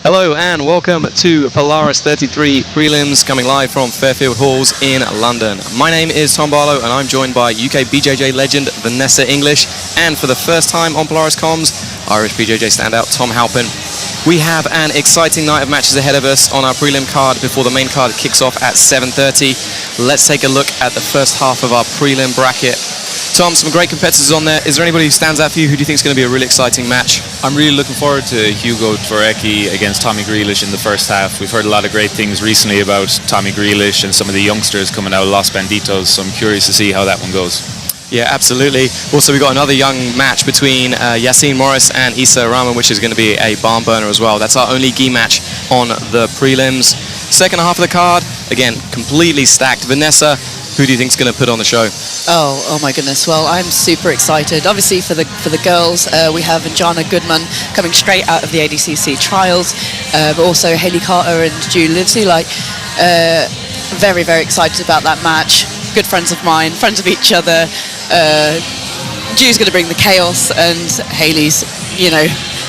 Hello and welcome to Polaris 33 Prelims, coming live from Fairfield Halls in London. My name is Tom Barlow and I'm joined by UK BJJ legend Vanessa English, and for the first time on Polaris Comms, Irish BJJ standout Tom Halpin. We have an exciting night of matches ahead of us on our prelim card before the main card kicks off at 7:30. Let's take a look at the first half of our prelim bracket. Tom, some great competitors on there. Is there anybody who stands out for you? Who do you think is going to be a really exciting match? I'm really looking forward to Hugo Dvorecky against Tommy Grealish in the first half. We've heard a lot of great things recently about Tommy Grealish and some of the youngsters coming out of Los Banditos, so I'm curious to see how that one goes. Yeah, absolutely. Also, we've got another young match between Yaseen Morris and Issa Rahman, which is going to be a barn burner as well. That's our only gi match on the prelims. Second half of the card, again, completely stacked. Vanessa, who do you think is going to put on the show? Oh my goodness. Well, I'm super excited. Obviously for the girls, we have Injana Goodman coming straight out of the ADCC trials, but also Hayley Carter and Owen Livesey. Very, very excited about that match. Good friends of mine, friends of each other. Ju's going to bring the chaos, and Hayley's,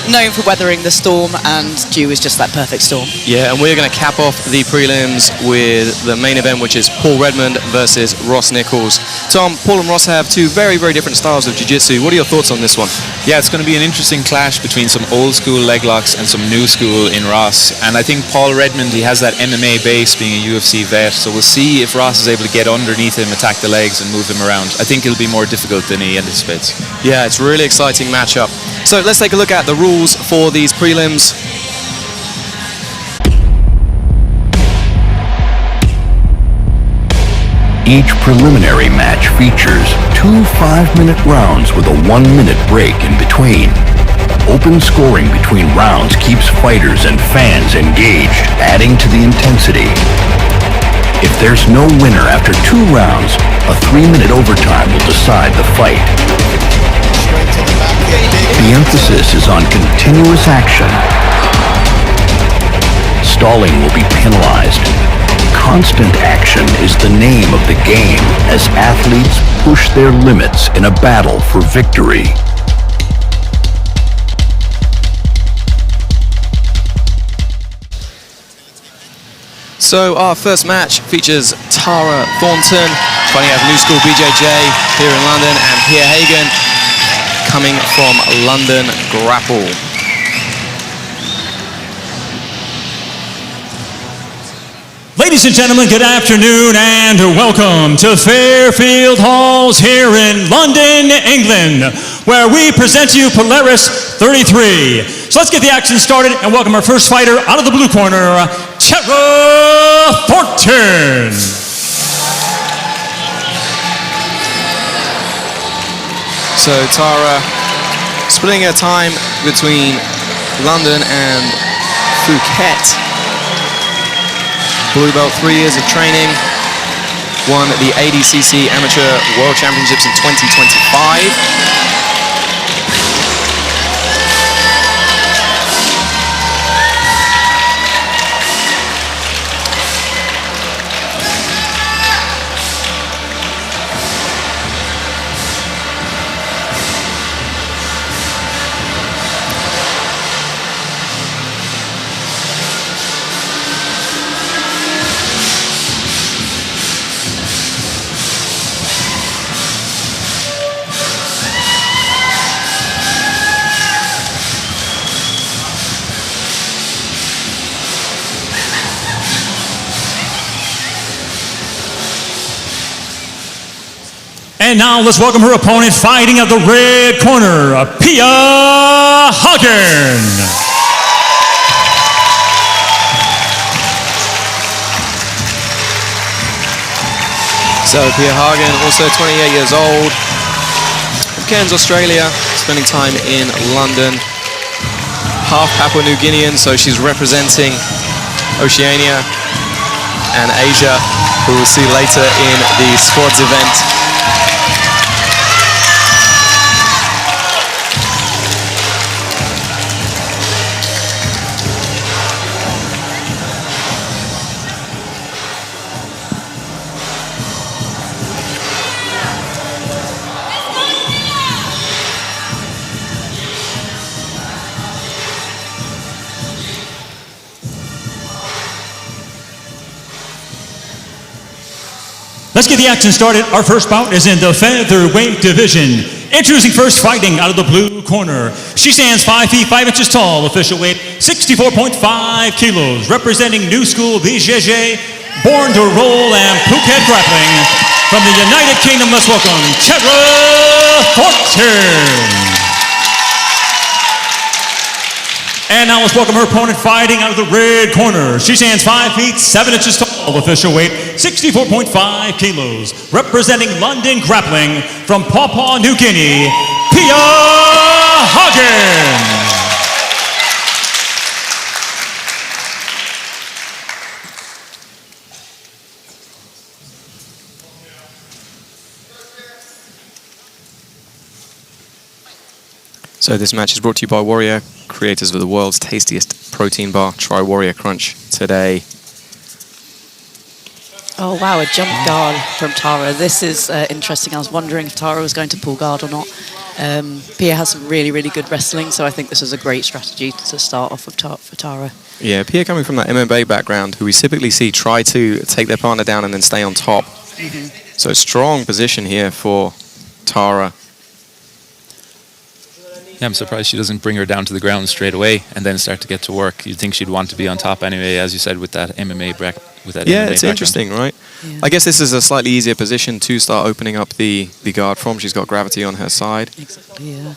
known for weathering the storm, and Ju is just that perfect storm. Yeah, and we're going to cap off the prelims with the main event, which is Paul Redmond versus Ross Nicholls. Tom, Paul and Ross have two very, very different styles of jiu-jitsu. What are your thoughts on this one? Yeah, it's going to be an interesting clash between some old school leg locks and some new school in Ross. And I think Paul Redmond, he has that MMA base, being a UFC vet, so we'll see if Ross is able to get underneath him, attack the legs and move him around. I think it'll be more difficult than he anticipates. Yeah, it's a really exciting matchup. So let's take a look at the rules for these prelims. Each preliminary match features 2 5-minute rounds with a 1-minute break in between. Open scoring between rounds keeps fighters and fans engaged, adding to the intensity. If there's no winner after 2 rounds, a 3-minute overtime will decide the fight. The emphasis is on continuous action. Stalling will be penalized. Constant action is the name of the game as athletes push their limits in a battle for victory. So our first match features Tara Thornton, fighting out of New School BJJ here in London, and Pia Hagen coming from London Grapple. Ladies and gentlemen, good afternoon and welcome to Fairfield Halls here in London, England, where we present you Polaris 33. So let's get the action started and welcome our first fighter out of the blue corner, Tara Thornton. So Tara splitting her time between London and Phuket. Blue belt, 3 years of training. Won the ADCC Amateur World Championships in 2025. And now let's welcome her opponent, fighting at the red corner, Pia Hagen. So Pia Hagen, also 28 years old, from Cairns, Australia, spending time in London. Half Papua New Guinean, so she's representing Oceania and Asia, who we'll see later in the squads event. Let's get the action started. Our first bout is in the featherweight division. Introducing first, fighting out of the blue corner. She stands 5 feet 5 inches tall, official weight 64.5 kilos, representing New School BJJ, Born to Roll and Phuket Grappling. From the United Kingdom, let's welcome Thornton. And now let's welcome her opponent fighting out of the red corner. She stands 5 feet 7 inches tall, official weight 64.5 kilos, representing London Grappling. From Papua New Guinea, Hagen. So this match is brought to you by Warrior, creators of the world's tastiest protein bar. Try Warrior Crunch today. Oh wow, a jump guard from Tara. This is interesting. I was wondering if Tara was going to pull guard or not. Pia has some really, really good wrestling, so I think this is a great strategy to start off with for Tara. Yeah, Pia coming from that MMA background, who we typically see try to take their partner down and then stay on top. So strong position here for Tara. Yeah, I'm surprised she doesn't bring her down to the ground straight away and then start to get to work. You'd think she'd want to be on top anyway, as you said, with that MMA bracket. Yeah, it's interesting, right? Yeah. I guess this is a slightly easier position to start opening up the guard from. She's got gravity on her side. Exactly, yeah.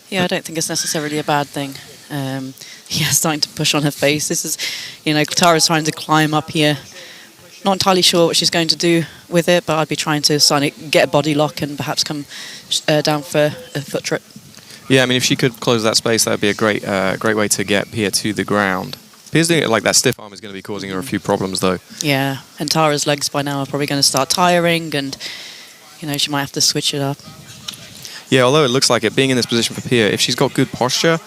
Yeah, I don't think it's necessarily a bad thing. Yeah, starting to push on her face. This is, you know, Tara's trying to climb up here. Not entirely sure what she's going to do with it, but I'd be trying to get a body lock and perhaps come down for a foot trip. Yeah, I mean, if she could close that space, that would be a great way to get Pia to the ground. Pia's doing it like that stiff arm is going to be causing her a few problems, though. Yeah, and Tara's legs by now are probably going to start tiring, and, you know, she might have to switch it up. Yeah, although it looks like it, being in this position for Pia, if she's got good posture,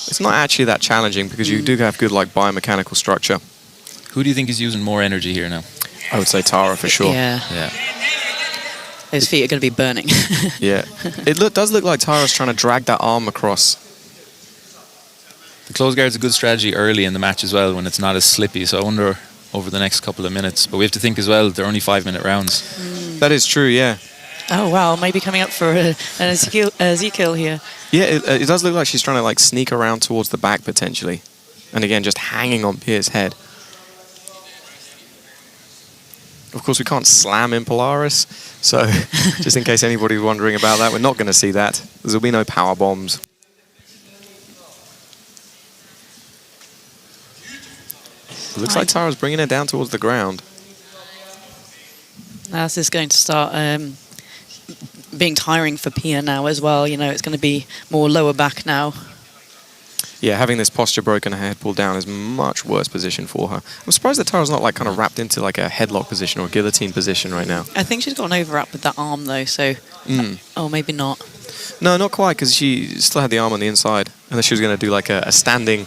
it's not actually that challenging because you do have good, like, biomechanical structure. Who do you think is using more energy here now? I would say Tara for sure. Yeah. Those feet are going to be burning. Yeah. It does look like Tara's trying to drag that arm across. The close guard's a good strategy early in the match as well when it's not as slippy, so I wonder over the next couple of minutes. But we have to think as well, they're only 5-minute rounds. That is true, yeah. Oh, wow, maybe coming up for an Ezekiel here. Yeah, it does look like she's trying to like sneak around towards the back potentially. And again, just hanging on Pia's head. Of course, we can't slam in Polaris, so just in case anybody's wondering about that, we're not going to see that. There'll be no power bombs. It looks like Tara's bringing her down towards the ground. This is going to start being tiring for Pia now as well. You know, it's going to be more lower back now. Yeah, having this posture broken, her head pulled down is much worse position for her. I'm surprised that Tara's not like kind of wrapped into like a headlock position or a guillotine position right now. I think she's got an overwrap with that arm though, so... Oh, maybe not. No, not quite, because she still had the arm on the inside. Unless she was going to do like a standing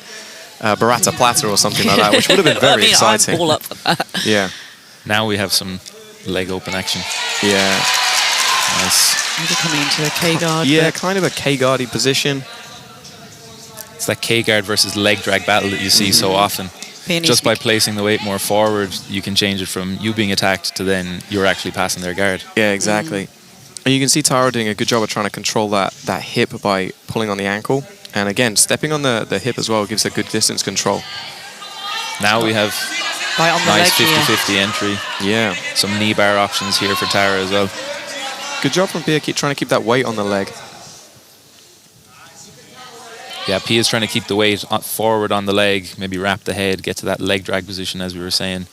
Barata platter or something like that, which would have been very exciting. I'm all up for that. Yeah. Now we have some leg open action. Yeah. Nice. Maybe coming into a K-guard. Yeah, kind of a K-guardy position. It's that K-guard versus leg drag battle that you see so often. Just by placing the weight more forward, you can change it from you being attacked to then you're actually passing their guard. Yeah, exactly. And you can see Tara doing a good job of trying to control that hip by pulling on the ankle. And again, stepping on the hip as well gives her good distance control. Now we have nice 50-50 entry. Yeah. Some knee bar options here for Tara as well. Good job from Pia trying to keep that weight on the leg. Yeah, Pia's trying to keep the weight forward on the leg, maybe wrap the head, get to that leg drag position as we were saying.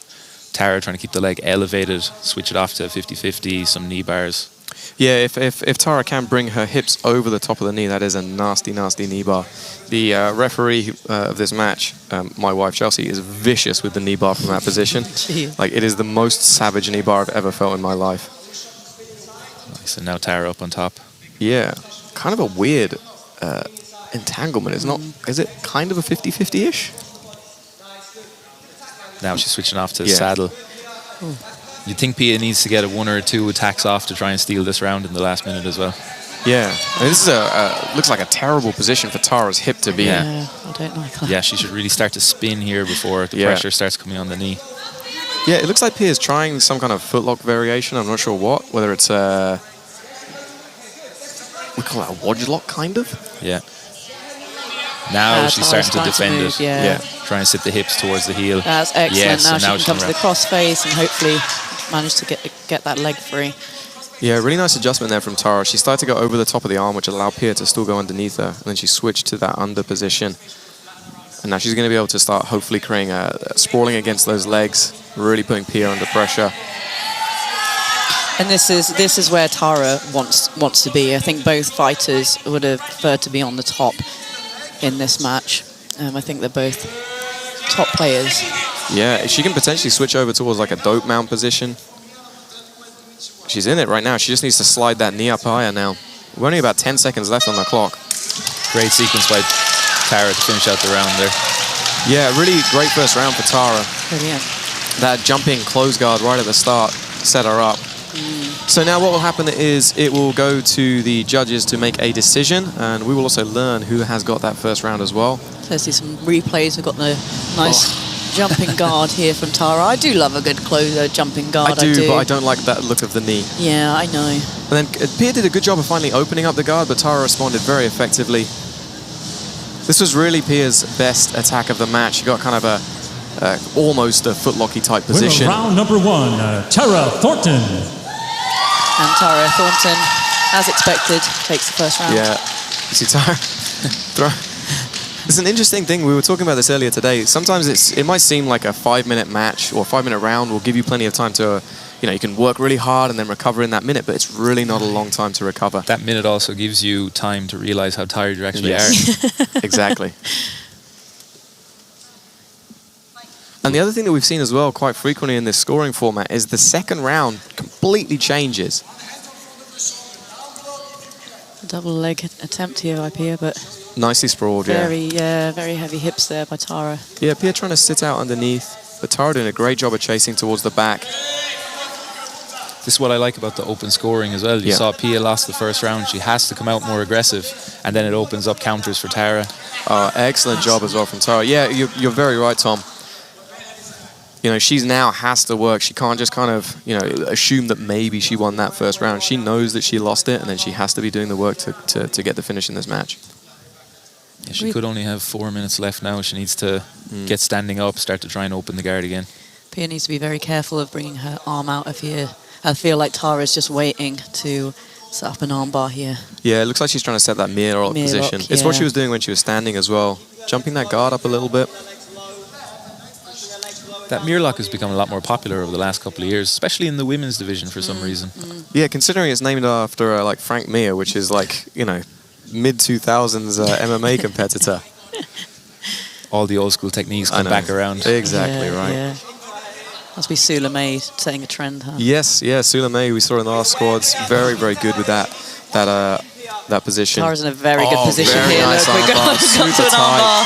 Tara trying to keep the leg elevated, switch it off to 50-50, some knee bars. Yeah, if Tara can bring her hips over the top of the knee, that is a nasty, nasty knee bar. The referee of this match, my wife Chelsea, is vicious with the knee bar from that position. Like, it is the most savage knee bar I've ever felt in my life. Nice, and now Tara up on top. Yeah, kind of a weird entanglement. It's not. Is it kind of a 50-50-ish? Now she's switching off to the saddle. You'd think Pia needs to get 1 or 2 attacks off to try and steal this round in the last minute as well. Yeah, I mean, this is looks like a terrible position for Tara's hip to be in. Yeah, I don't like that. Yeah, she should really start to spin here before the pressure starts coming on the knee. Yeah, it looks like Pia's trying some kind of footlock variation. I'm not sure what, whether it's we call it a wadge lock, kind of. Yeah. Now she's starting to defend it. Yeah. Trying to sit the hips towards the heel. That's excellent. Yes, now and she can come to the crossface and hopefully manage to get that leg free. Yeah, really nice adjustment there from Tara. She started to go over the top of the arm, which allowed Pia to still go underneath her. And then she switched to that under position. And now she's going to be able to start hopefully creating sprawling against those legs, really putting Pia under pressure. And this is where Tara wants to be. I think both fighters would have preferred to be on the top in this match. I think they're both top players. Yeah, she can potentially switch over towards like a dope mount position. She's in it right now. She just needs to slide that knee up higher now. We're only about 10 seconds left on the clock. Great sequence by Tara to finish out the round there. Yeah, really great first round for Tara. Brilliant. That jumping close guard right at the start set her up. So now what will happen is it will go to the judges to make a decision, and we will also learn who has got that first round as well. So let's see some replays. We've got the nice jumping guard here from Tara. I do love a good closer jumping guard. I do, but I don't like that look of the knee. Yeah, I know. And then Pia did a good job of finally opening up the guard, but Tara responded very effectively. This was really Pia's best attack of the match. She got kind of almost a footlocky type position. Round number 1, Tara Thornton. And Tara Thornton, as expected, takes the first round. Yeah, you see Tara It's an interesting thing. We were talking about this earlier today. Sometimes it might seem like a 5-minute match or a 5-minute round will give you plenty of time to, you can work really hard and then recover in that minute, but it's really not a long time to recover. That minute also gives you time to realize how tired you actually are. Exactly. And the other thing that we've seen as well quite frequently in this scoring format is the second round completely changes. Double leg attempt here by Pia, but nicely sprawled, very heavy hips there by Tara. Yeah, Pia trying to sit out underneath, but Tara doing a great job of chasing towards the back. This is what I like about the open scoring as well. You saw Pia lost the first round. She has to come out more aggressive, and then it opens up counters for Tara. Excellent job as well from Tara. Yeah, you're very right, Tom. She now has to work. She can't just kind of, assume that maybe she won that first round. She knows that she lost it, and then she has to be doing the work to get the finish in this match. Yeah, she could only have 4 minutes left now. She needs to get standing up, start to try and open the guard again. Pia needs to be very careful of bringing her arm out of here. I feel like Tara's just waiting to set up an arm bar here. Yeah, it looks like she's trying to set that mirror lock position. It's what she was doing when she was standing as well. Jumping that guard up a little bit. That mirror lock has become a lot more popular over the last couple of years, especially in the women's division for some reason. Yeah, considering it's named after like Frank Mir, which is like, mid-2000s MMA competitor. All the old school techniques come back around. Exactly, right. Yeah. Must be Suleiman setting a trend, huh? Yes, Suleiman we saw in the last squads. Very, very good with that position. Tara's in a very good position very here. Nice Look, we're going to come to an arm bar.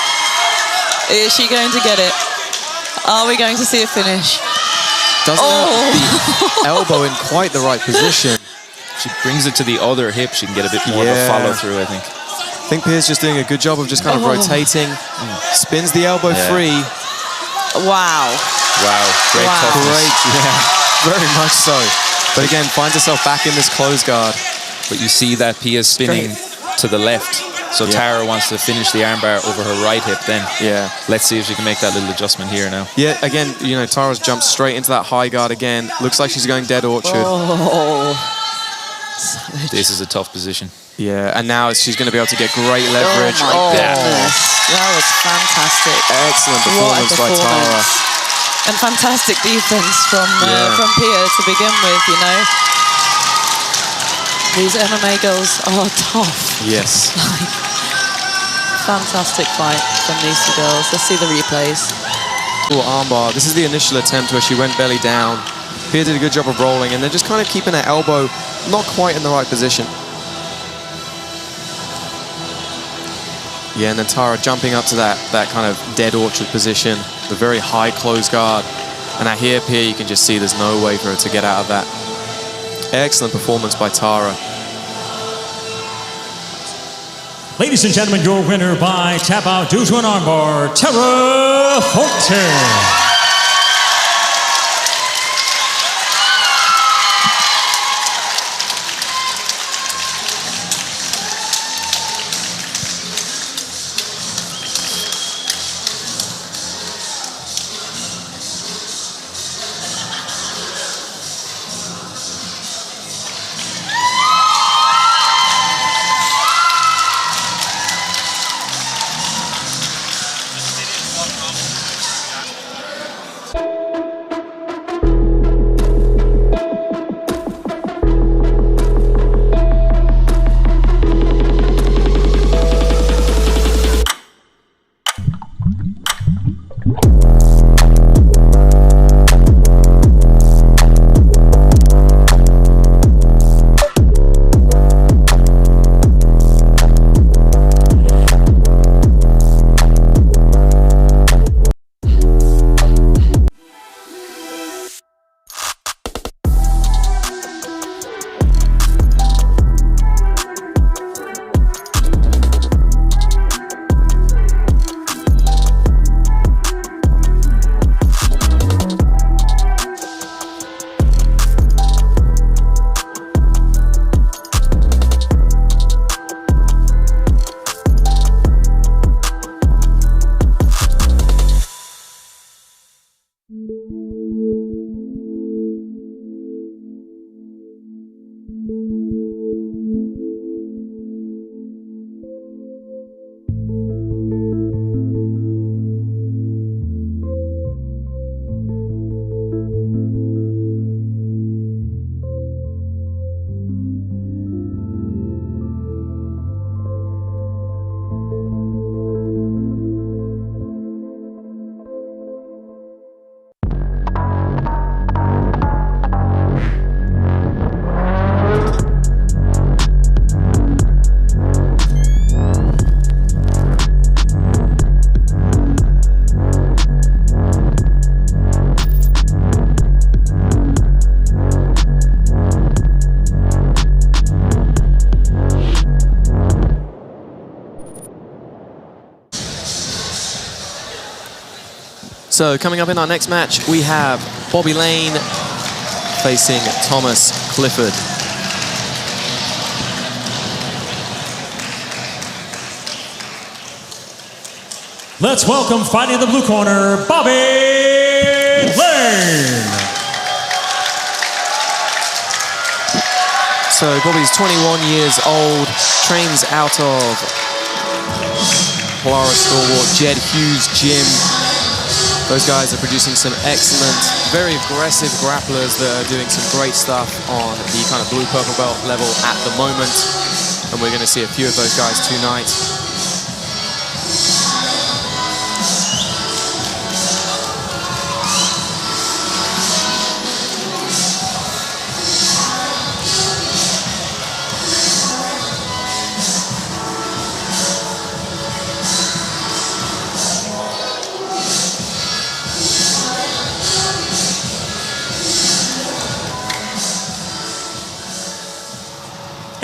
Is she going to get it? Are we going to see a finish? Doesn't have the elbow in quite the right position. She brings it to the other hip. She can get a bit more of a follow through, I think. I think Pia's just doing a good job of just kind of rotating. Spins the elbow free. Wow. Great toughness. Great, very much so. But again, finds herself back in this close guard. But you see that Pia's spinning to the left. So Tara wants to finish the armbar over her right hip then. Yeah. Let's see if she can make that little adjustment here now. Yeah, again, Tara's jumped straight into that high guard again. Looks like she's going dead orchard. Savage. This is a tough position. Yeah, and now she's going to be able to get great leverage. Oh my goodness. That was fantastic. Excellent performance by Tara. And fantastic defense from Pia to begin with, These MMA girls are tough. Yes. Fantastic fight from these two girls. Let's see the replays. Armbar. This is the initial attempt where she went belly down. Pia did a good job of rolling and then just kind of keeping her elbow not quite in the right position. Yeah, and then Tara jumping up to that kind of dead orchard position, the very high close guard. And out here, Pia, you can just see there's no way for her to get out of that. Excellent performance by Tara. Ladies and gentlemen, your winner by tap out due to an armbar, Tara Thornton. So coming up in our next match, we have Bobby Lane facing Thomas Clifford. Let's welcome, fighting in the blue corner, Bobby Lane. So Bobby's 21 years old, trains out of Polaris stalwart Jed Hughes Gym. Those guys are producing some excellent, very aggressive grapplers that are doing some great stuff on the kind of blue-purple belt level at the moment. And we're going to see a few of those guys tonight.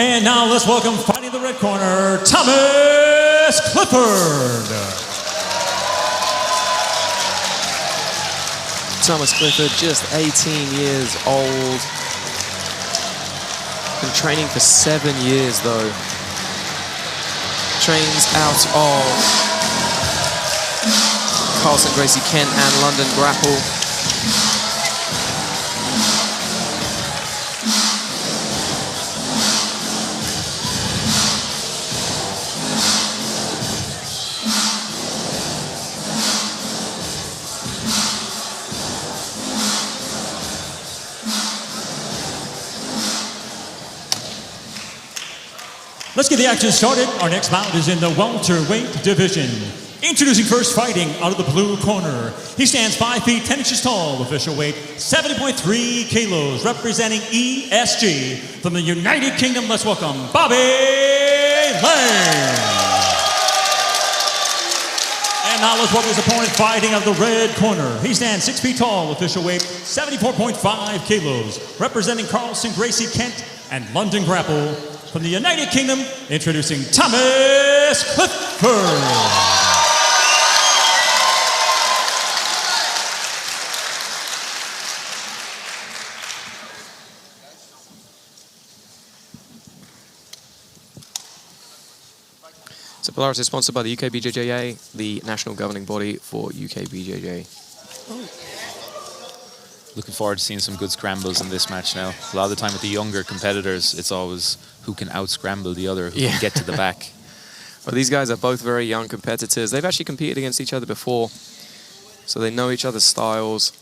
And now let's welcome, fighting the red corner, Thomas Clifford. Thomas Clifford, just 18 years old. Been training for 7 years though. Trains out of Carlson Gracie Kent and London Grapple. Let's get the action started. Our next bout is in the welterweight division. Introducing first, fighting out of the blue corner. He stands 5 feet 10 inches tall, official weight 70.3 kilos, representing ESG. From the United Kingdom, let's welcome Bobby Lane. And now let's welcome his opponent, fighting out of the red corner. He stands 6 feet tall, official weight 74.5 kilos, representing Carlson Gracie Kent and London Grapple. From the United Kingdom, introducing Thomas Clifford. So Polaris is sponsored by the UK BJJA, the national governing body for UK BJJ. Looking forward to seeing some good scrambles in this match now. A lot of the time with the younger competitors, it's always who can out-scramble the other, who can get to the back. Well, these guys are both very young competitors. They've actually competed against each other before, so they know each other's styles.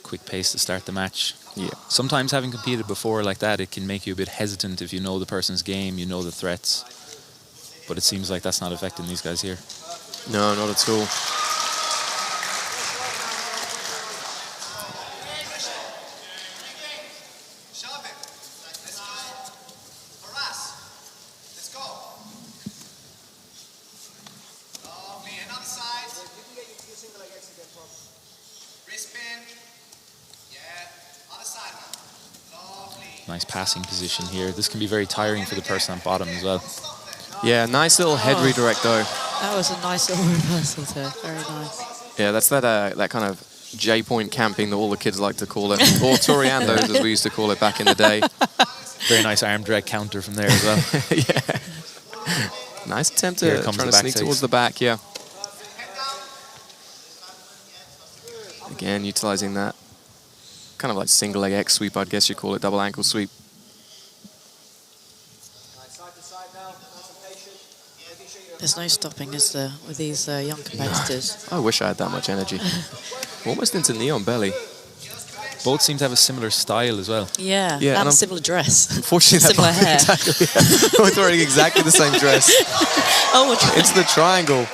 Quick pace to start the match. Yeah. Sometimes having competed before like that, it can make you a bit hesitant if you know the person's game, you know the threats. But it seems like that's not affecting these guys here. No, not at all. Nice passing position here. This can be very tiring for the person on bottom as well. Yeah, nice little head redirect though. That was a nice little reversal there. Very nice. Yeah, that's that kind of J-point camping that all the kids like to call it, or Toriandos as we used to call it back in the day. Very nice arm drag counter from there as well. Yeah. Nice attempt to try to sneak towards the back, yeah. Again, utilizing that kind of like single leg X sweep, I'd guess you call it, double ankle sweep. There's no stopping, is there, with these young competitors? I wish I had that much energy. Almost into knee on belly. Both seem to have a similar style as well. Yeah, Yeah, and and a similar dress. Unfortunately, similar hair. Exactly, yeah. Both wearing exactly the same dress. Oh, Into the triangle.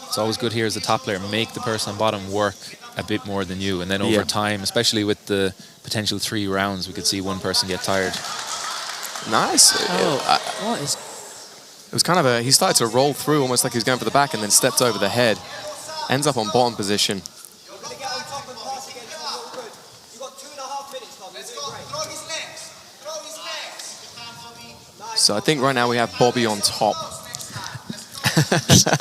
It's always good here as a top player, make the person on bottom work a bit more than you, and then over time, especially with the potential 3 rounds, we could see one person get tired. Nice. What is... It was kind of a, he started to roll through almost like he was going for the back and then stepped over the head. Ends up on bottom position. So I think right now we have Bobby on top.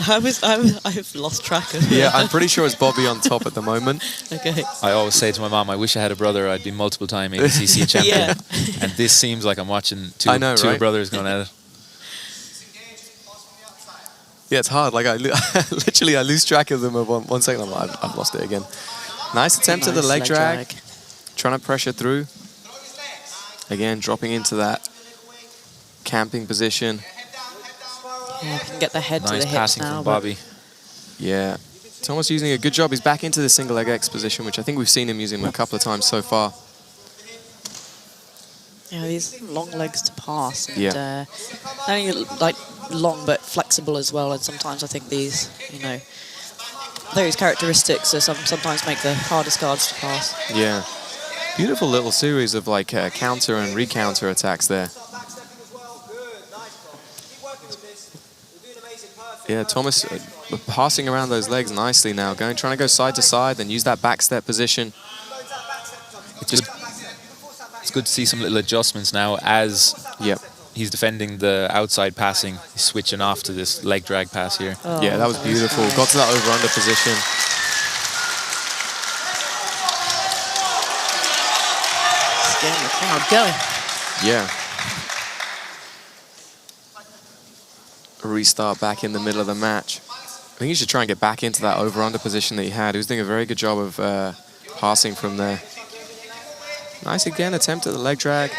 I've lost track of it. Yeah, I'm pretty sure it's Bobby on top at the moment. Okay. I always say to my mom, I wish I had a brother, I'd be multiple-time ADCC champion. Yeah. And this seems like I'm watching two right? brothers going at it. Yeah, it's hard. Like I lose track of them of one second. I'm like, I've lost it again. Nice attempt at the leg drag. Trying to pressure through. Again, dropping into that camping position. Yeah, if you can get the head to the Nice hips passing now. from Bobby. Yeah. Thomas using a good job. He's back into the single leg X position, which I think we've seen him using a couple of times so far. Yeah, these long legs to pass. And, Yeah. not only like long but flexible as well. And sometimes I think these, you know, those characteristics are sometimes make the hardest guards to pass. Yeah. Beautiful little series of like counter and recounter attacks there. Yeah, Thomas passing around those legs nicely now, trying to go side to side, then use that back step position. It's good to see some little adjustments now as he's defending the outside passing. He's switching off to this leg drag pass here. Oh, yeah, that was beautiful. Nice. Got to that over-under position. It's getting the crowd going. Yeah. A restart back in the middle of the match. I think he should try and get back into that over-under position that he had. He was doing a very good job of passing from there. Nice again, attempt at the leg drag.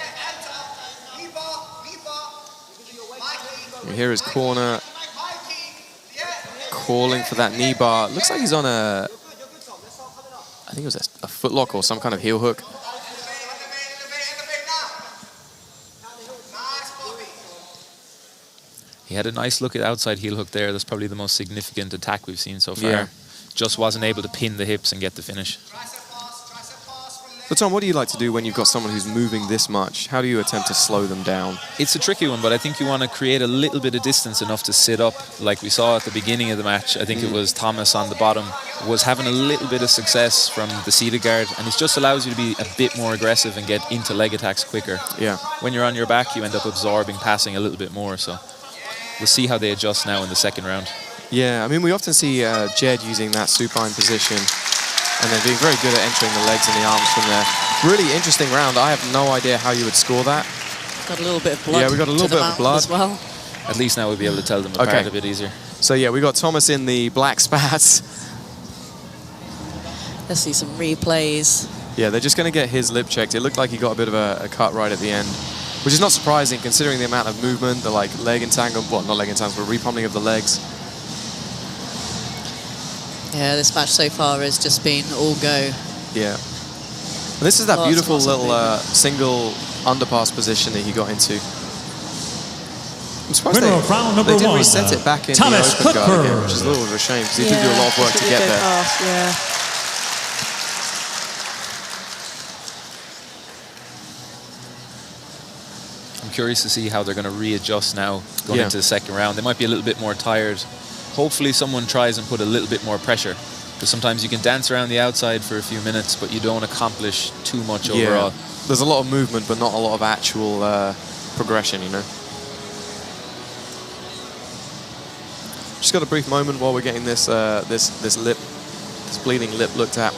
And here is corner. Calling for that knee bar. Looks like he's on a, I think it was a footlock or some kind of heel hook. He had a nice look at outside heel hook there. That's probably the most significant attack we've seen so far. Yeah. Just wasn't able to pin the hips and get the finish. But Tom, what do you like to do when you've got someone who's moving this much? How do you attempt to slow them down? It's a tricky one, but I think you want to create a little bit of distance enough to sit up. Like we saw at the beginning of the match, I think it was Thomas on the bottom, was having a little bit of success from the seated guard, and it just allows you to be a bit more aggressive and get into leg attacks quicker. Yeah. When you're on your back, you end up absorbing passing a little bit more, so we'll see how they adjust now in the second round. Yeah, I mean, we often see Jed using that supine position and then being very good at entering the legs and the arms from there. Really interesting round. I have no idea how you would score that. Got a little bit of blood. Yeah, we got a little bit of blood as well. At least now we'll be able to tell them apart a bit easier. So yeah, we got Thomas in the black spats. Let's see some replays. Yeah, they're just going to get his lip checked. It looked like he got a bit of a cut right at the end, which is not surprising considering the amount of movement, the like leg entanglement, well, not leg entanglement, but repummeling of the legs. Yeah, this match so far has just been all go. Yeah. And this is that beautiful little single underpass position that he got into. I'm surprised they didn't reset it back in the open guard again, which is a little bit of a shame because he did do a lot of work to get there. Past, yeah. I'm curious to see how they're going to readjust now going into the second round. They might be a little bit more tired. Hopefully someone tries and put a little bit more pressure, because sometimes you can dance around the outside for a few minutes, but you don't accomplish too much overall. There's a lot of movement, but not a lot of actual progression, you know. Just got a brief moment while we're getting this this bleeding lip looked at.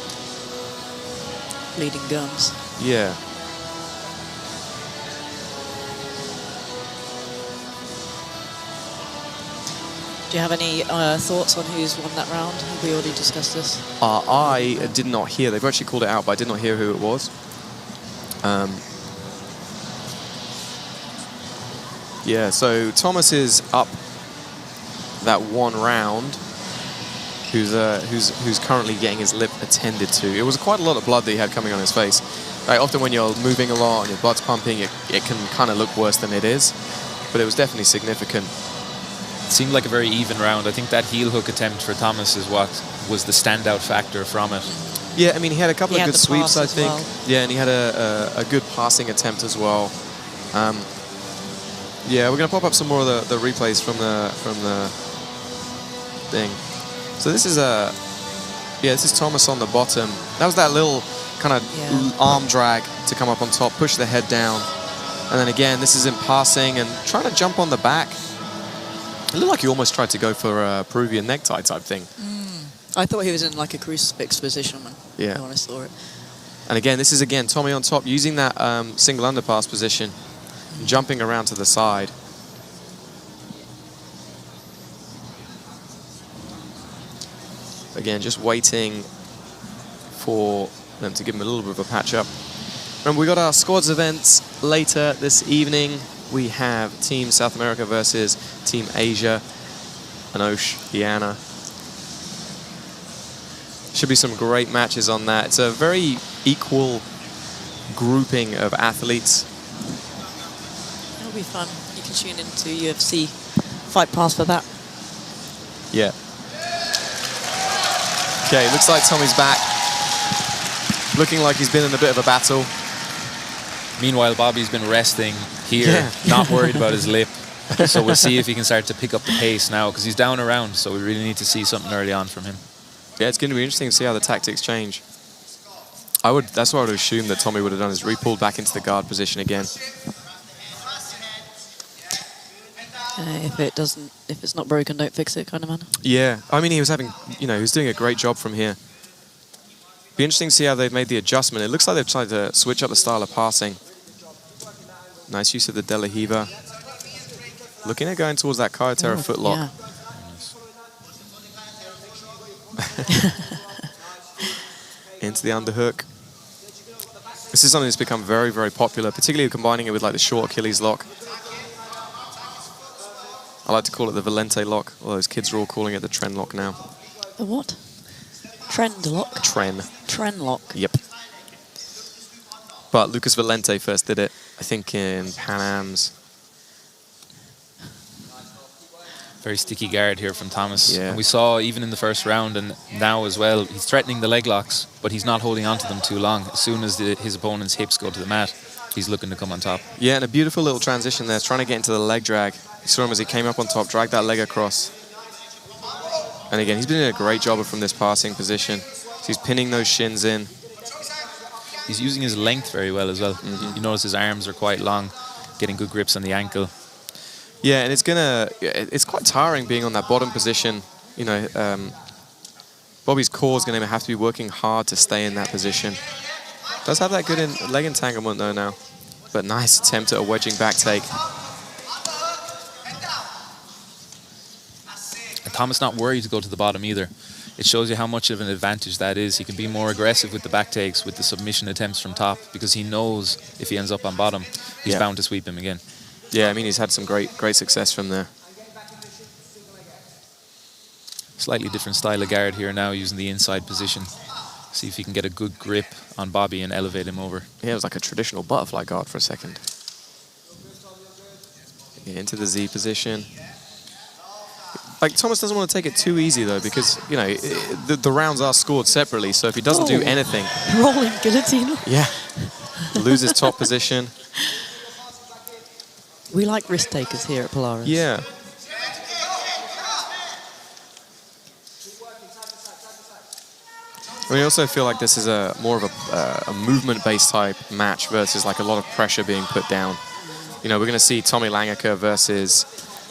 Bleeding gums. Yeah. Do you have any thoughts on who's won that round? Have we already discussed this? I did not hear. They've actually called it out, but I did not hear who it was. Yeah, so Thomas is up that one round. Who's currently getting his lip attended to. It was quite a lot of blood that he had coming on his face. Right, often when you're moving a lot and your blood's pumping, it can kind of look worse than it is. But it was definitely significant. It seemed like a very even round. I think that heel hook attempt for Thomas is what was the standout factor from it. Yeah, I mean, he had a couple of good sweeps, I think. Well. Yeah, and he had a good passing attempt as well. Yeah, we're going to pop up some more of the replays from the thing. So this is this is Thomas on the bottom. That was that little kind of arm drag to come up on top, push the head down. And then again, this is in passing and trying to jump on the back. It looked like he almost tried to go for a Peruvian necktie type thing. I thought he was in like a crucifix position when I saw it. And again, this is again Tommy on top, using that single underpass position, jumping around to the side. Again, just waiting for them to give him a little bit of a patch up. Remember, we got our squads events later this evening. We have Team South America versus Team Asia Oceania. Should be some great matches on that. It's a very equal grouping of athletes. It'll be fun. You can tune into UFC Fight Pass for that. Yeah. Okay, looks like Tommy's back. Looking like he's been in a bit of a battle. Meanwhile, Bobby's been resting here, not worried about his lip. So we'll see if he can start to pick up the pace now, because he's down around, so we really need to see something early on from him. Yeah, it's going to be interesting to see how the tactics change. That's what I would assume that Tommy would have done, is re-pulled back into the guard position again. If it's not broken, don't fix it, kind of man. Yeah, I mean, he was doing a great job from here. Be interesting to see how they've made the adjustment. It looks like they've tried to switch up the style of passing. Nice use of the De La Hiva. Looking at going towards that Kayatera footlock. Yeah. Into the underhook. This is something that's become very, very popular, particularly combining it with like the short Achilles lock. I like to call it the Valente lock, although those kids are all calling it the Tren lock now. The what? Trend lock? Tren lock. Yep. But Lucas Valente first did it, I think, in Pan Am's. Very sticky guard here from Thomas. Yeah. And we saw even in the first round and now as well, he's threatening the leg locks, but he's not holding on to them too long. As soon as his opponent's hips go to the mat, he's looking to come on top. Yeah, and a beautiful little transition there, trying to get into the leg drag. You saw him as he came up on top, dragged that leg across. And again, he's been doing a great job from this passing position. So he's pinning those shins in. He's using his length very well as well. You notice his arms are quite long, getting good grips on the ankle. Yeah, and it's quite tiring being on that bottom position. You know, Bobby's core is going to have to be working hard to stay in that position. Does have that good leg entanglement though now. But nice attempt at a wedging back take. And Thomas not worried to go to the bottom either. It shows you how much of an advantage that is. He can be more aggressive with the back takes, with the submission attempts from top, because he knows if he ends up on bottom, he's bound to sweep him again. Yeah, I mean, he's had some great success from there. Slightly different style of guard here now, using the inside position. See if he can get a good grip on Bobby and elevate him over. Yeah, it was like a traditional butterfly guard for a second. Yeah, into the Z position. Like, Thomas doesn't want to take it too easy, though, because, you know, the rounds are scored separately, so if he doesn't do anything... Rolling guillotine. Yeah. Loses top position. We like risk takers here at Polaris. Yeah. We also feel like this is more of a movement-based type match versus like a lot of pressure being put down. You know, we're going to see Tommy Langaker versus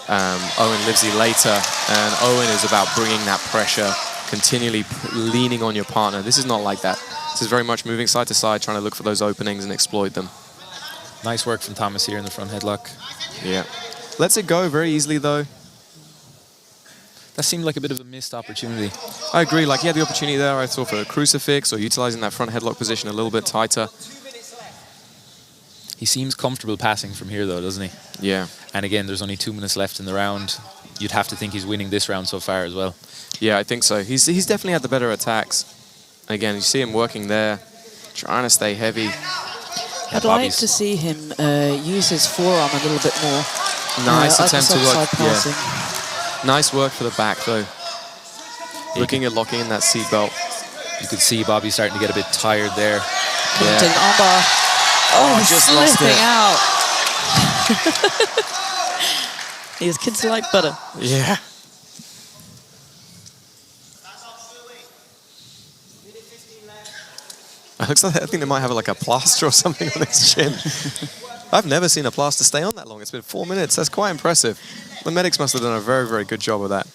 Owen Livesey later, and Owen is about bringing that pressure, continually leaning on your partner. This is not like that. This is very much moving side to side, trying to look for those openings and exploit them. Nice work from Thomas here in the front headlock. Yeah. Lets it go very easily, though. That seemed like a bit of a missed opportunity. I agree. Like, he had the opportunity there, I thought, for a crucifix or utilizing that front headlock position a little bit tighter. He seems comfortable passing from here, though, doesn't he? Yeah. And again, there's only 2 minutes left in the round. You'd have to think he's winning this round so far as well. Yeah, I think so. He's definitely had the better attacks. And again, you see him working there, trying to stay heavy. I'd like to see him use his forearm a little bit more. Nice attempt to work. Passing. Yeah. Nice work for the back, though. Looking at locking in that seat belt. You could see Bobby starting to get a bit tired there. Clinton armbar. Oh, just slipping lost out. These kids like butter. Yeah. It looks like, I think they might have like a plaster or something on his chin. I've never seen a plaster stay on that long. It's been 4 minutes. That's quite impressive. The medics must have done a very, very good job of that.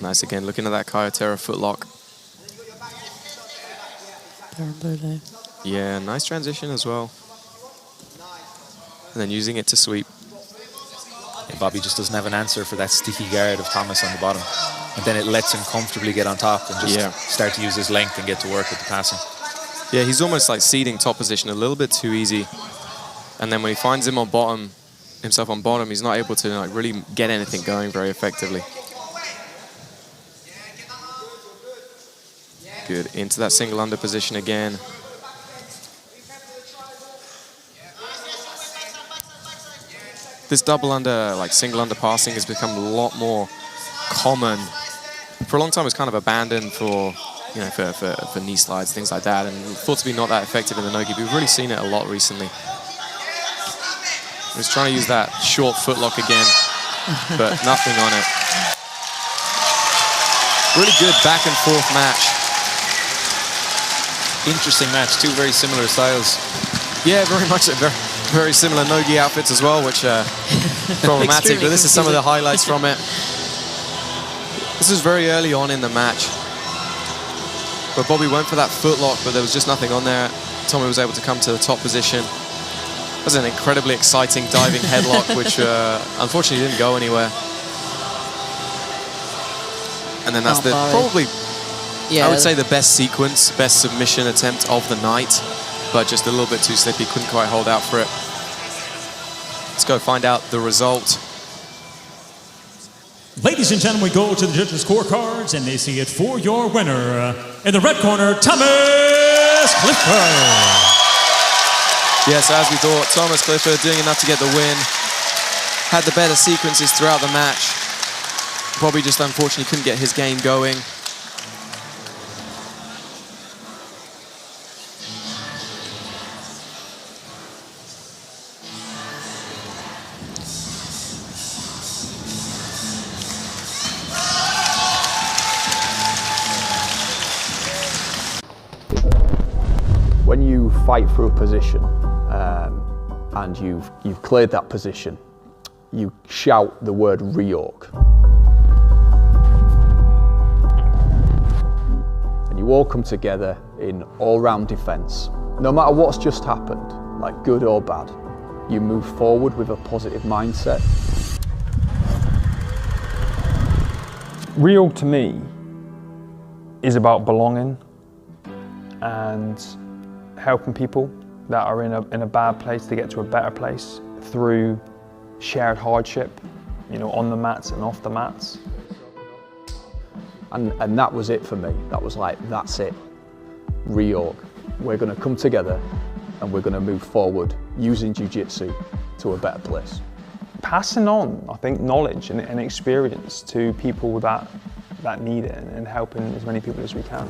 Nice again, looking at that Kayotera footlock. Yeah, nice transition as well. And then using it to sweep. And Bobby just doesn't have an answer for that sticky guard of Thomas on the bottom. And then it lets him comfortably get on top and just start to use his length and get to work with the passing. Yeah, he's almost like ceding top position a little bit too easy. And then when he finds him on bottom, himself on bottom, he's not able to like really get anything going very effectively. Good, into that single under position again. This double under, like single under passing has become a lot more common. For a long time, it was kind of abandoned for, you know, for knee slides, things like that, and thought to be not that effective in the no-gi. We've really seen it a lot recently. He's trying to use that short footlock again, but nothing on it. Really good back and forth match. Interesting match, two very similar styles. Yeah, very much very similar no-gi outfits as well, which are problematic, but this is some of the highlights from it. This is very early on in the match, where Bobby went for that footlock, but there was just nothing on there. Tommy was able to come to the top position. It was an incredibly exciting diving headlock, which unfortunately didn't go anywhere. And then that's probably, I would say, the best sequence, best submission attempt of the night, but just a little bit too slippy, couldn't quite hold out for it. Let's go find out the result. Ladies and gentlemen, we go to the judges' scorecards, and they see it for your winner. In the red corner, Thomas Clifford. Yes, as we thought, Thomas Clifford doing enough to get the win. Had the better sequences throughout the match. Bobby just unfortunately couldn't get his game going. When you fight for a position and you've cleared that position, you shout the word reorg. And you all come together in all-round defence. No matter what's just happened, like good or bad, you move forward with a positive mindset. Reorg to me is about belonging and helping people that are in a bad place to get to a better place through shared hardship, you know, on the mats and off the mats. And that was it for me. That was like, that's it. Reorg. We're going to come together and we're going to move forward using jiu-jitsu to a better place. Passing on, I think, knowledge and experience to people that need it, and helping as many people as we can.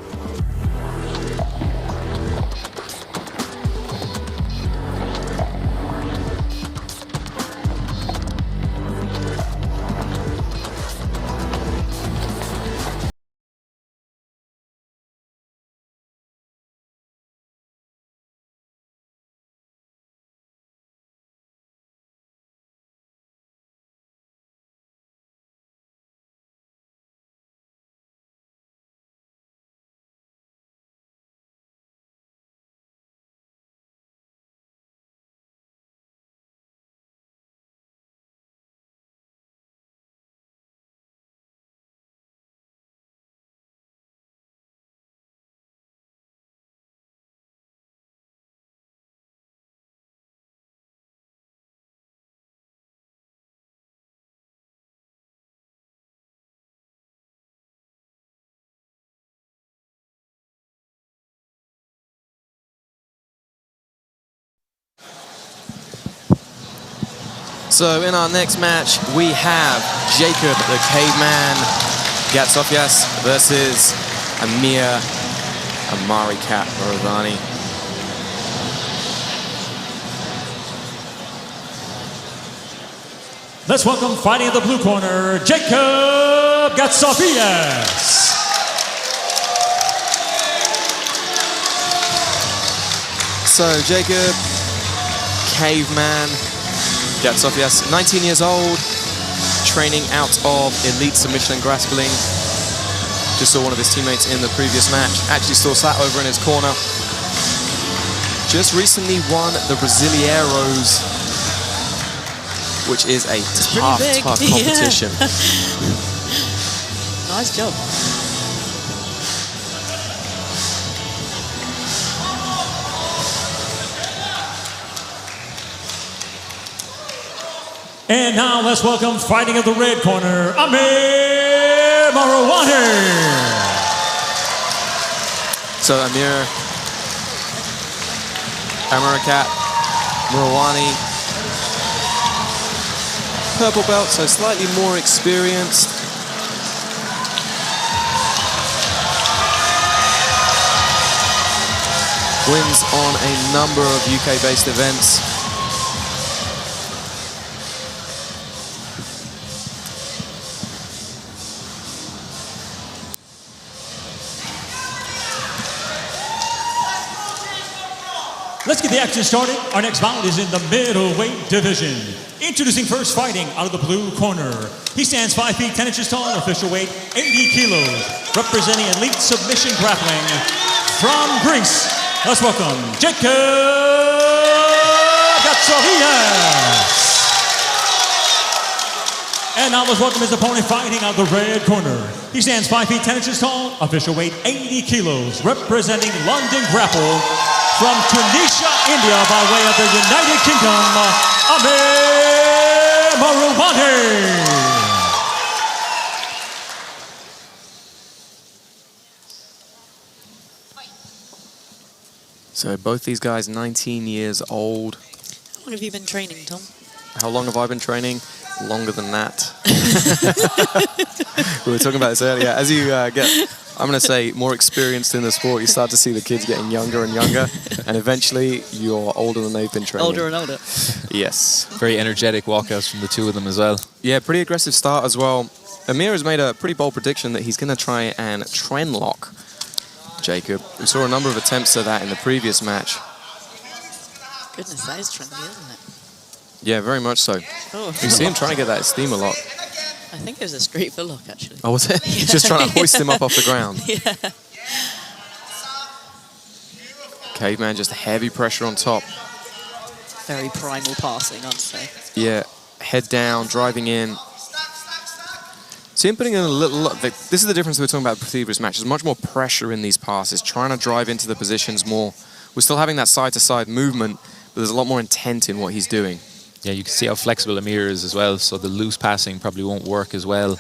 So in our next match, we have Jacob, the caveman, Gkatzoflias versus Amir, Marouani. Let's welcome, fighting in the blue corner, Jacob Gkatzoflias. So Jacob, caveman, Gkatzoflias, 19 years old, training out of elite submission and grappling. Just saw one of his teammates in the previous match. Actually still sat over in his corner. Just recently won the Brasileiros, which is a tough competition. Yeah. Nice job. And now let's welcome, fighting in the red corner, Amir Marouani. So Amir, Marouani, purple belt, so slightly more experienced. Wins on a number of UK-based events. Let's get the action started. Our next bout is in the middleweight division. Introducing first, fighting out of the blue corner. He stands 5 feet 10 inches tall, official weight 80 kilos, representing elite submission grappling from Greece. Let's welcome Jacob Gkatzoflias. And now let's welcome his opponent, fighting out of the red corner. He stands 5 feet 10 inches tall, official weight 80 kilos, representing London Grapple from Tunisia, India, by way of the United Kingdom, Amir Marouani. So both these guys 19 years old. How long have you been training, Tom? How long have I been training? Longer than that. We were talking about this earlier. As you get, I'm going to say, more experienced in the sport, you start to see the kids getting younger and younger, and eventually you're older than they've been training. Older and older. Yes. Very energetic walkouts from the two of them as well. Yeah, pretty aggressive start as well. Amir has made a pretty bold prediction that he's going to try and trend lock Jacob. We saw a number of attempts at that in the previous match. Goodness, that is trendy, isn't it? Yeah, very much so. Oh. You see him trying to get that steamer lock. I think it was a street for lock, actually. Oh, was it? He's just trying to hoist him up off the ground. Yeah. Caveman, just heavy pressure on top. Very primal passing, I'd say. Yeah, head down, driving in. See him putting in a little... This is the difference we were talking about in the previous match. There's much more pressure in these passes, trying to drive into the positions more. We're still having that side-to-side movement, but there's a lot more intent in what he's doing. Yeah, you can see how flexible Amir is as well, so the loose passing probably won't work as well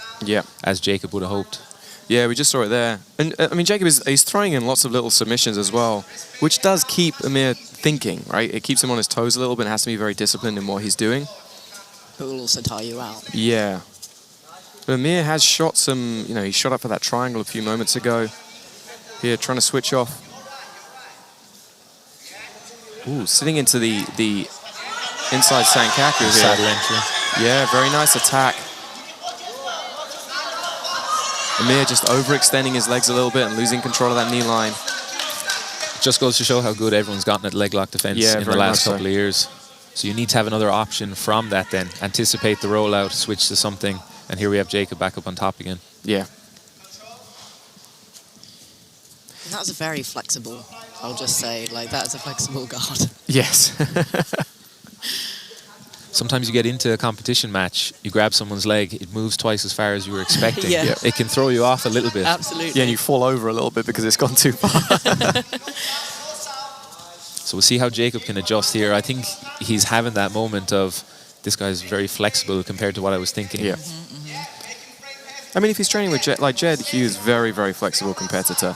as Jacob would have hoped. Yeah, we just saw it there. And I mean, Jacob he's throwing in lots of little submissions as well, which does keep Amir thinking, right? It keeps him on his toes a little bit and has to be very disciplined in what he's doing. But will also tire you out. Yeah. But Amir has shot some, he shot up for that triangle a few moments ago. Here, trying to switch off. Ooh, sitting into the inside Sankaku here. Saddle entry. Yeah, very nice attack. Amir just overextending his legs a little bit and losing control of that knee line. Just goes to show how good everyone's gotten at leg lock defense in the last couple of years. So you need to have another option from that then. Anticipate the rollout, switch to something, and here we have Jacob back up on top again. Yeah. That was a very flexible, I'll just say, that is a flexible guard. Yes. Sometimes you get into a competition match, you grab someone's leg, it moves twice as far as you were expecting. Yeah. It can throw you off a little bit. Absolutely. Yeah, and you fall over a little bit because it's gone too far. So we'll see how Jacob can adjust here. I think he's having that moment of, this guy's very flexible compared to what I was thinking. Yeah. I mean, if he's training with Jed, Jed Hughes, very, very flexible competitor.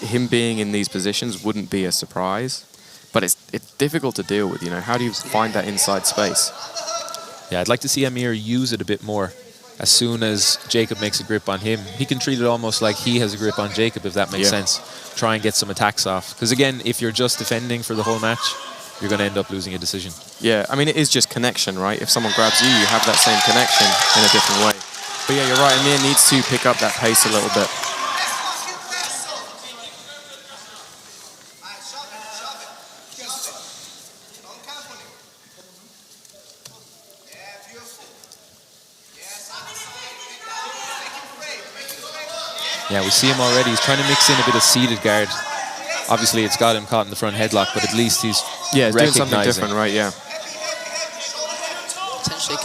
Him being in these positions wouldn't be a surprise, but it's difficult to deal with, How do you find that inside space? Yeah, I'd like to see Amir use it a bit more. As soon as Jacob makes a grip on him, he can treat it almost like he has a grip on Jacob, if that makes sense. Try and get some attacks off. Because again, if you're just defending for the whole match, you're going to end up losing a decision. Yeah, I mean, it is just connection, right? If someone grabs you, you have that same connection in a different way. But yeah, you're right, Amir needs to pick up that pace a little bit. Yeah, we see him already. He's trying to mix in a bit of seated guard. Obviously, it's got him caught in the front headlock, but at least he's doing something different, right? Yeah. Potentially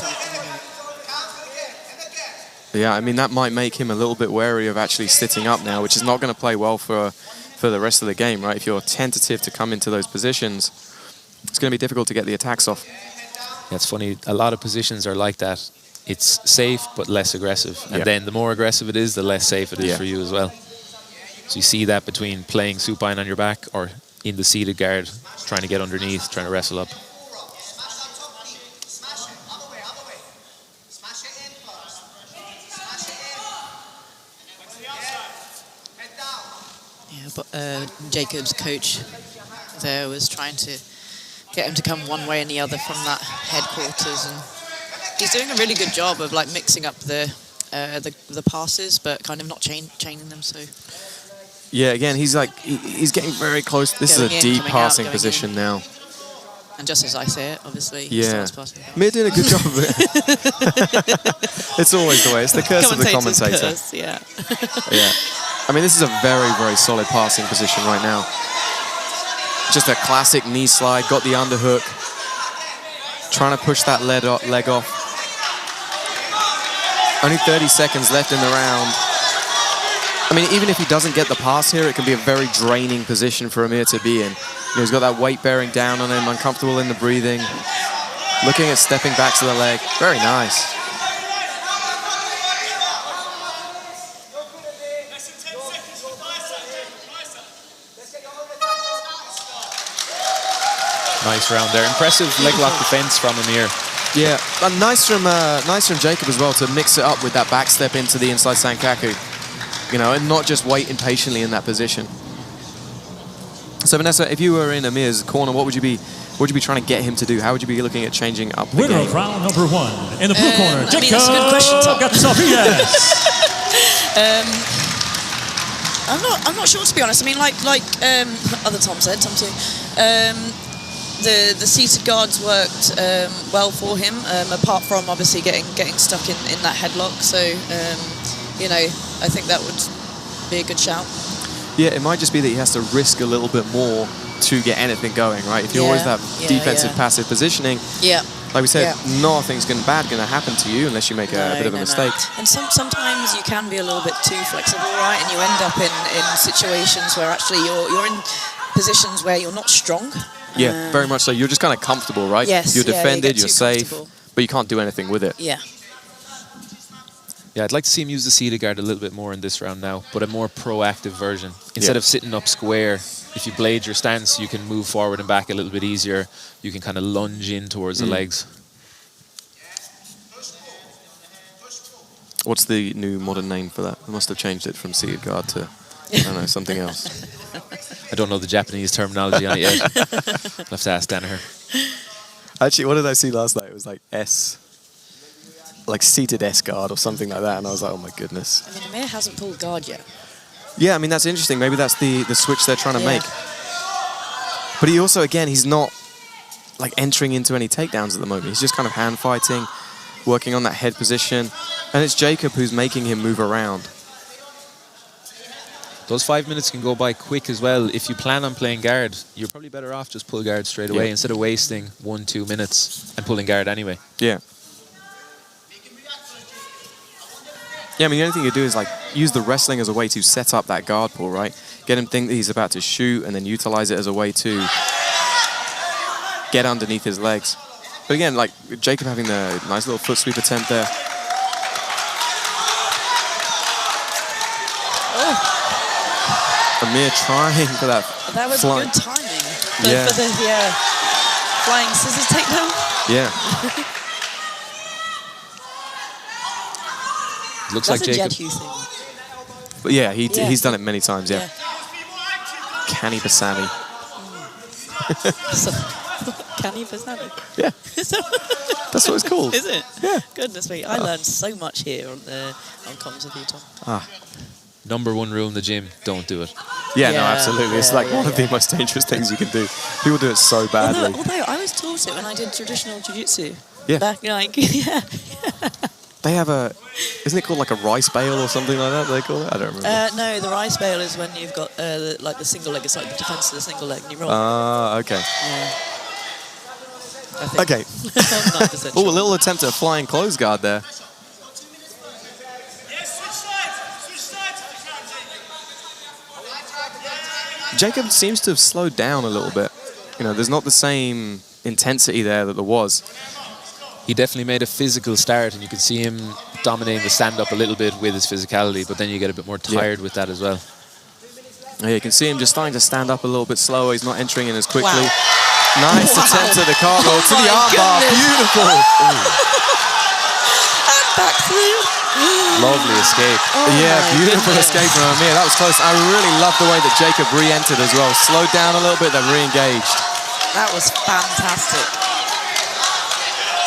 Yeah, I mean, that might make him a little bit wary of actually sitting up now, which is not going to play well for the rest of the game, right? If you're tentative to come into those positions, it's going to be difficult to get the attacks off. Yeah, it's funny. A lot of positions are like that. It's safe, but less aggressive. And then the more aggressive it is, the less safe it is for you as well. So you see that between playing supine on your back or in the seated guard, trying to get underneath, trying to wrestle up. Yeah, but Jacob's coach there was trying to get him to come one way and the other from that headquarters, and he's doing a really good job of like mixing up the passes, but kind of not chaining them. So yeah, again, he's getting very close. This is a deep passing position now. And just as I say it, obviously, he starts passing. Amir doing a good job of it. It's always the way. It's the curse of the commentator. Curse, yeah. Yeah. I mean, this is a very, very solid passing position right now. Just a classic knee slide, got the underhook. Trying to push that leg off. Only 30 seconds left in the round. I mean, even if he doesn't get the pass here, it can be a very draining position for Amir to be in. You know, he's got that weight bearing down on him, uncomfortable in the breathing. Looking at stepping back to the leg. Very nice. Nice round there. Impressive leg lock defense from Amir. Yeah, and nice from Jacob as well to mix it up with that back step into the inside Sankaku. You know, and not just wait impatiently in that position. So Vanessa, if you were in Amir's corner, what would you be trying to get him to do? How would you be looking at changing up the Winner game? of round number 1 in the blue corner, that's a good question, Tom. Gkatzoflias. I'm not sure, to be honest. I mean, like other Tom said, Tom too. The seated guards worked well for him, apart from obviously getting stuck in that headlock. So, you know, I think that would be a good shout. Yeah, it might just be that he has to risk a little bit more to get anything going, right? If you're always that defensive passive positioning, like we said, nothing's bad going to happen to you unless you make a bit of a mistake. And sometimes you can be a little bit too flexible, right? And you end up in situations where actually you're in positions where you're not strong. Yeah, very much so. You're just kind of comfortable, right? Yes. You're defended, you you're safe, but you can't do anything with it. Yeah. Yeah, I'd like to see him use the seated guard a little bit more in this round now, but a more proactive version. Instead of sitting up square, if you blade your stance, you can move forward and back a little bit easier. You can kind of lunge in towards the legs. What's the new modern name for that? I must have changed it from seated guard to, I don't know, something else. I don't know the Japanese terminology on it yet. I'll have to ask Danaher. Actually, what did I see last night? It was like like seated S guard or something like that, and I was like, oh my goodness. I mean, Amir hasn't pulled guard yet. Yeah, I mean, that's interesting. Maybe that's the switch they're trying to make. But he also, again, he's not like entering into any takedowns at the moment. He's just kind of hand fighting, working on that head position, and it's Jacob who's making him move around. Those 5 minutes can go by quick as well. If you plan on playing guard, you're probably better off just pull guard straight away instead of wasting 1-2 minutes and pulling guard anyway. Yeah. Yeah, I mean, the only thing you do is like use the wrestling as a way to set up that guard pull, right? Get him think that he's about to shoot and then utilize it as a way to get underneath his legs. But again, like Jacob having the nice little foot sweep attempt there. Amir trying for that. That was flying. good timing. For the flying scissors takedown. Yeah. Looks That's like a Jacob. Jed Hughes thing. But yeah, he's done it many times, yeah. Canny Bassani. So, Canny Bassani? Yeah. That's what it's called. Is it? Yeah. Goodness me, I learned so much here on comms with you, Tom. Number one rule in the gym, don't do it. Yeah, no, absolutely. It's like one of the most dangerous things you can do. People do it so badly. Although I was taught it when I did traditional jiu-jitsu. Yeah. Back, They have isn't it called like a rice bale or something like that? They call it. I don't remember. No, the rice bale is when you've got the single leg. It's like the defense of the single leg, and you roll. Okay. Yeah. Okay. Oh, a little attempt at a flying close guard there. Jacob seems to have slowed down a little bit. You know, there's not the same intensity there that there was. He definitely made a physical start, and you could see him dominating the stand-up a little bit with his physicality, but then you get a bit more tired with that as well. Yeah, you can see him just starting to stand up a little bit slower. He's not entering in as quickly. Nice attempt at the cartwheel to the armbar. Beautiful. And back through. Lovely escape. Yeah, beautiful escape from Amir. That was close. I really love the way that Jacob re-entered as well. Slowed down a little bit, then re-engaged. That was fantastic.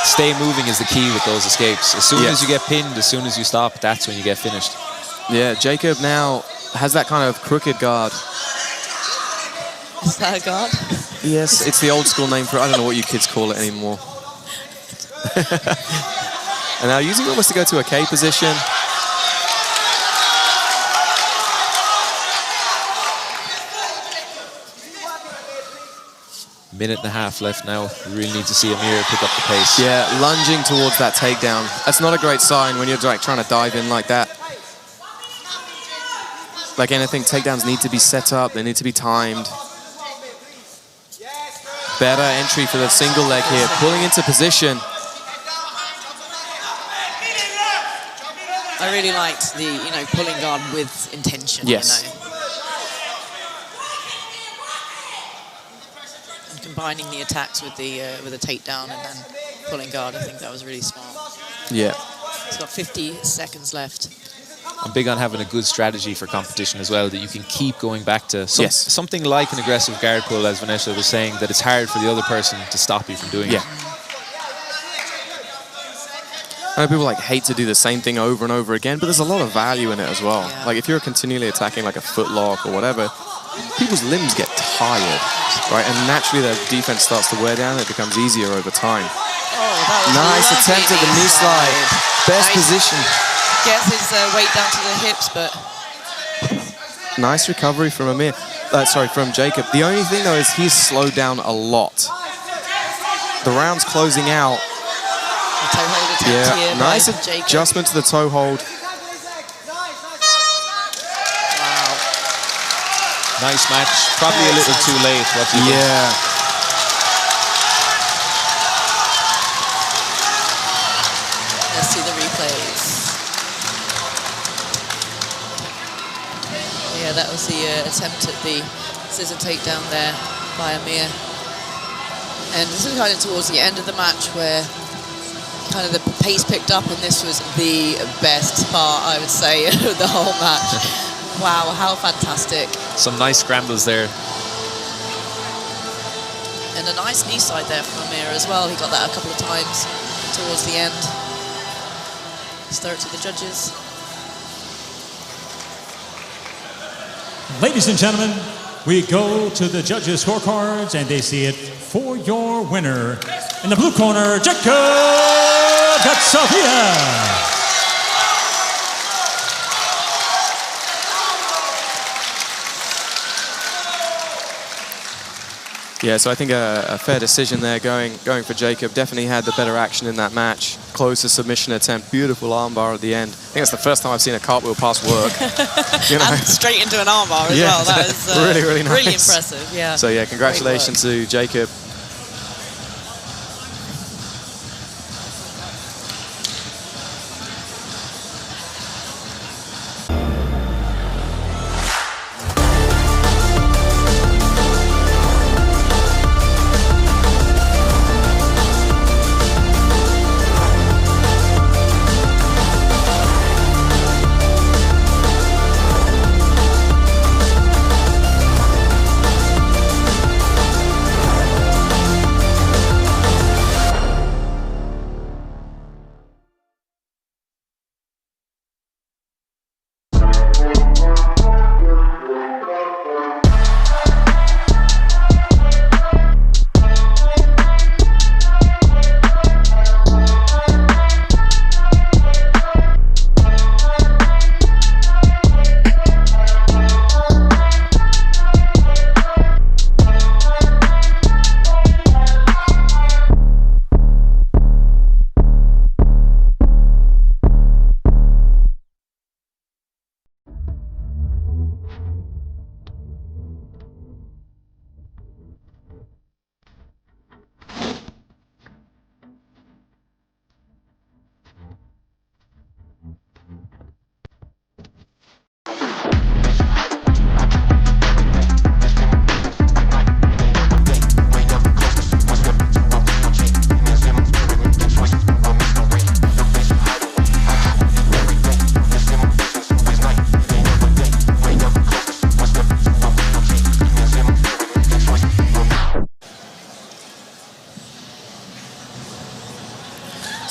Stay moving is the key with those escapes. As soon as you get pinned, as soon as you stop, that's when you get finished. Yeah, Jacob now has that kind of crooked guard. Is that a guard? Yes, it's the old school name for it. I don't know what you kids call it anymore. And now using almost to go to a K position. Minute and a half left now. We really need to see Amir pick up the pace. Yeah, lunging towards that takedown. That's not a great sign when you're like trying to dive in like that. Like anything, takedowns need to be set up. They need to be timed. Better entry for the single leg here. Pulling into position. I really liked the, pulling guard with intention. Yes. And combining the attacks with the takedown and then pulling guard. I think that was really smart. Yeah. It's got 50 seconds left. I'm big on having a good strategy for competition as well, that you can keep going back to something like an aggressive guard pull, as Vanessa was saying, that it's hard for the other person to stop you from doing it. I know people hate to do the same thing over and over again, but there's a lot of value in it as well. Yeah. Like if you're continually attacking like a foot lock or whatever, people's limbs get tired, right? And naturally their defense starts to wear down. It becomes easier over time. Oh, that was nice attempt at the knee slide. Best position. Gets his weight down to the hips, but... Nice recovery from Amir. From Jacob. The only thing though is he's slowed down a lot. The round's closing out. The toe hold attempt here nice by Jacob. Adjustment to the toe hold. Wow. Nice match. Probably a little too late. What do you think? Let's see the replays. Yeah, that was the attempt at the scissor takedown there by Amir. And this is kind of towards the end of the match where kind of the pace picked up, and this was the best part, I would say, of the whole match. Wow, how fantastic. Some nice scrambles there. And a nice knee slide there from Amir as well. He got that a couple of times towards the end. Let's throw it to the judges. Ladies and gentlemen, we go to the judges' scorecards, and they see it for your winner. In the blue corner, Gkatzoflias. Yeah, so I think a fair decision there going for Jacob. Definitely had the better action in that match. Closer submission attempt, beautiful armbar at the end. I think that's the first time I've seen a cartwheel pass work. And straight into an armbar as well. That is really nice. Really impressive, yeah. So yeah, congratulations to Jacob.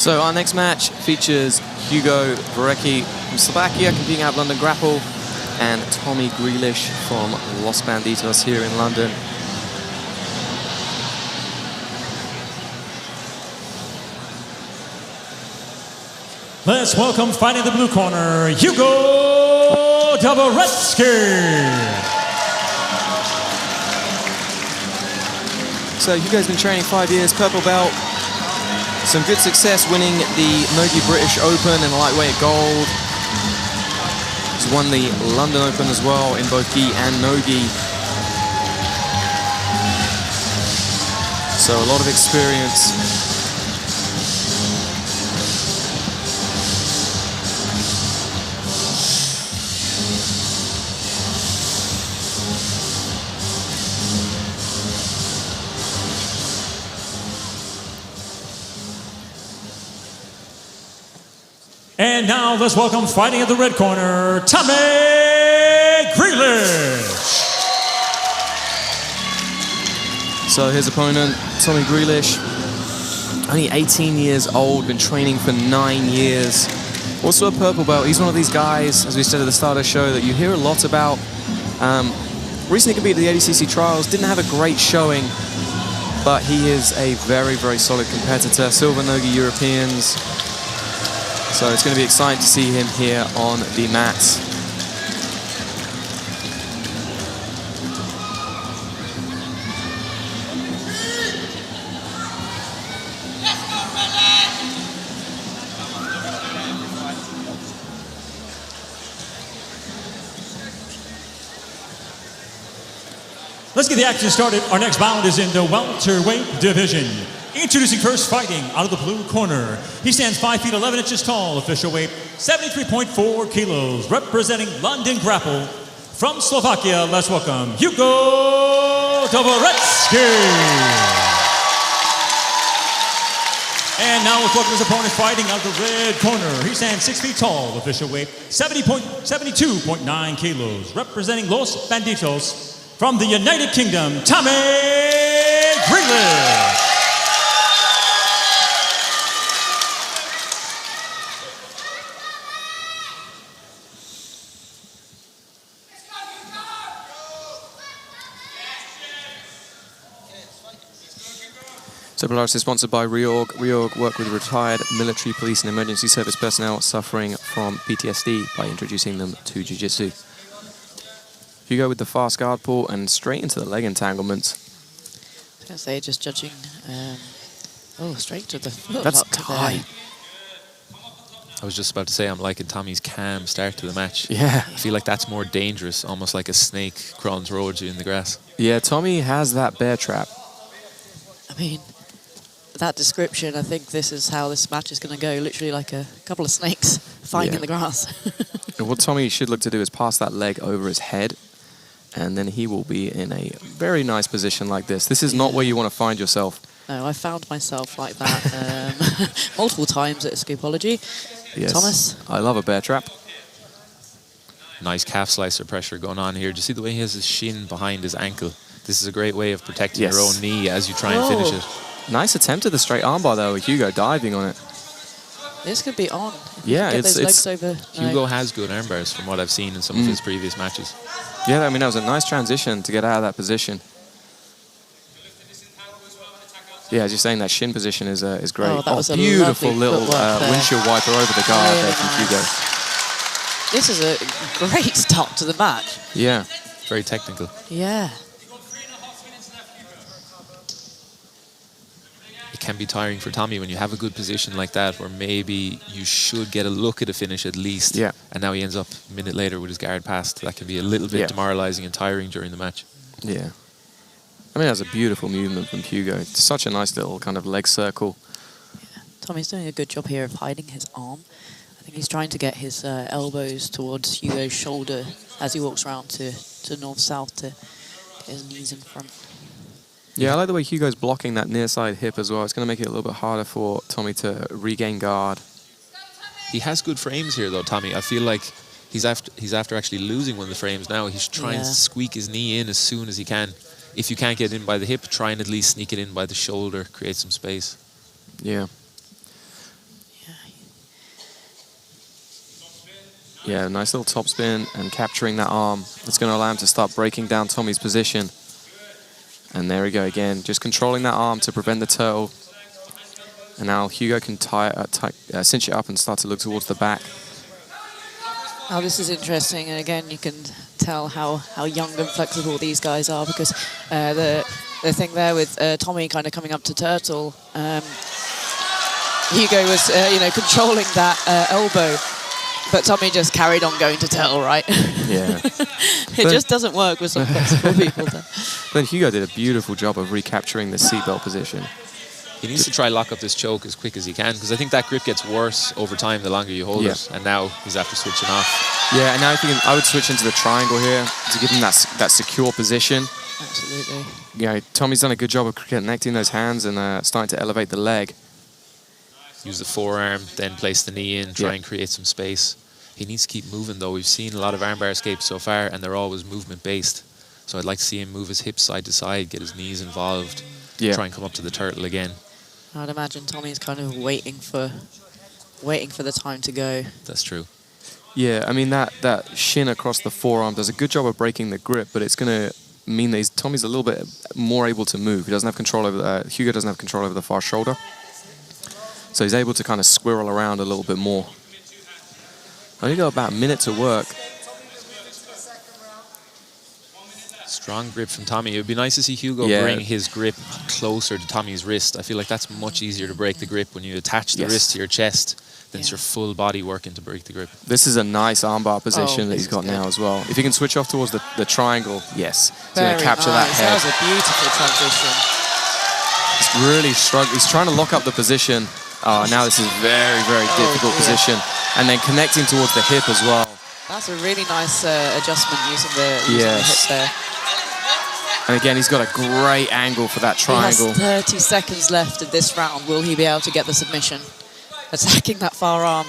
So our next match features Hugo Dvorecky from Slovakia competing out of London Grapple and Tommy Grealish from Los Banditos here in London. Let's welcome fighting the blue corner, Hugo Dvorecky. So Hugo's been training 5 years, purple belt. Some good success winning the Nogi British Open in the lightweight gold. He's won the London Open as well in both gi and no-gi. So a lot of experience. And now let's welcome fighting at the red corner, Tommy Grealish. So his opponent, Tommy Grealish, only 18 years old, been training for 9 years. Also a purple belt. He's one of these guys, as we said at the start of the show, that you hear a lot about. Recently competed at the ADCC trials, didn't have a great showing, but he is a very, very solid competitor. Silver Nogi Europeans. So it's going to be exciting to see him here on the mats. Let's get the action started. Our next bout is in the welterweight division. Introducing first, fighting out of the blue corner. He stands 5 feet 11 inches tall, official weight 73.4 kilos, representing London Grapple. From Slovakia, let's welcome Hugo Dvorecky. And now let's welcome his opponent fighting out of the red corner. He stands 6 feet tall, official weight 72.9 kilos, representing Los Banditos. From the United Kingdom, Tommy Grealish. So Polaris is sponsored by Reorg. Reorg work with retired military, police and emergency service personnel suffering from PTSD by introducing them to Jiu-Jitsu. Hugo with the fast guard pull and straight into the leg entanglements. I was going to say, just judging, straight to the foot. That's tight. I was just about to say, I'm liking Tommy's calm start to the match. Yeah. I feel like that's more dangerous, almost like a snake crawling towards you in the grass. Yeah, Tommy has that bear trap. I mean, that description, I think this is how this match is going to go. Literally like a couple of snakes fighting in the grass. And what Tommy should look to do is pass that leg over his head, and then he will be in a very nice position like this. This is not where you want to find yourself. No, I found myself like that multiple times at Scopology. Yes. Thomas? I love a bear trap. Nice calf slicer pressure going on here. Do you see the way he has his shin behind his ankle? This is a great way of protecting your own knee as you try and finish it. Nice attempt at the straight armbar though, with Hugo diving on it. This could be on. Yeah, it's legs over. Hugo has good arm bars from what I've seen in some of his previous matches. Yeah, I mean, that was a nice transition to get out of that position. Yeah, as you're saying, that shin position is great. Oh, that was a beautiful little footwork windshield wiper over the guard there from Hugo. This is a great start to the match. Yeah. Very technical. Yeah. It can be tiring for Tommy when you have a good position like that, where maybe you should get a look at a finish at least. Yeah. And now he ends up a minute later with his guard passed. That can be a little bit demoralizing and tiring during the match. Yeah. I mean, that's a beautiful movement from Hugo. It's such a nice little kind of leg circle. Yeah. Tommy's doing a good job here of hiding his arm. I think he's trying to get his elbows towards Hugo's shoulder as he walks around to north-south to get his knees in front. Yeah, I like the way Hugo's blocking that near side hip as well. It's going to make it a little bit harder for Tommy to regain guard. He has good frames here, though, Tommy. I feel like he's after actually losing one of the frames now. He's trying to squeak his knee in as soon as he can. If you can't get in by the hip, try and at least sneak it in by the shoulder, create some space. Yeah. Yeah, nice little top spin and capturing that arm. That's going to allow him to start breaking down Tommy's position. And there we go again, just controlling that arm to prevent the turtle. And now Hugo can cinch it up and start to look towards the back. Oh, this is interesting, and again, you can tell how young and flexible these guys are, because the thing there with Tommy kind of coming up to turtle, Hugo was controlling that elbow, but Tommy just carried on going to turtle, right? Yeah. It just doesn't work with some flexible people. Then Hugo did a beautiful job of recapturing the seatbelt position. He needs to try lock up this choke as quick as he can, because I think that grip gets worse over time the longer you hold it. And now he's after switching off. Yeah, and now I would switch into the triangle here to give him that secure position. Absolutely. Yeah, Tommy's done a good job of connecting those hands and starting to elevate the leg. Use the forearm, then place the knee in, try and create some space. He needs to keep moving, though. We've seen a lot of armbar escapes so far, and they're always movement-based. So I'd like to see him move his hips side to side, get his knees involved, try and come up to the turtle again. I'd imagine Tommy's kind of waiting for the time to go. That's true. Yeah, I mean, that shin across the forearm does a good job of breaking the grip, but it's going to mean that Tommy's a little bit more able to move. He doesn't have control over Hugo doesn't have control over the far shoulder. So he's able to kind of squirrel around a little bit more. Only got about a minute to work. Strong grip from Tommy. It would be nice to see Hugo bring his grip closer to Tommy's wrist. I feel like that's much easier to break the grip when you attach the wrist to your chest. Then it's your full body working to break the grip. This is a nice armbar position that he's got now as well. If he can switch off towards the triangle, he's going to capture that head. That was a beautiful transition. He's really struggling. He's trying to lock up the position. Now this is a very, very difficult position. And then connecting towards the hip as well. That's a really nice adjustment using the hip there. And again, he's got a great angle for that triangle. He has 30 seconds left of this round. Will he be able to get the submission? Attacking that far arm.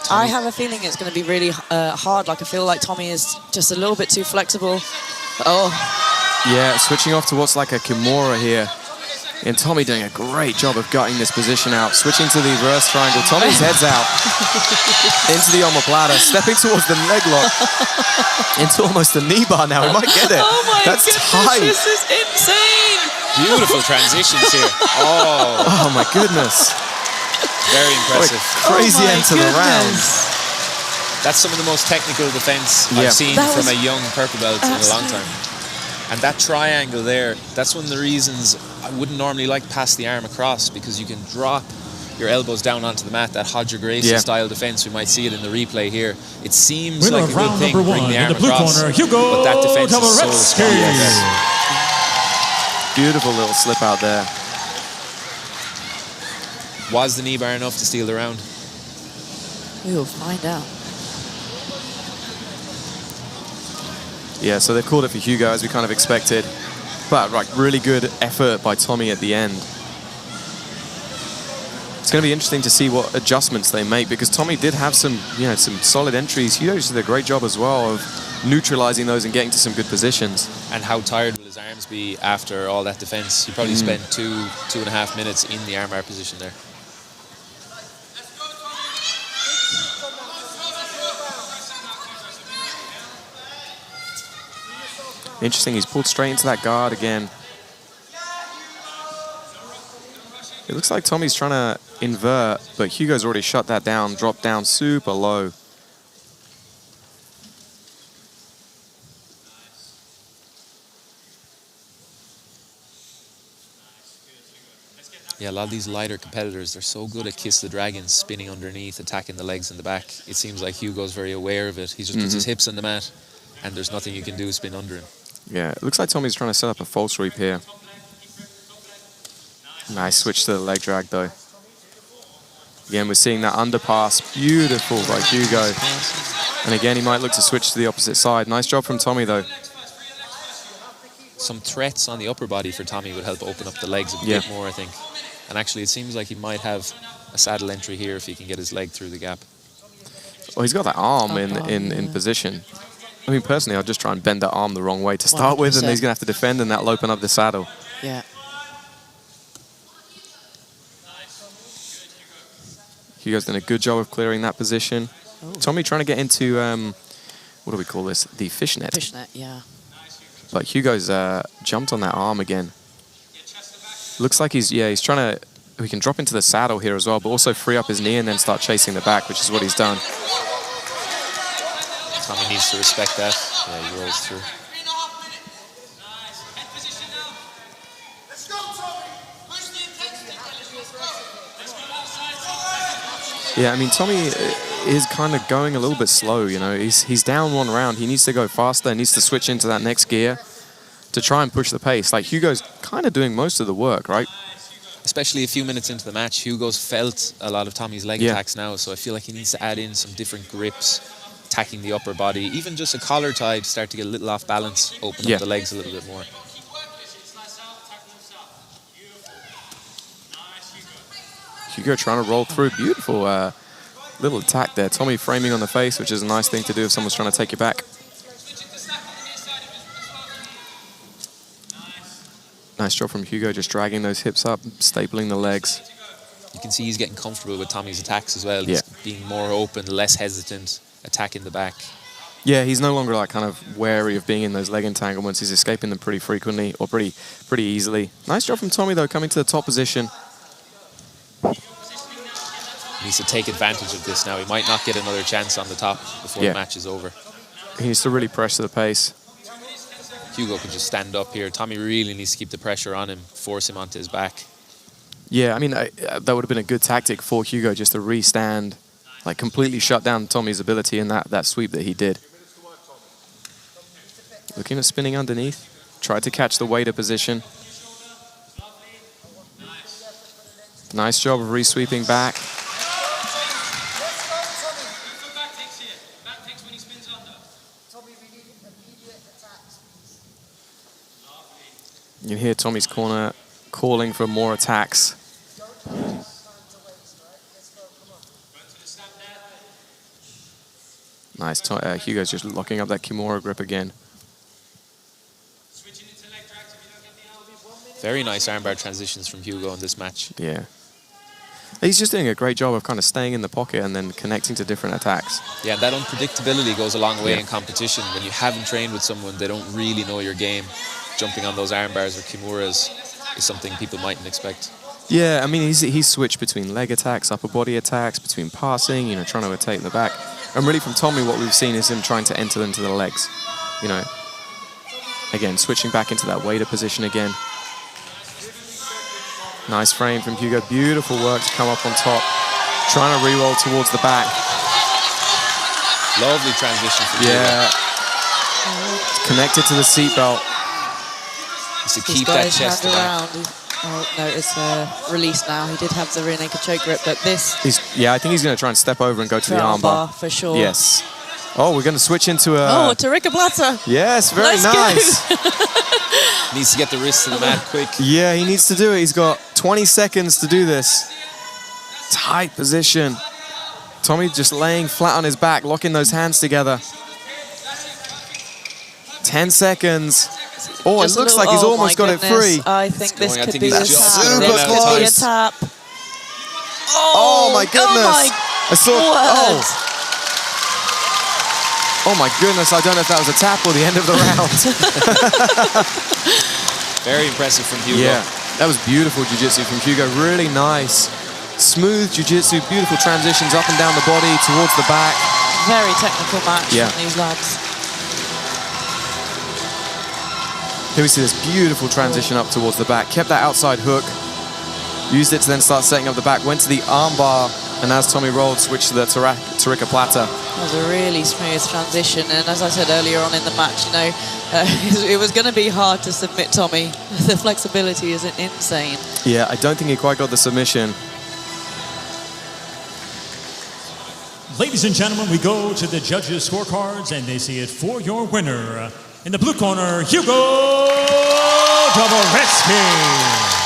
I have a feeling it's going to be really hard. Like, I feel like Tommy is just a little bit too flexible. Yeah, switching off to what's like a Kimura here. And Tommy doing a great job of gutting this position out. Switching to the reverse triangle. Tommy's head's out. Into the omoplata. Stepping towards the leg lock. Into almost the knee bar now. He might get it. Oh my That's goodness, tight. this is insane. Beautiful transitions here. Oh my goodness. Very impressive. Crazy end to the round. That's some of the most technical defense I've seen from a young purple belt in a long time. And that triangle there, that's one of the reasons I wouldn't normally like pass the arm across, because you can drop your elbows down onto the mat, that Hodger Gracie style defense. We might see it in the replay here. It seems like a good thing to bring the arm across, Hugo, but that defense is so strong. Beautiful little slip out there. Was the knee bar enough to steal the round? We will find out. Yeah, so they've called it for Hugo, as we kind of expected. But really good effort by Tommy at the end. It's going to be interesting to see what adjustments they make, because Tommy did have some solid entries. Hugo did a great job as well of neutralizing those and getting to some good positions. And how tired will his arms be after all that defense? He probably spent 2.5 minutes in the armbar position there. Interesting, he's pulled straight into that guard again. It looks like Tommy's trying to invert, but Hugo's already shut that down, dropped down super low. Yeah, a lot of these lighter competitors, they're so good at Kiss the Dragon, spinning underneath, attacking the legs in the back. It seems like Hugo's very aware of it. He just puts his hips on the mat, and there's nothing you can do to spin under him. Yeah, it looks like Tommy's trying to set up a false sweep here. Nice switch to the leg drag, though. Again, we're seeing that underpass. Beautiful by Hugo. And again, he might look to switch to the opposite side. Nice job from Tommy, though. Some threats on the upper body for Tommy would help open up the legs a bit more, I think. And actually, it seems like he might have a saddle entry here if he can get his leg through the gap. Well, he's got that arm in position. I mean, personally, I'd just try and bend that arm the wrong way to start 100%. With, and he's going to have to defend, and that'll open up the saddle. Yeah. Hugo's done a good job of clearing that position. Tommy trying to get into, what do we call this? The fishnet. Fishnet, yeah. But Hugo's jumped on that arm again. Looks like he's trying to, he can drop into the saddle here as well, but also free up his knee and then start chasing the back, which is what he's done. Tommy needs to respect that. Yeah, he rolls through. Yeah, I mean, Tommy is kind of going a little bit slow, you know. He's down one round. He needs to go faster. He needs to switch into that next gear to try and push the pace. Like, Hugo's kind of doing most of the work, right? Especially a few minutes into the match, Hugo's felt a lot of Tommy's leg attacks now, so I feel like he needs to add in some different grips, attacking the upper body. Even just a collar tie to start to get a little off balance, open up the legs a little bit more. Hugo trying to roll through. Beautiful little attack there. Tommy framing on the face, which is a nice thing to do if someone's trying to take you back. Nice job from Hugo, just dragging those hips up, stapling the legs. You can see he's getting comfortable with Tommy's attacks as well. He's being more open, less hesitant, attacking the back. Yeah, he's no longer like kind of wary of being in those leg entanglements. He's escaping them pretty frequently or pretty easily. Nice job from Tommy though, coming to the top position. He needs to take advantage of this now. He might not get another chance on the top before the match is over. He needs to really press the pace. Hugo can just stand up here. Tommy really needs to keep the pressure on him, force him onto his back. Yeah, I mean, that would have been a good tactic for Hugo, just to re-stand, like completely shut down Tommy's ability in that sweep that he did. Looking at spinning underneath. Tried to catch the waiter position. Nice job of re-sweeping back. You can hear Tommy's corner calling for more attacks. Nice. Hugo's just locking up that Kimura grip again. Very nice armbar transitions from Hugo in this match. Yeah. He's just doing a great job of kind of staying in the pocket and then connecting to different attacks. Yeah, that unpredictability goes a long way in competition. When you haven't trained with someone, they don't really know your game. Jumping on those arm bars or kimuras is something people mightn't expect. Yeah, I mean, he's switched between leg attacks, upper body attacks, between passing, you know, trying to attack the back. And really from Tommy, what we've seen is him trying to enter into the legs. You know, again, switching back into that waiter position again. Nice frame from Hugo. Beautiful work to come up on top. Trying to re-roll towards the back. Lovely transition from Hugo. Yeah. Connected to the seatbelt. To keep that chest around. Oh, no, it's released now. He did have the rear naked choke grip, but this... I think he's going to try and step over and go to the armbar. For sure. Yes. Oh, we're going to switch into a... Oh, Tariqa-Plata. Yes, very nice. Needs to get the wrist to the mat quick. Yeah, he needs to do it. He's got 20 seconds to do this. Tight position. Tommy just laying flat on his back, locking those hands together. 10 seconds. Oh, it looks like he's almost got it free. I think this could be a tap. Super This close. could be a tap. Oh my goodness. I saw Oh my goodness, I don't know if that was a tap or the end of the round. Very impressive from Hugo. Yeah, that was beautiful jiu-jitsu from Hugo. Really nice. Smooth jiu-jitsu, beautiful transitions up and down the body, towards the back. Very technical match from these lads. Here we see this beautiful transition up towards the back. Kept that outside hook. Used it to then start setting up the back. Went to the armbar. And as Tommy rolled, switched to the Tariqa-Plata. That was a really smooth transition. And as I said earlier on in the match, you know, it was going to be hard to submit Tommy. The flexibility is insane. Yeah, I don't think he quite got the submission. Ladies and gentlemen, we go to the judges' scorecards, and they see it for your winner. In the blue corner, Hugo Dvorecky.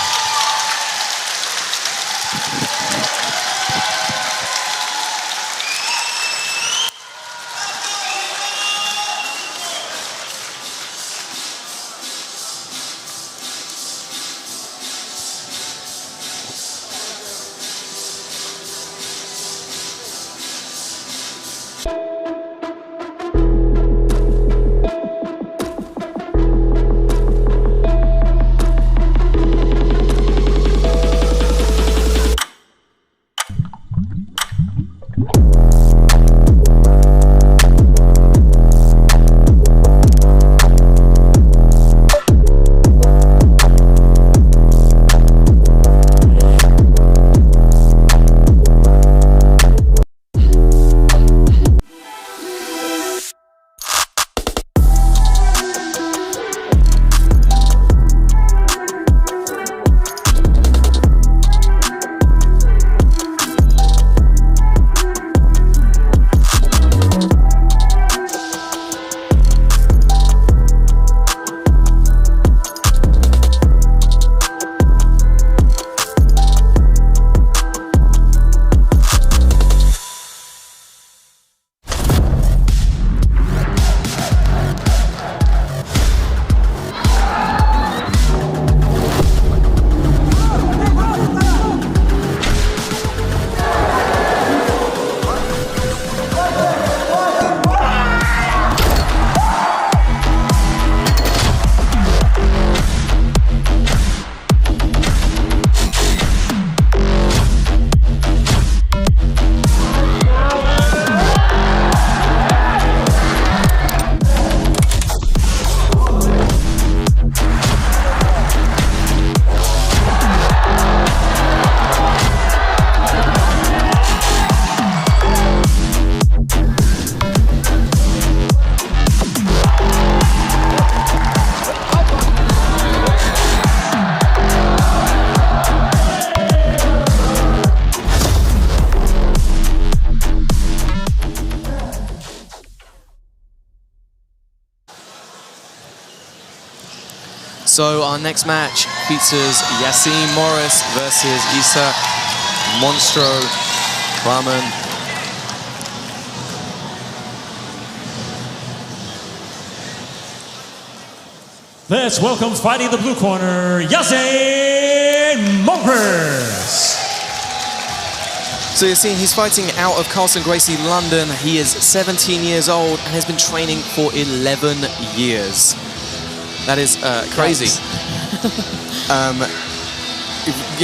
So our next match features Yaseen Morris versus Issa Monstro Rahman. Let's welcome fighting the blue corner, Yaseen Morris. So Yaseen, he's fighting out of Carlson Gracie, London. He is 17 years old and has been training for 11 years. That is crazy.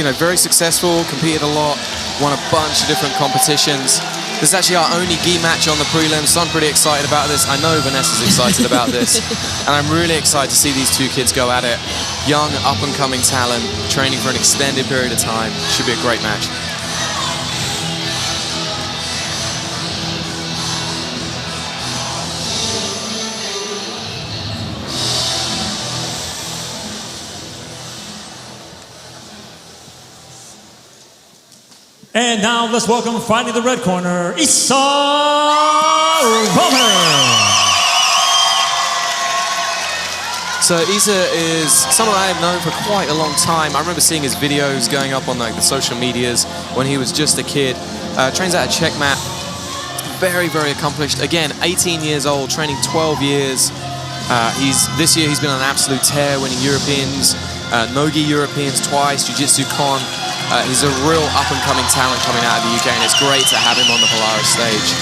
You know, very successful, competed a lot, won a bunch of different competitions. This is actually our only gi match on the prelims, so I'm pretty excited about this. I know Vanessa's excited about this. And I'm really excited to see these two kids go at it. Young, up-and-coming talent, training for an extended period of time. Should be a great match. And now let's welcome fighting the red corner, Issa Rahman. So Issa is someone I have known for quite a long time. I remember seeing his videos going up on like the social medias when he was just a kid. Trains out of Checkmat. Very, very accomplished. Again, 18 years old, training 12 years. This year he's been on an absolute tear, winning Europeans, no-gi Europeans twice, Jiu-Jitsu Con. He's a real up-and-coming talent coming out of the UK, and it's great to have him on the Polaris stage.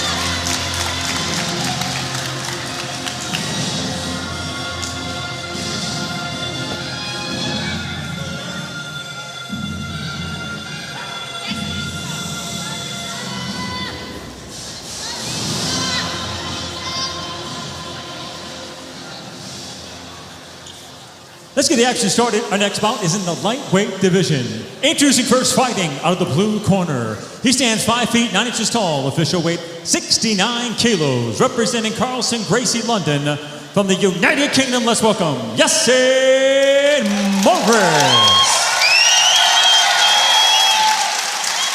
Let's get the action started. Our next bout is in the lightweight division. Introducing first, fighting out of the blue corner. He stands 5 feet 9 inches tall, official weight 69 kilos, representing Carlson Gracie, London. From the United Kingdom, let's welcome Yaseen Morris.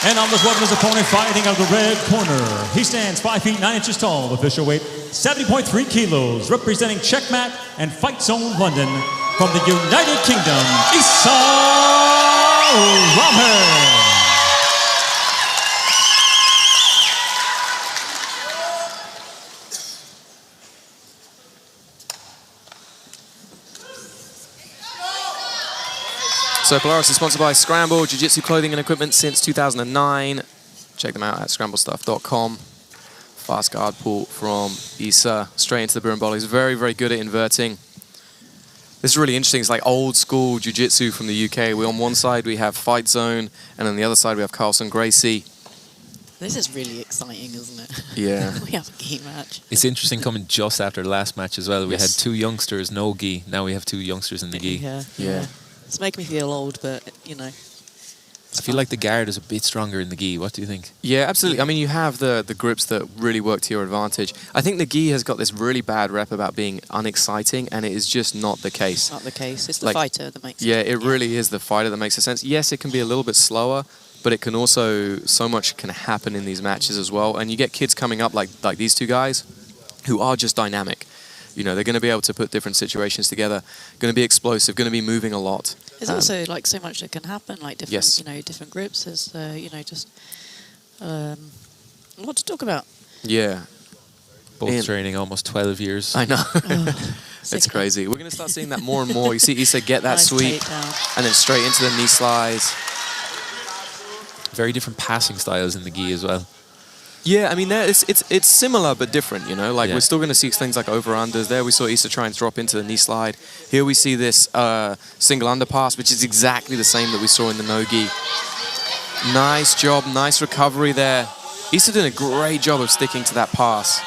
And on this welcome his opponent, fighting out of the red corner. He stands 5 feet 9 inches tall, official weight 70.3 kilos, representing Checkmat and Fight Zone London. From the United Kingdom, Issa Rahman. So Polaris is sponsored by Scramble Jiu-Jitsu clothing and equipment since 2009. Check them out at scramblestuff.com. Fast guard pull from Issa straight into the berimbolo. He's very, very good at inverting. This is really interesting. It's like old school jiu-jitsu from the UK. On one side we have Fight Zone, and on the other side we have Carlson Gracie. This is really exciting, isn't it? Yeah. We have a gi match. It's interesting coming just after the last match as well. We Yes. had 2 youngsters, no gi. Now we have 2 youngsters in the gi. Yeah. It's making me feel old, but, you know. I feel like the guard is a bit stronger in the gi. What do you think? Yeah, absolutely. I mean, you have the grips that really work to your advantage. I think the gi has got this really bad rep about being unexciting, and it is just not the case. It's not the case. It's the Like, fighter that makes Yeah, it really is the fighter that makes a sense. Yes, it can be a little bit slower, but it can also, so much can happen in these matches as well. And you get kids coming up like these two guys who are just dynamic. You know, they're going to be able to put different situations together, going to be explosive, going to be moving a lot. There's also like so much that can happen, like different, Yes. you know, different groups. There's, you know, just a lot to talk about. Yeah. Both training almost 12 years. I know. Oh, It's crazy. We're going to start seeing that more and more. You see Issa get that Nice sweep takedown. and then straight into the knee slides. Very different passing styles in the gi as well. Yeah, I mean, it's similar but different, you know? Like, Yeah. we're still going to see things like over-unders. There we saw Issa try and drop into the knee slide. Here we see this single underpass, which is exactly the same that we saw in the no-gi. Nice job, nice recovery there. Issa did a great job of sticking to that pass.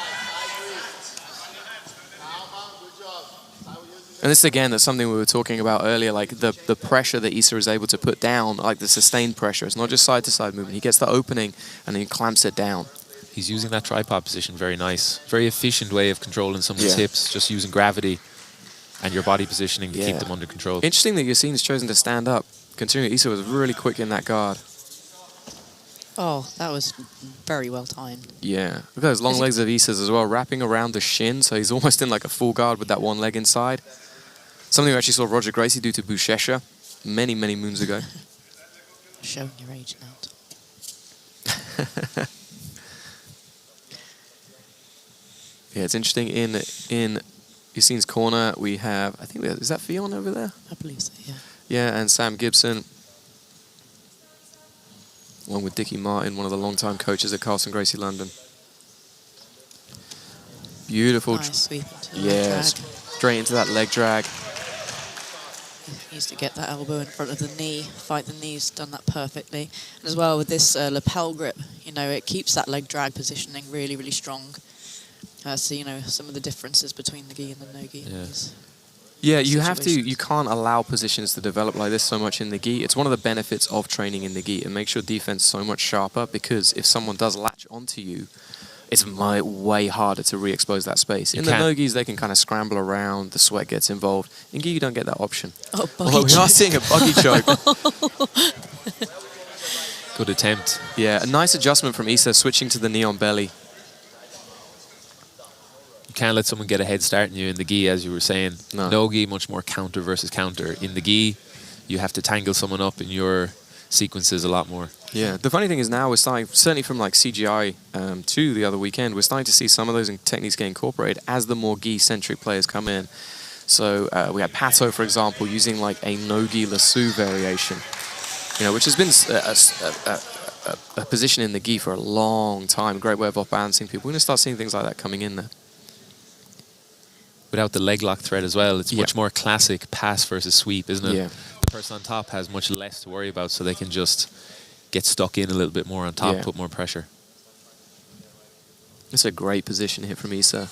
And this, again, that's something we were talking about earlier, like the pressure that Issa is able to put down, like the sustained pressure. It's not just side-to-side movement. He gets the opening and then he clamps it down. He's using that tripod position very nice. Very efficient way of controlling someone's Yeah. hips, just using gravity and your body positioning to keep them under control. Interesting that Yaseen has chosen to stand up, considering Issa was really quick in that guard. Oh, that was very well timed. Yeah. Look at those long legs of Issa's as well, wrapping around the shin, so he's almost in like a full guard with that one leg inside. Something we actually saw Roger Gracie do to Buchecha many, many moons ago. Showing your age now. Yeah, it's interesting. In Yaseen's corner, we have, I think, is that Fionn over there? I believe so, yeah. Yeah, and Sam Gibson, along with Dickie Martin, one of the long-time coaches at Carlson Gracie London. Beautiful. Nice sweep into the yeah, drag. straight into that leg drag. He needs to get that elbow in front of the knee, fight the knees, done that perfectly. And as well with this lapel grip, you know, it keeps that leg drag positioning really, really strong. So, you know, some of the differences between the gi and the no gi. Yeah, you can't allow positions to develop like this so much in the gi. It's one of the benefits of training in the gi. It makes your defense so much sharper because if someone does latch onto you, it's way harder to re-expose that space. In the no-gis, they can kind of scramble around, the sweat gets involved. In gi, you don't get that option. Oh, although we are seeing a buggy choke. Good attempt. Yeah, a nice adjustment from Issa, switching to the knee on belly. You can't let someone get a head start on you in the gi, as you were saying. No gi, much more counter versus counter. In the gi, you have to tangle someone up in your sequences a lot more. Yeah, the funny thing is now we're starting, certainly from like CGI 2 the other weekend, we're starting to see some of those techniques get incorporated as the more gi-centric players come in. So we had Pato, for example, using like a no-gi lasso variation, you know, which has been a position in the gi for a long time. Great way of off-balancing people. We're going to start seeing things like that coming in there. Without the leg lock thread as well, it's much more classic pass versus sweep, isn't it? Yeah. The person on top has much less to worry about, so they can just get stuck in a little bit more on top, put more pressure. It's a great position hit from Issa.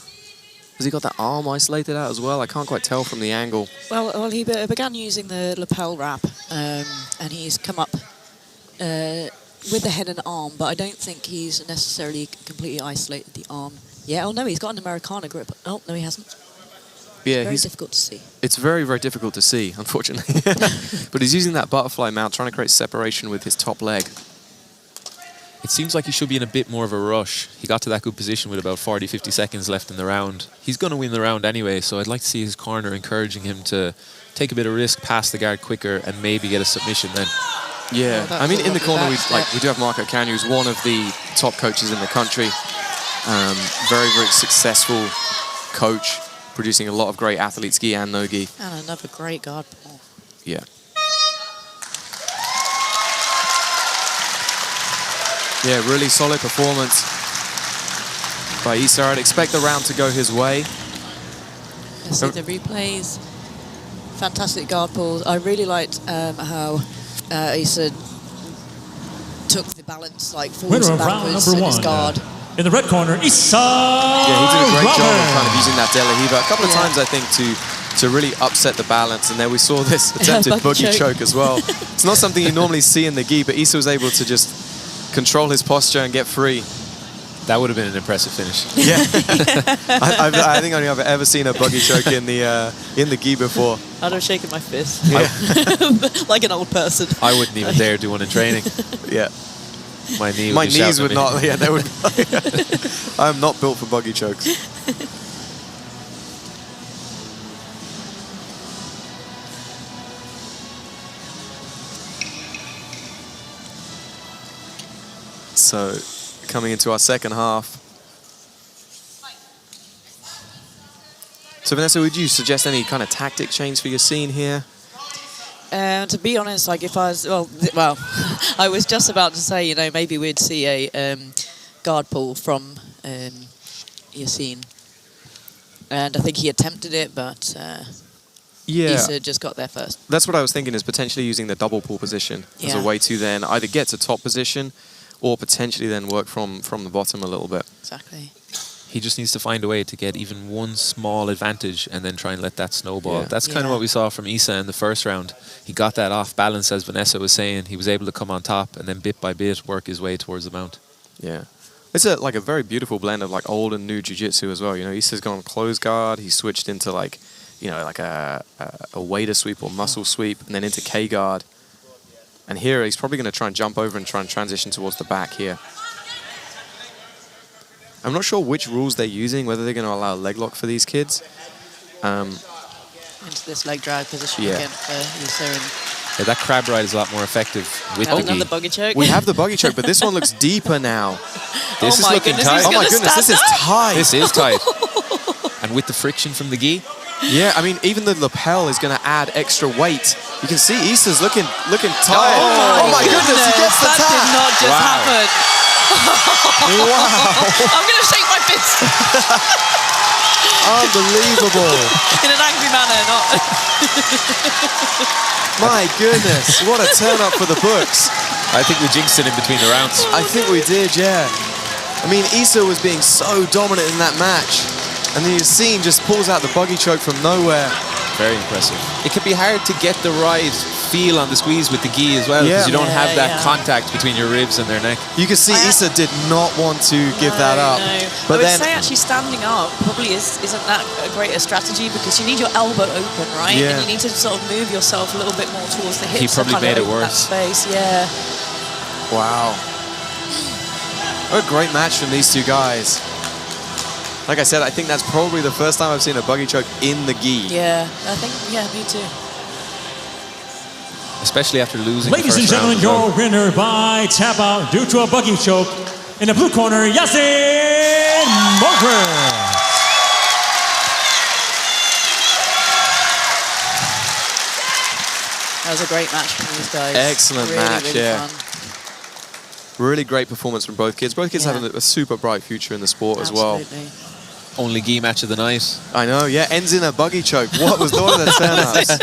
Has he got that arm isolated out as well? I can't quite tell from the angle. Well, he began using the lapel wrap, and he's come up with the head and arm, but I don't think he's necessarily completely isolated the arm. Yeah, oh no, he's got an Americana grip. Oh, no, he hasn't. Yeah, very difficult to see. It's very, very difficult to see, unfortunately. But he's using that butterfly mount, trying to create separation with his top leg. It seems like he should be in a bit more of a rush. He got to that good position with about 40, 50 seconds left in the round. He's going to win the round anyway, so I'd like to see his corner encouraging him to take a bit of risk, pass the guard quicker, and maybe get a submission then. Yeah, I mean, in the corner, we do have Marco Kanew, who's one of the top coaches in the country. Very, very successful coach, producing a lot of great athletes, gi and no gi. And another great guard ball. Yeah. Yeah, really solid performance by Issa. I'd expect the round to go his way. Let's see the replays. Fantastic guard pulls. I really liked how Issa took the balance like forwards and backwards in his guard. In the red corner, Issa. Yeah, he did a great job of kind of using that De La Hiva a couple of times, I think, to really upset the balance. And then we saw this attempted boogie choke as well. It's not something you normally see in the gi, but Issa was able to just control his posture and get free. That would have been an impressive finish. Yeah, I think only I've ever seen a buggy choke in the gi before. I'd have shaken my fist, like an old person. I wouldn't even dare do one in training. Yeah, my knees would not. Yeah, they would. I'm not built for buggy chokes. So, coming into our second half. So Vanessa, would you suggest any kind of tactic change for your scene here? To be honest, like if I was, well, I was just about to say, you know, maybe we'd see a guard pull from Yaseen. And I think he attempted it, but Issa just got there first. That's what I was thinking, is potentially using the double pull position as a way to then either get to top position or potentially then work from the bottom a little bit. Exactly. He just needs to find a way to get even one small advantage and then try and let that snowball. That's kind of what we saw from Issa in the first round. He got that off balance, as Vanessa was saying. He was able to come on top and then bit by bit work his way towards the mount. Yeah. It's like a very beautiful blend of like old and new jiu-jitsu as well. You know, Issa's gone close guard. He switched into like, you know, like a wader sweep or muscle sweep, and then into K guard. And here he's probably going to try and jump over and try and transition towards the back here. I'm not sure which rules they're using, whether they're going to allow a leg lock for these kids. into this leg drag position Yeah. again for Issa. And Yeah, that crab ride is a lot more effective with the another gi. buggy choke. We have the buggy choke, but this one looks deeper now. This is my looking goodness, tight. he's Oh my gonna goodness, this is stand up. tight. This is tight. And with the friction from the gi, Yeah, I mean, even the lapel is going to add extra weight. You can see Issa's looking tired. Oh my goodness, he gets the that tap. did not just Wow. happen. Wow, I'm going to shake my fist unbelievable. in an angry manner, not... My goodness, what a turn up for the books. I think we jinxed it in between the rounds. I think we did, yeah. I mean, Issa was being so dominant in that match. And then Yaseen just pulls out the buggy choke from nowhere. Very impressive. It can be hard to get the right feel on the squeeze with the gi as well, because Yeah. you don't have that Yeah. contact between your ribs and their neck. You can see Issa did not want to give that up. No. But I would then, say actually standing up probably isn't that a greater strategy, because you need your elbow open, right? Yeah. And you need to sort of move yourself a little bit more towards the hips. He to probably kind of made it open that worse. Space, yeah. wow. What a great match from these two guys. Like I said, I think that's probably the first time I've seen a buggy choke in the gi. Yeah, I think, yeah, me too. Especially after losing Ladies the and first round gentlemen, as well. your winner by tap out due to a buggy choke. In the blue corner, Yaseen Mogren. That was a great match from these guys. Excellent match, really yeah. fun. Really great performance from both kids. Both kids Yeah. having a super bright future in the sport as well. Absolutely. Only gi match of the night. I know, yeah, ends in a buggy choke. What was the order of the turn-ups?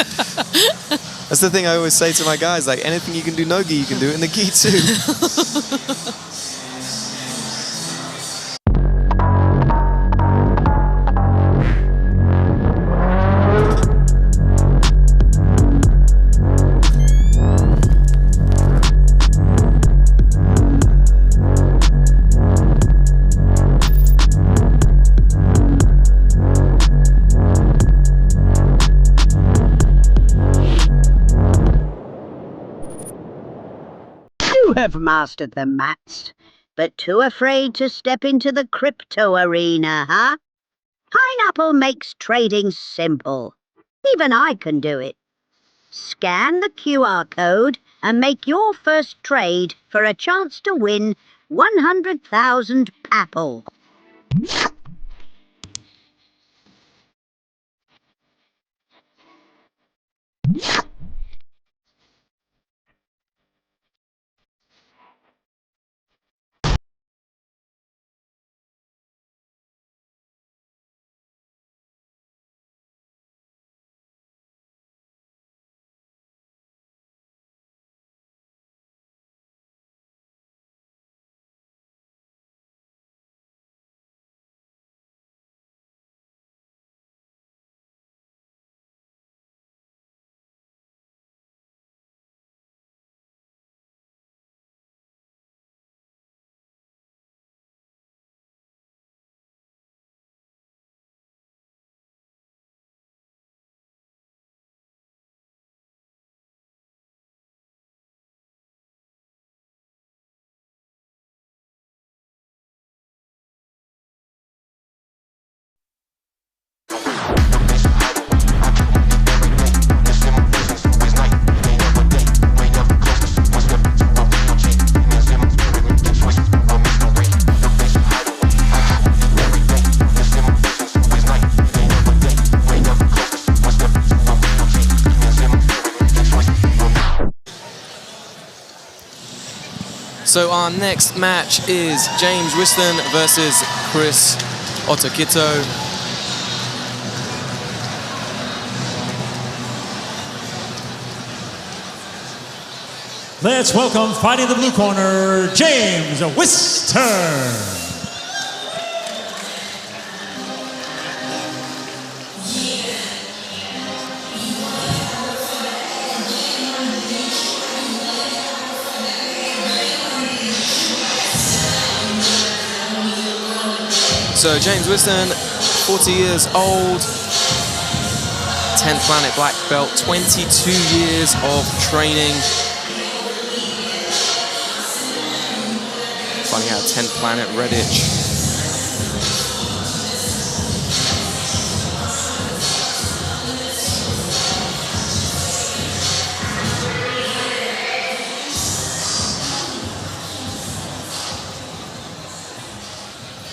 That's the thing I always say to my guys, like, anything you can do no gi, you can do it in the gi too. You have mastered the mats, but too afraid to step into the crypto arena, huh? Pineapple makes trading simple. Even I can do it. Scan the QR code and make your first trade for a chance to win 100,000 Apple. So our next match is James Whiston versus Chris Otokito. Let's welcome, fighting the blue corner, James Whiston. So James Whiston, 40 years old, 10th planet black belt, 22 years of training. Finding out 10th planet Redditch.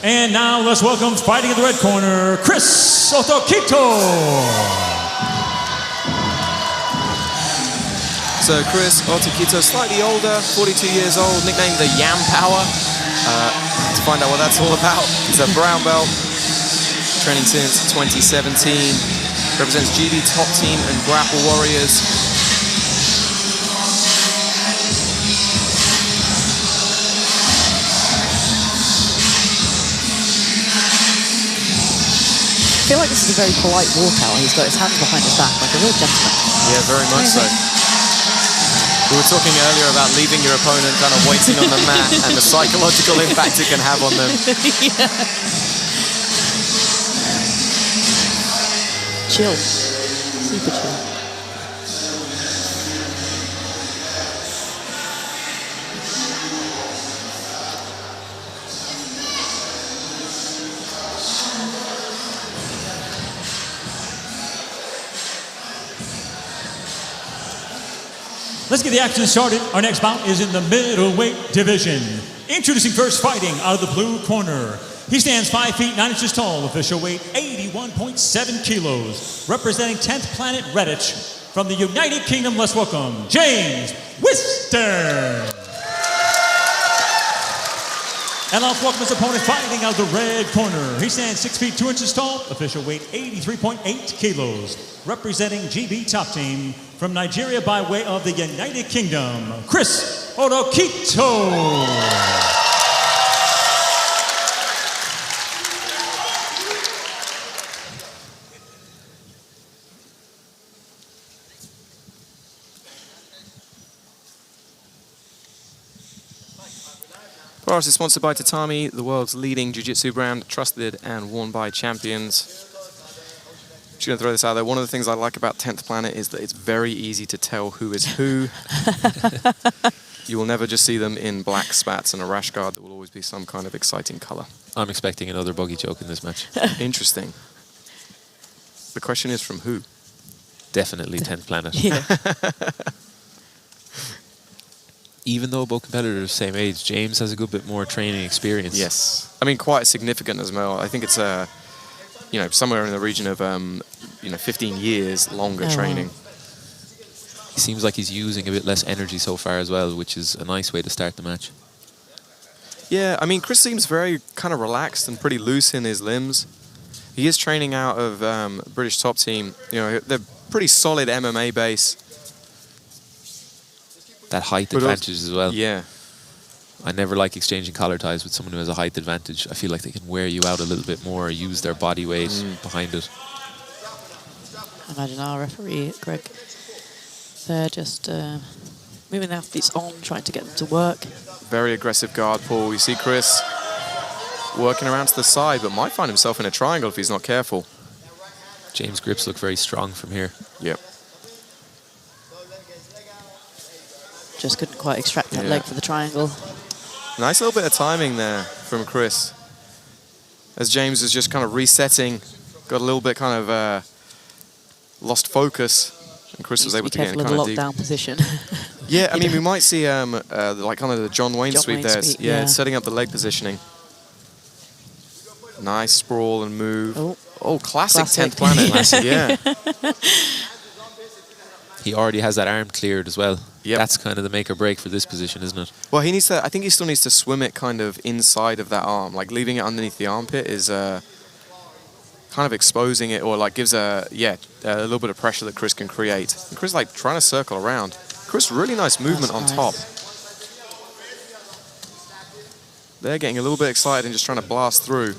And now let's welcome, fighting in the red corner, Chris Otokito. So Chris Otokito, slightly older, 42 years old, nicknamed the Yam Power. To find out what that's all about, he's a brown belt, training since 2017, represents GB Top Team and Grapple Warriors. I feel like this is a very polite walkout. He's got his hands behind his back, like a real gentleman. Yeah, very much so. We were talking earlier about leaving your opponent kind of waiting on the mat and the psychological impact it can have on them. Yeah. Chill. Super chill. Let's get the action started. Our next bout is in the middleweight division. Introducing first, fighting out of the blue corner. He stands 5 feet 9 inches tall, official weight 81.7 kilos. Representing 10th Planet Redditch from the United Kingdom, let's welcome James Whiston. And let's welcome his opponent, fighting out of the red corner. He stands 6 feet 2 inches tall, official weight 83.8 kilos. Representing GB Top Team from Nigeria by way of the United Kingdom, Chris Otokito. Polaris is sponsored by Tatami, the world's leading jiu-jitsu brand, trusted and worn by champions. Just going to throw this out there. One of the things I like about 10th Planet is that it's very easy to tell who is who. You will never just see them in black spats and a rash guard. There will always be some kind of exciting color. I'm expecting another buggy choke in this match. Interesting. The question is from who? Definitely 10th Planet. Yeah. Even though both competitors are the same age, James has a good bit more training experience. Yes. I mean, quite significant as well. I think it's you know, somewhere in the region of 15 years longer training. Wow. He seems like he's using a bit less energy so far as well, which is a nice way to start the match. Yeah, I mean, Chris seems very kind of relaxed and pretty loose in his limbs. He is training out of British Top Team. You know, they're pretty solid MMA base. That height advantage as well. Yeah. I never like exchanging collar ties with someone who has a height advantage. I feel like they can wear you out a little bit more, or use their body weight behind it. Imagine our referee, Greg. They're just moving the athletes on, trying to get them to work. Very aggressive guard pull. You see Chris working around to the side, but might find himself in a triangle if he's not careful. James' grips look very strong from here. Yep. Just couldn't quite extract that leg for the triangle. Nice little bit of timing there from Chris. As James is just kind of resetting, got a little bit kind of lost focus, and Chris was able to get in kind of deep. Lockdown position. Yeah, I mean, we might see like kind of the John Wayne sweep there. Yeah, setting up the leg positioning. Nice sprawl and move. Oh, classic 10th Planet. Classic, yeah. He already has that arm cleared as well. Yep. That's kind of the make or break for this position, isn't it? Well, he needs to. I think he still needs to swim it kind of inside of that arm. Like leaving it underneath the armpit is kind of exposing it, or like gives a little bit of pressure that Chris can create. And Chris like trying to circle around. Chris, really nice movement on top. They're getting a little bit excited and just trying to blast through.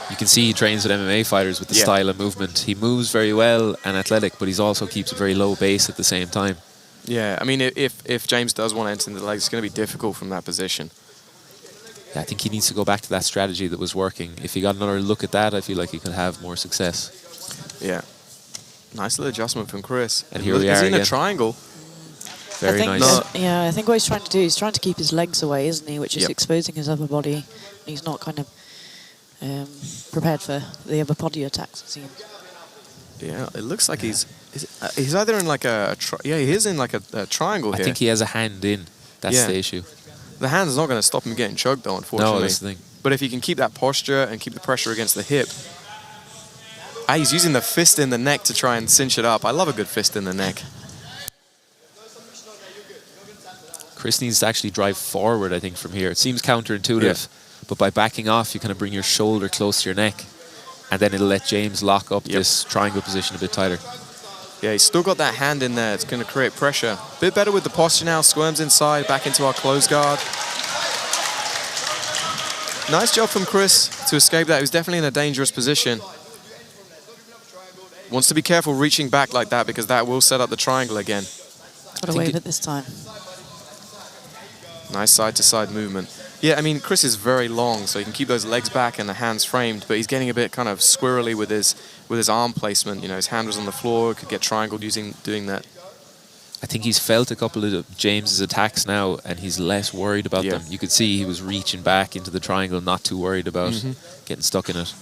You can see he trains with MMA fighters with the style of movement. He moves very well and athletic, but he also keeps a very low base at the same time. Yeah, I mean, if James does want to enter into the legs, it's going to be difficult from that position. Yeah, I think he needs to go back to that strategy that was working. If he got another look at that, I feel like he could have more success. Yeah. Nice little adjustment from Chris. And here we are again. He's in a triangle. Very nice. Yeah, I think what he's trying to do, he's trying to keep his legs away, isn't he? Which is exposing his upper body. He's not kind of prepared for the upper body attacks, it seems. Yeah, it looks like he's either in like he is in like a triangle here. I think he has a hand in. That's the issue. The hand's not going to stop him getting choked, though, unfortunately. No, that's the thing. But if he can keep that posture and keep the pressure against the hip. He's using the fist in the neck to try and cinch it up. I love a good fist in the neck. Chris needs to actually drive forward, I think, from here. It seems counterintuitive, but by backing off, you kind of bring your shoulder close to your neck, and then it'll let James lock up this triangle position a bit tighter. Yeah, he's still got that hand in there. It's going to create pressure. A bit better with the posture now. Squirms inside, back into our close guard. Nice job from Chris to escape that. He was definitely in a dangerous position. Wants to be careful reaching back like that because that will set up the triangle again. Got away with it this time. Nice side-to-side movement. Yeah, I mean, Chris is very long, so he can keep those legs back and the hands framed, but he's getting a bit kind of squirrely with his arm placement. You know, his hand was on the floor, could get triangled doing that. I think he's felt a couple of James's attacks now, and he's less worried about them. You could see he was reaching back into the triangle, not too worried about getting stuck in it.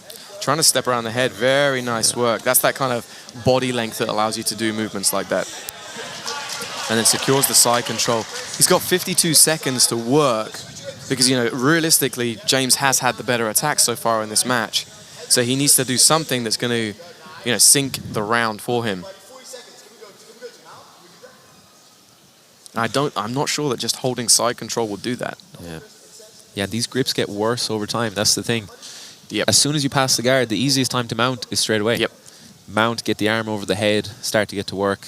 Trying to step around the head, very nice work. That's that kind of body length that allows you to do movements like that. And then secures the side control. He's got 52 seconds to work because, you know, realistically, James has had the better attack so far in this match. So he needs to do something that's going to, you know, sink the round for him. I'm not sure that just holding side control will do that. Yeah, these grips get worse over time. That's the thing. Yep. As soon as you pass the guard, the easiest time to mount is straight away. Yep. Mount, get the arm over the head, start to get to work.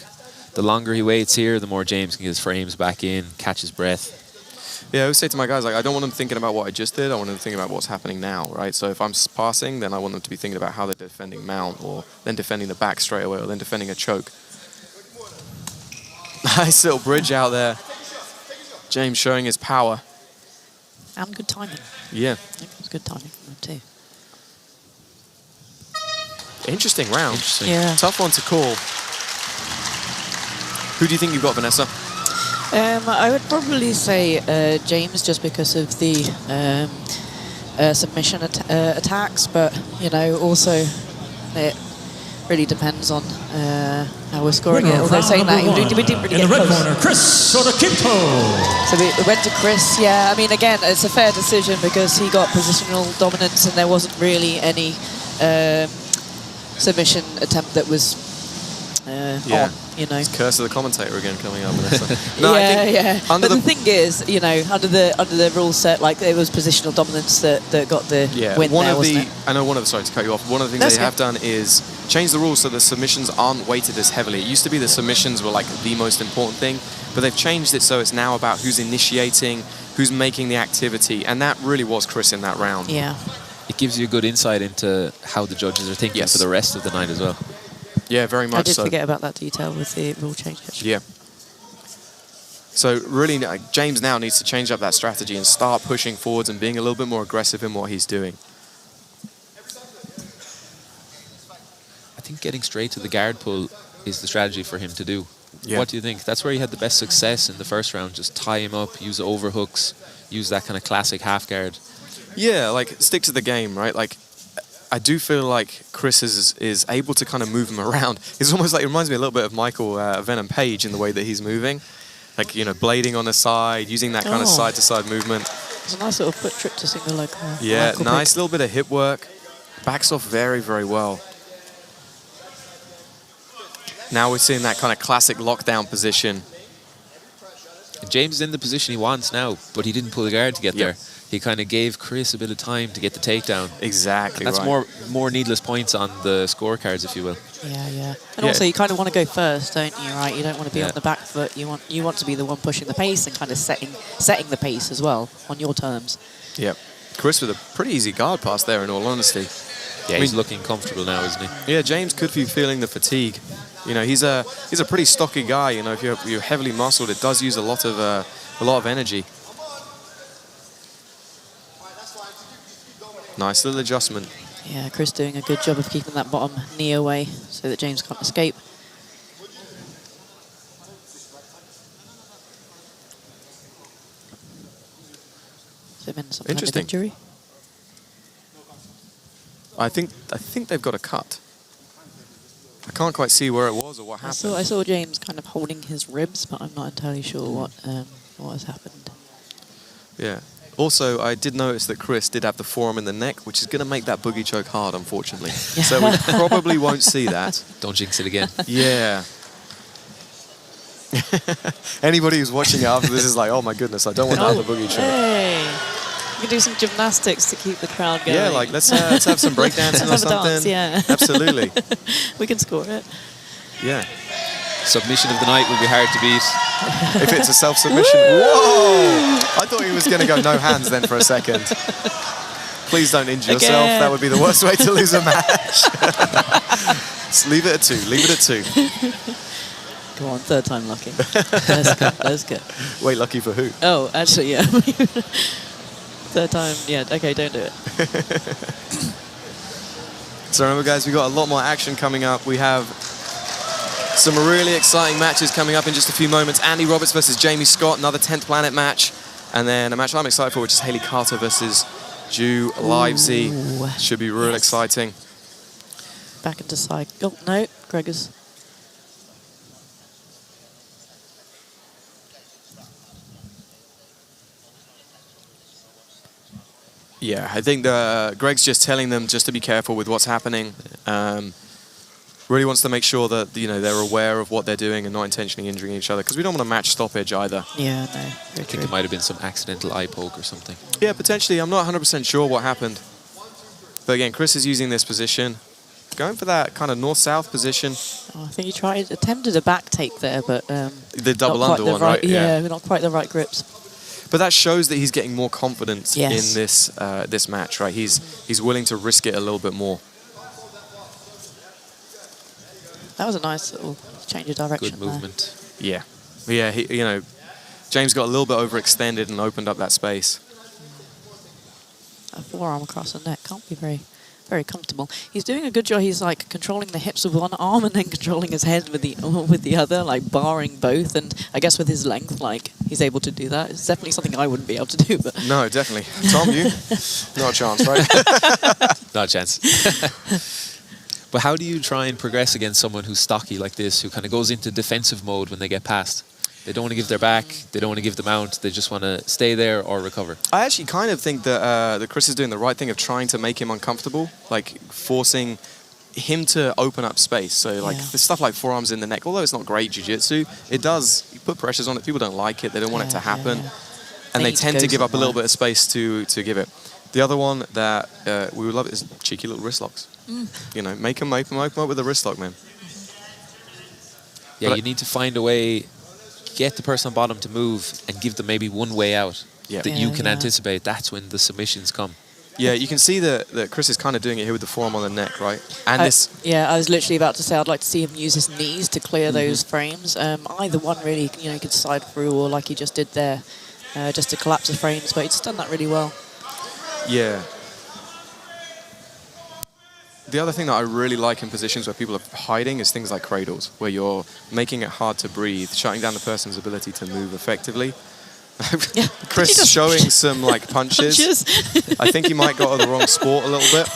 The longer he waits here, the more James can get his frames back in, catch his breath. Yeah, I always say to my guys, like, I don't want them thinking about what I just did. I want them thinking about what's happening now, right? So if I'm passing, then I want them to be thinking about how they're defending mount, or then defending the back straight away, or then defending a choke. Nice little bridge out there. James showing his power. And good timing. Yeah. I think it was good timing from him too. Interesting round. Interesting. Yeah. Tough one to call. Who do you think you've got, Vanessa? I would probably say James, just because of the submission attacks, but, you know, also it really depends on how we're scoring it. Although saying that, we didn't really get close. In the red corner, Chris Otokito. So we went to Chris. Yeah, I mean, again, it's a fair decision because he got positional dominance and there wasn't really any submission attempt that was on, you know. It's curse of the commentator again coming up, Vanessa. No, yeah. But the thing is, you know, under the rule set, like, it was positional dominance that got the win there, wasn't it? I know sorry to cut you off. One of the things they have done is change the rules so the submissions aren't weighted as heavily. It used to be the submissions were like the most important thing, but they've changed it so it's now about who's initiating, who's making the activity, and that really was Chris in that round. Yeah. It gives you a good insight into how the judges are thinking for the rest of the night as well. Yeah, very much so. I did forget about that detail with the rule change, actually. Yeah. So really, James now needs to change up that strategy and start pushing forwards and being a little bit more aggressive in what he's doing. I think getting straight to the guard pull is the strategy for him to do. Yeah. What do you think? That's where he had the best success in the first round. Just tie him up, use overhooks, use that kind of classic half guard. Yeah, like, stick to the game, right? Like, I do feel like Chris is able to kind of move him around. It's almost like, it reminds me a little bit of Michael Venom Page in the way that he's moving. Like, you know, blading on the side, using that kind of side-to-side movement. It's a nice little foot trick to single leg. Yeah, nice little bit of hip work. Backs off very, very well. Now we're seeing that kind of classic lockdown position. And James is in the position he wants now, but he didn't pull the guard to get there. He kind of gave Chris a bit of time to get the takedown. Exactly. And that's more needless points on the scorecards, if you will. Yeah. And also, you kind of want to go first, don't you? Right? You don't want to be on the back foot. You want to be the one pushing the pace and kind of setting the pace as well on your terms. Yep. Chris with a pretty easy guard pass there, in all honesty. Yeah, he's looking comfortable now, isn't he? Yeah, James could be feeling the fatigue. You know, he's a pretty stocky guy. You know, if you're heavily muscled, it does use a lot of energy. Nice little adjustment. Yeah, Chris doing a good job of keeping that bottom knee away so that James can't escape. Has there been some kind of injury? I think they've got a cut. I can't quite see where it was or what happened. I saw James kind of holding his ribs, but I'm not entirely sure what has happened. Yeah. Also, I did notice that Chris did have the forearm in the neck, which is going to make that boogie choke hard, unfortunately. So we probably won't see that. Don't jinx it again. Yeah. Anybody who's watching it after this is like, oh my goodness, I don't want to have a boogie choke. Hey. You can do some gymnastics to keep the crowd going. Yeah, like let's have some breakdancing or something. Dance, yeah. Absolutely. We can score it. Yeah. Submission of the night will be hard to beat. If it's a self-submission. Whoa! I thought he was going to go no hands then for a second. Please don't injure yourself. That would be the worst way to lose a match. Just leave it at 2. Leave it at 2. Come on, third time lucky. Let's go. Let's go. Wait, lucky for who? Oh, actually, yeah. Third time, yeah. Okay, don't do it. So remember, guys, we've got a lot more action coming up. We have some really exciting matches coming up in just a few moments. Andy Roberts versus Jamie Scott, another 10th Planet match. And then a match I'm excited for, which is Hayley Carter versus Drew Livesey. Should be real exciting. Back into cycle. Oh, no, Gregor's. Yeah, I think Greg's just telling them just to be careful with what's happening. Really wants to make sure that they're aware of what they're doing and not intentionally injuring each other, because we don't want a match stoppage either. Yeah, no. I think it might have been some accidental eye poke or something. Yeah, potentially. I'm not 100% sure what happened. But again, Chris is using this position, going for that kind of north-south position. Oh, I think he attempted a back take there, but the double under one, right? Yeah, not quite the right grips. But that shows that he's getting more confidence Yes. in this match, right? He's willing to risk it a little bit more. That was a nice little change of direction. Good movement. Yeah. Yeah, James got a little bit overextended and opened up that space. A forearm across the neck can't be very, very comfortable. He's doing a good job. He's like controlling the hips with one arm and then controlling his head with the other, like barring both. And I guess with his length, like he's able to do that. It's definitely something I wouldn't be able to do. But no, definitely. Tom, you? Not a chance, right? Not a chance. But how do you try and progress against someone who's stocky like this, who kind of goes into defensive mode when they get past? They don't want to give their back, they don't want to give the mount, they just want to stay there or recover. I actually kind of think that Chris is doing the right thing of trying to make him uncomfortable, like forcing him to open up space. So like the stuff like forearms in the neck, although it's not great jiu-jitsu, it does put pressures on it. People don't like it, they don't want it to happen. And they tend to give up a little bit of space to give it. The other one that we would love is cheeky little wrist locks. Make them open up with a wrist lock, man. Yeah, you need to find a way, get the person on bottom to move and give them maybe one way out that you can anticipate. That's when the submissions come. Yeah, you can see that Chris is kind of doing it here with the forearm on the neck, right? And I was literally about to say I'd like to see him use his knees to clear those frames. Either one really, he could slide through, or like he just did there, just to collapse the frames. But he's done that really well. Yeah. The other thing that I really like in positions where people are hiding is things like cradles, where you're making it hard to breathe, shutting down the person's ability to move effectively. Chris showing some punches. I think he might got the wrong sport a little bit.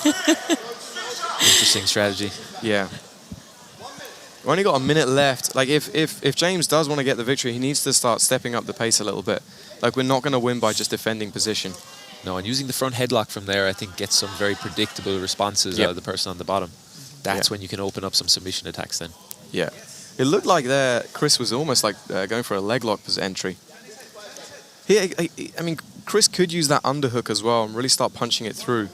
Interesting strategy. Yeah. We've only got a minute left. Like if James does want to get the victory, he needs to start stepping up the pace a little bit. Like, we're not going to win by just defending position. No, and using the front headlock from there, I think, gets some very predictable responses out of the person on the bottom. That's when you can open up some submission attacks then. Yeah. It looked like there Chris was almost like going for a leg lock entry. I mean, Chris could use that underhook as well and really start punching it through.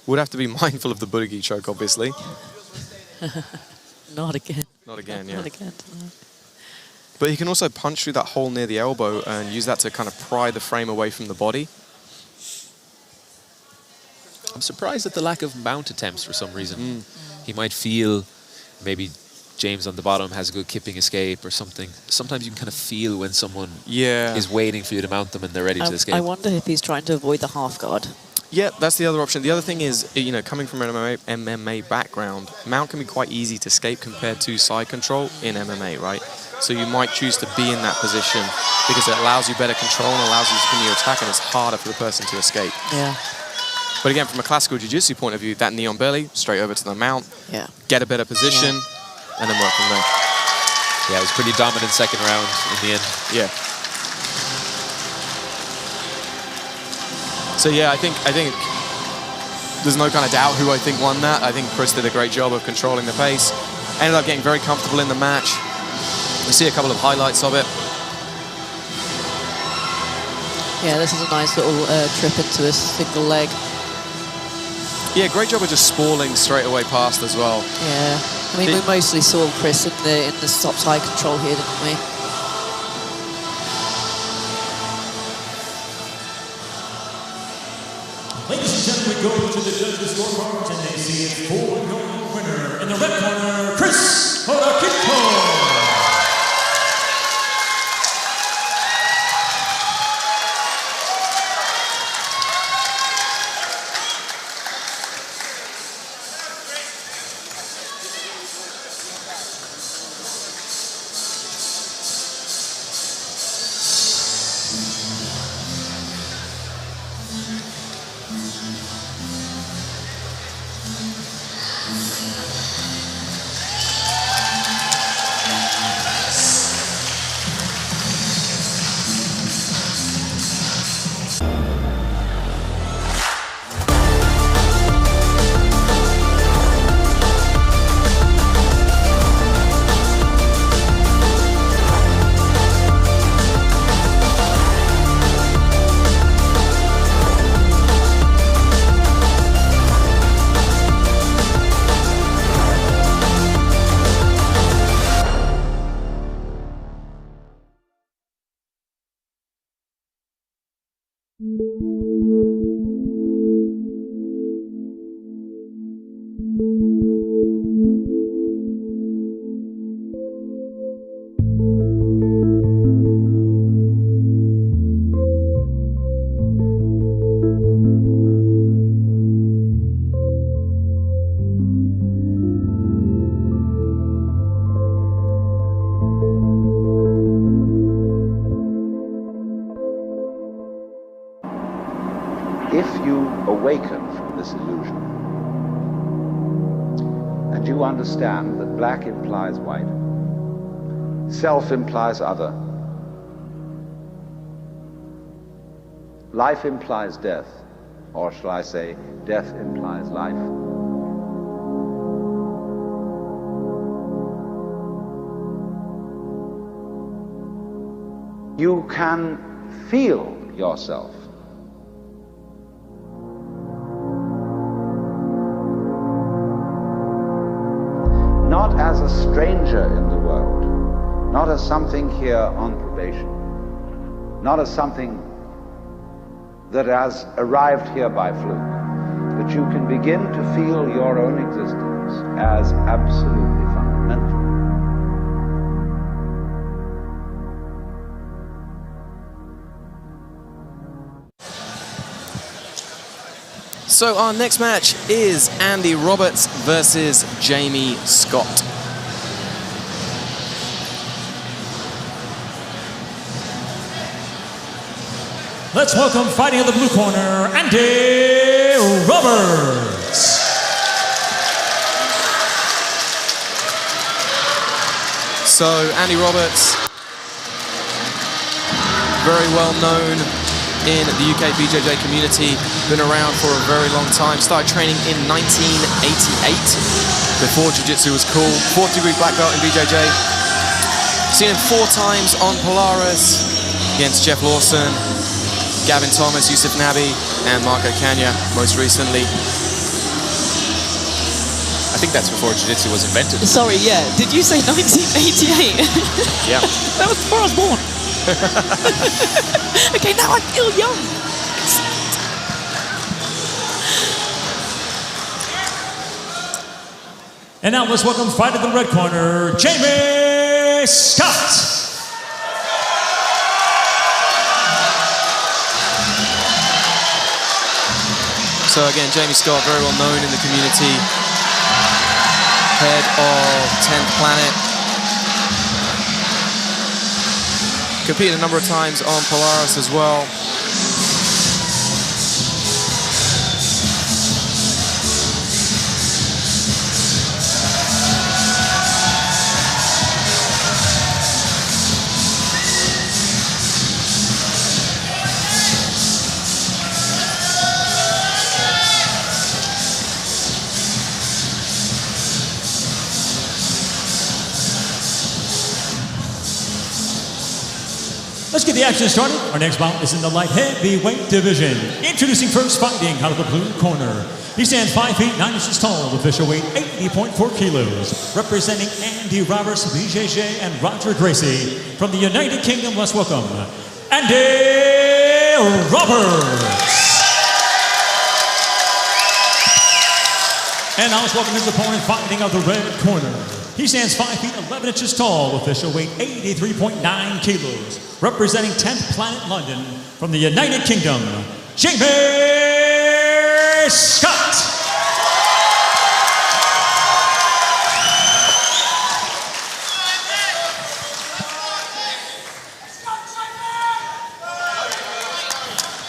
Would have to be mindful of the boogie choke, obviously. Not again. Not again, yeah. Not again. But he can also punch through that hole near the elbow and use that to kind of pry the frame away from the body. I'm surprised at the lack of mount attempts for some reason. He might feel maybe James on the bottom has a good kipping escape or something. Sometimes you can kind of feel when someone is waiting for you to mount them and they're ready to escape. I wonder if he's trying to avoid the half guard. Yeah, that's the other option. The other thing is, coming from an MMA background, mount can be quite easy to escape compared to side control in MMA, right? So you might choose to be in that position because it allows you better control and allows you to continue your attack, and it's harder for the person to escape. Yeah. But again, from a classical jiu-jitsu point of view, that knee on belly, straight over to the mount, get a better position, and then work from there. Yeah, it was pretty dominant second round in the end. Yeah. So yeah, I think there's no kind of doubt who I think won that. I think Chris did a great job of controlling the pace. Ended up getting very comfortable in the match. We see a couple of highlights of it. Yeah, this is a nice little trip into a single leg. Yeah, great job of just spalling straight away past as well. Yeah, I mean, we mostly saw Chris in the stops high control here, didn't we? Ladies and gentlemen, we go to the judges' scorecards and they see a 4-goal winner. In the red corner, Chris Otokito. If you awaken from this illusion and you understand that black implies white, self implies other, life implies death, or shall I say, death implies life, you can feel yourself. Not as a stranger in the world, not as something here on probation, not as something that has arrived here by fluke, but you can begin to feel your own existence as absolutely fundamental. So our next match is Andy Roberts versus Jamie Scott. Let's welcome, fighting in the blue corner, Andy Roberts. So Andy Roberts, very well known in the UK BJJ community, been around for a very long time, started training in 1988, before Jiu-Jitsu was cool, 4th degree black belt in BJJ. Seen him 4 times on Polaris, against Jeff Lawson, Gavin Thomas, Yusuf Nabi, and Marco Kanew most recently. I think that's before Jiu-Jitsu was invented. Sorry, yeah. Did you say 1988? Yeah. That was before I was born. Okay, now I feel young. And now let's welcome, fight in the red corner, Jamie Scott. So again, Jamie Scott, very well known in the community, head of 10th Planet. Competed a number of times on Polaris as well. Let's get the action started. Our next bout is in the light heavyweight division. Introducing first, fighting out of the blue corner. He stands 5 feet 9 inches tall, official weight 80.4 kilos. Representing Andy Roberts, BJJ, and Roger Gracie. From the United Kingdom, let's welcome Andy Roberts. And now let's welcome his opponent, fighting out of the red corner. He stands 5 feet 11 inches tall, official weight 83.9 kilos. Representing 10th Planet London, from the United Kingdom, Jamie Scott.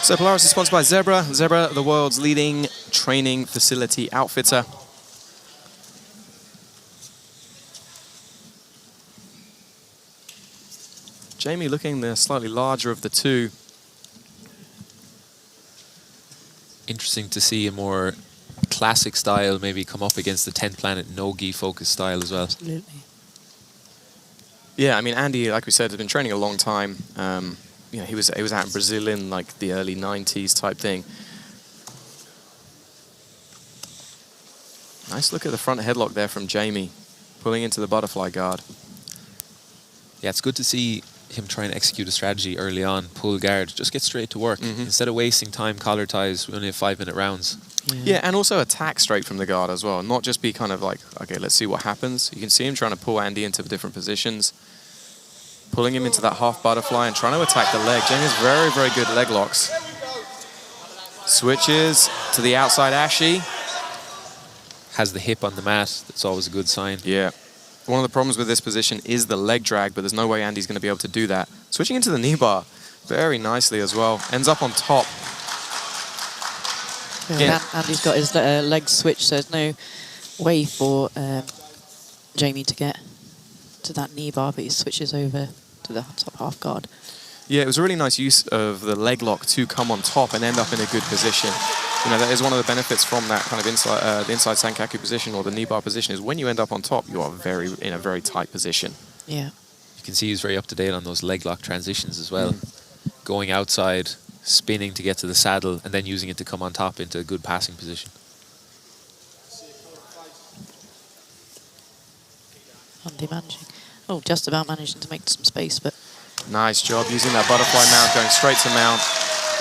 So Polaris is sponsored by Zebra. Zebra, the world's leading training facility outfitter. Jamie looking the slightly larger of the two. Interesting to see a more classic style maybe come up against the 10th Planet no-gi focused style as well. Absolutely. Yeah, I mean, Andy, like we said, has been training a long time. You know, he was out in Brazil in like the early 90s type thing. Nice look at the front headlock there from Jamie, pulling into the butterfly guard. Yeah, it's good to see him try and execute a strategy early on, pull guard, just get straight to work. Instead of wasting time, collar ties, we only have 5-minute rounds. Yeah, and also attack straight from the guard as well, not just be kind of like, okay, let's see what happens. You can see him trying to pull Andy into different positions, pulling him into that half butterfly and trying to attack the leg. Jamie has very, very good leg locks. Switches to the outside Ashi. Has the hip on the mat, that's always a good sign. Yeah. One of the problems with this position is the leg drag, but there's no way Andy's going to be able to do that. Switching into the knee bar very nicely as well. Ends up on top. Yeah. Andy's got his leg switch, so there's no way for Jamie to get to that knee bar, but he switches over to the top half guard. Yeah, it was a really nice use of the leg lock to come on top and end up in a good position. You know, that is one of the benefits from that kind of inside, the inside Sankaku position or the knee bar position, is when you end up on top, you are in a very tight position. Yeah. You can see he's very up to date on those leg lock transitions as well. Going outside, spinning to get to the saddle, and then using it to come on top into a good passing position. Andy managing. Oh, just about managing to make some space, but... Nice job using that butterfly mount, going straight to mount.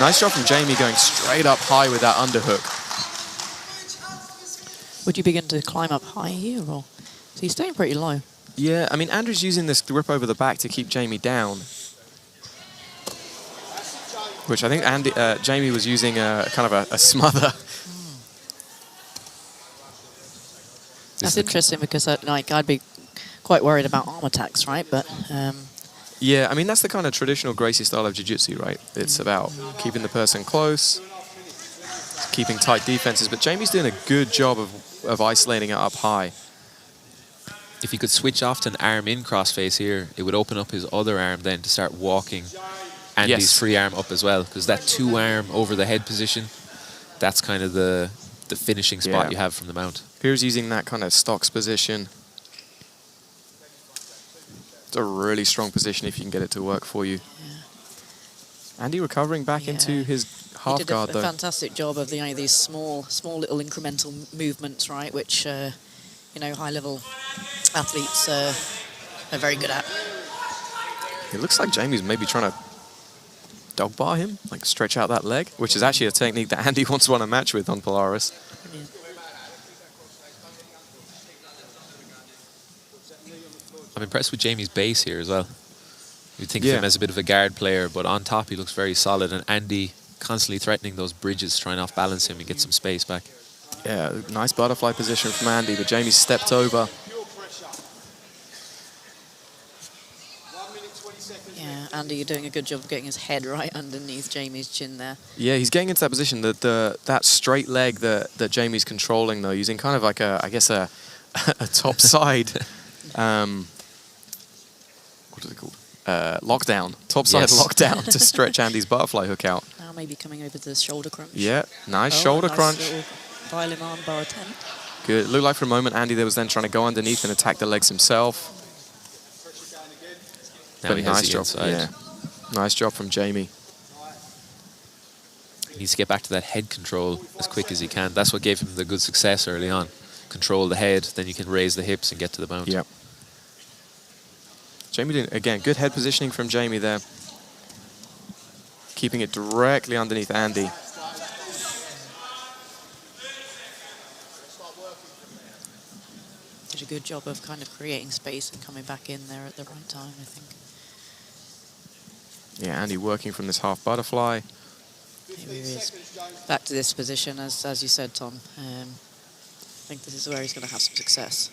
Nice job from Jamie going straight up high with that underhook. Would you begin to climb up high here, or... So he's staying pretty low. Yeah, I mean, Andrew's using this grip over the back to keep Jamie down. Which I think Jamie was using kind of a smother. That's interesting because like I'd be quite worried about arm attacks, right? But yeah, I mean that's the kind of traditional Gracie style of jiu-jitsu, right? It's about keeping the person close, keeping tight defenses. But Jamie's doing a good job of isolating it up high. If he could switch off to an arm in crossface here, it would open up his other arm then to start walking Andy's free arm up as well, because that 2-arm over the head position, that's kind of the finishing spot you have from the mount. Here's using that kind of stocks position. It's a really strong position if you can get it to work for you. Yeah. Andy recovering back into his half guard though. He did a fantastic job of these small little incremental movements, right? Which you know, high-level athletes are very good at. It looks like Jamie's maybe trying to dog bar him, like stretch out that leg, which is actually a technique that Andy wants to win a match with on Polaris. Brilliant. I'm impressed with Jamie's base here as well. You'd think of him as a bit of a guard player, but on top he looks very solid, and Andy constantly threatening those bridges, trying to off-balance him and get some space back. Yeah, nice butterfly position from Andy, but Jamie's stepped over. Yeah, Andy, you're doing a good job of getting his head right underneath Jamie's chin there. Yeah, he's getting into that position, that straight leg that Jamie's controlling though, using kind of like I guess a top side, what is it called? Lockdown, top side lockdown to stretch Andy's butterfly hook out. Now maybe coming over to the shoulder crunch. Yeah, nice shoulder crunch. Violin arm bar attempt. Good. It looked like for a moment Andy there was then trying to go underneath and attack the legs himself. Now but he has nice the job. inside. Yeah. Nice job from Jamie. He needs to get back to that head control as quick as he can. That's what gave him the good success early on. Control the head, then you can raise the hips and get to the mount. Yep. Jamie doing, again, good head positioning from Jamie there. Keeping it directly underneath Andy. Did a good job of kind of creating space and coming back in there at the right time, I think. Yeah, Andy working from this half butterfly. Here he is. Back to this position, as you said, Tom. I think this is where he's going to have some success.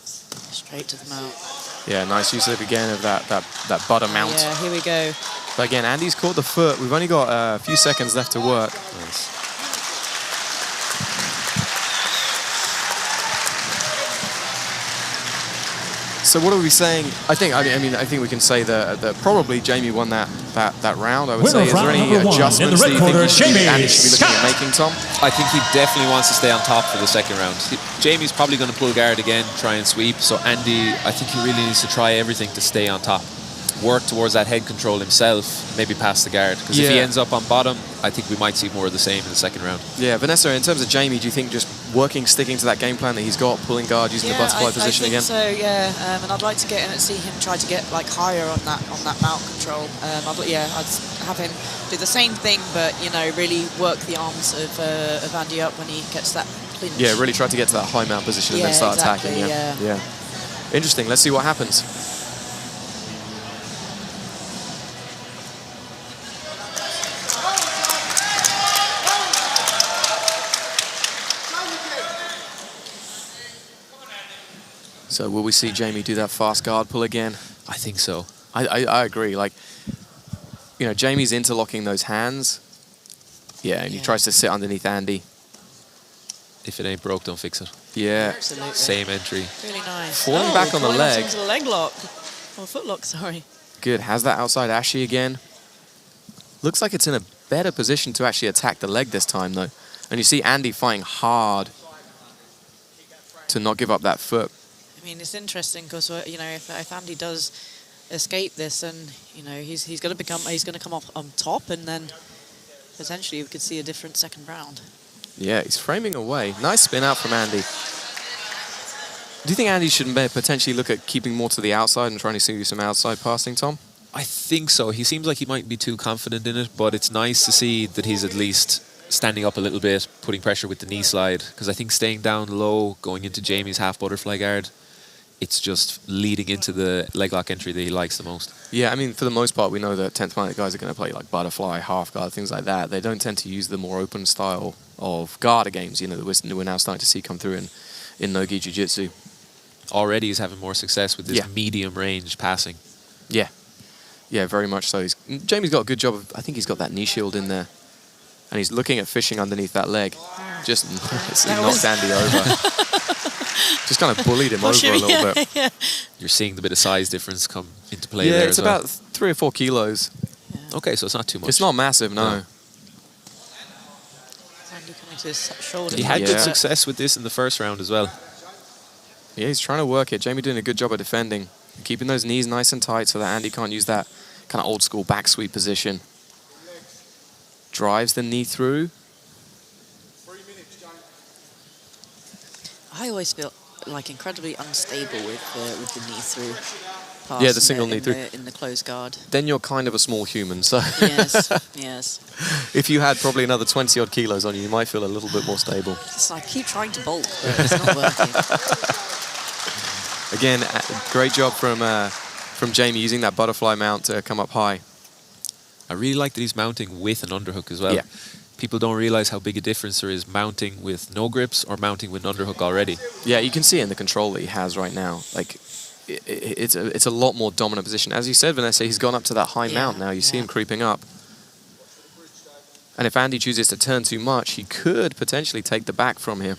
Straight to the mount. Yeah, nice use again of that butter mount. Yeah, here we go. But again, Andy's caught the foot. We've only got a few seconds left to work. Nice. So what are we saying? I think we can say that probably Jamie won that round. I would say. Is there any adjustments that you think Andy should be looking at making, Tom? I think he definitely wants to stay on top for the second round. Jamie's probably going to pull guard again, try and sweep. So Andy, I think he really needs to try everything to stay on top. Work towards that head control himself, maybe pass the guard. Because if he ends up on bottom, I think we might see more of the same in the second round. Yeah, Vanessa, in terms of Jamie, do you think just sticking to that game plan that he's got, pulling guard, using the butterfly position again? So yeah, and I'd like to see him try to get like higher on that mount control. I'd have him do the same thing, but you know, really work the arms of Andy up when he gets that clinch. Yeah, really try to get to that high mount position and then start attacking. Yeah. Interesting. Let's see what happens. So will we see Jamie do that fast guard pull again? I think so. I agree. Like, you know, Jamie's interlocking those hands. Yeah, and he tries to sit underneath Andy. If it ain't broke, don't fix it. Yeah. Absolutely. Same entry. Really nice. Falling back on the leg. Into the leg lock. Or foot lock, sorry. Good. Has that outside ashy again. Looks like it's in a better position to actually attack the leg this time, though. And you see Andy fighting hard to not give up that foot. I mean, it's interesting because you know, if Andy does escape this, and you know, he's going to come up on top, and then potentially we could see a different second round. Yeah, he's framing away. Nice spin out from Andy. Do you think Andy should potentially look at keeping more to the outside and trying to see some outside passing, Tom? I think so. He seems like he might be too confident in it, but it's nice to see that he's at least standing up a little bit, putting pressure with the knee slide, because I think staying down low, going into Jamie's half butterfly guard, it's just leading into the leg lock entry that he likes the most. Yeah, I mean, for the most part, we know that 10th planet guys are going to play like butterfly, half guard, things like that. They don't tend to use the more open style of guard games, you know, that we're now starting to see come through in no-gi jiu-jitsu. Already he's having more success with this medium range passing. Yeah. Yeah, very much so. Jamie's got a good job of, I think he's got that knee shield in there. And he's looking at fishing underneath that leg. Just knocked Andy over. Just kind of bullied him over a little bit. Yeah. You're seeing the bit of size difference come into play there. Yeah, it's about 3 or 4 kilos. Yeah. Okay, so it's not too much. It's not massive, no. Andy coming to his shoulder. He had good success with this in the first round as well. Yeah, he's trying to work it. Jamie doing a good job of defending. Keeping those knees nice and tight so that Andy can't use that kind of old school back sweep position. Drives the knee through. I always feel like incredibly unstable with the knee through pass. Yeah, the single knee through. In the closed guard. Then you're kind of a small human, so... Yes, yes. If you had probably another 20-odd kilos on you, you might feel a little bit more stable. I keep trying to bulk, but it's not working. Again, great job from Jamie using that butterfly mount to come up high. I really like that he's mounting with an underhook as well. Yeah. People don't realize how big a difference there is mounting with no grips or mounting with an underhook already. Yeah, you can see it in the control that he has right now. Like, it's a lot more dominant position. As you said, Vanessa, he's gone up to that high mount now. You see him creeping up. And if Andy chooses to turn too much, he could potentially take the back from here.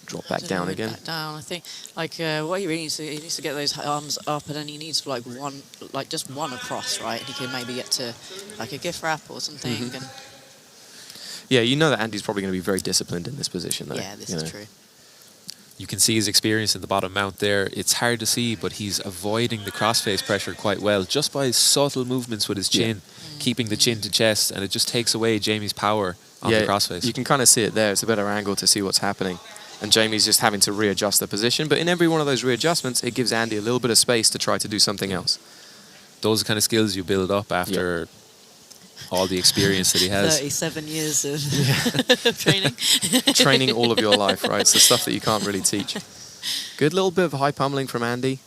Drop back down again. Back down. I think, like, what he really needs to get those arms up, and then he needs like just one across, right? And he can maybe get to like a gift wrap or something. Mm-hmm. And yeah, you know that Andy's probably going to be very disciplined in this position, though. yeah, this is true. You can see his experience in the bottom mount there. It's hard to see, but he's avoiding the crossface pressure quite well, just by his subtle movements with his chin, keeping the chin to chest, and it just takes away Jamie's power on the crossface. You can kind of see it there. It's a better angle to see what's happening. And Jamie's just having to readjust the position. But in every one of those readjustments, it gives Andy a little bit of space to try to do something else. Those are the kind of skills you build up after all the experience that he has. 37 years of training. Training all of your life, right? It's the stuff that you can't really teach. Good little bit of high pummeling from Andy.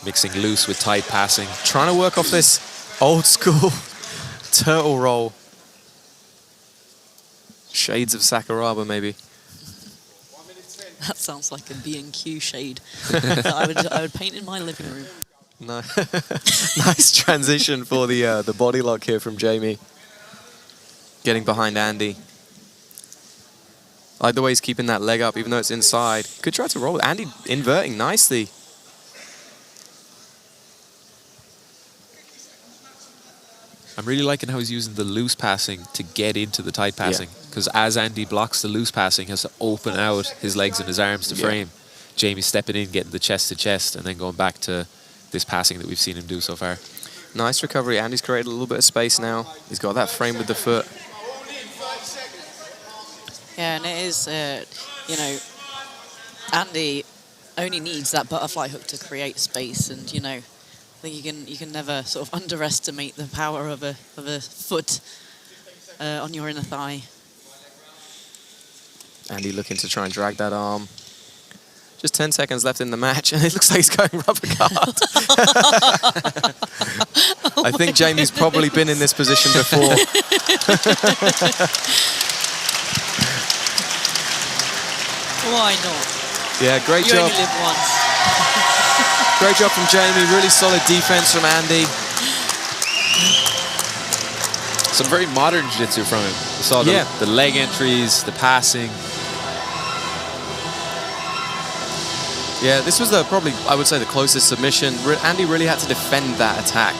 Mixing loose with tight passing. Trying to work off this old school turtle roll. Shades of Sakuraba, maybe. That sounds like a B&Q shade that I would paint in my living room. No. Nice transition for the body lock here from Jamie. Getting behind Andy. I like the way he's keeping that leg up, even though it's inside. Could try to roll it. Andy inverting nicely. I'm really liking how he's using the loose passing to get into the tight passing. Because as Andy blocks the loose passing, he has to open out his legs and his arms to frame. Jamie stepping in, getting the chest to chest, and then going back to this passing that we've seen him do so far. Nice recovery. Andy's created a little bit of space now. He's got that frame with the foot. Yeah, and it is, you know, Andy only needs that butterfly hook to create space, and you know, I think you can never sort of underestimate the power of a foot on your inner thigh. Andy looking to try and drag that arm. Just 10 seconds left in the match, and it looks like he's going rubber guard. I think Jamie's probably been in this position before. Why not? Yeah, great you job. You only live once. Great job from Jamie. Really solid defense from Andy. Some very modern jiu-jitsu from him. We saw the leg entries, the passing. Yeah, this was probably, I would say, the closest submission. Andy really had to defend that attack.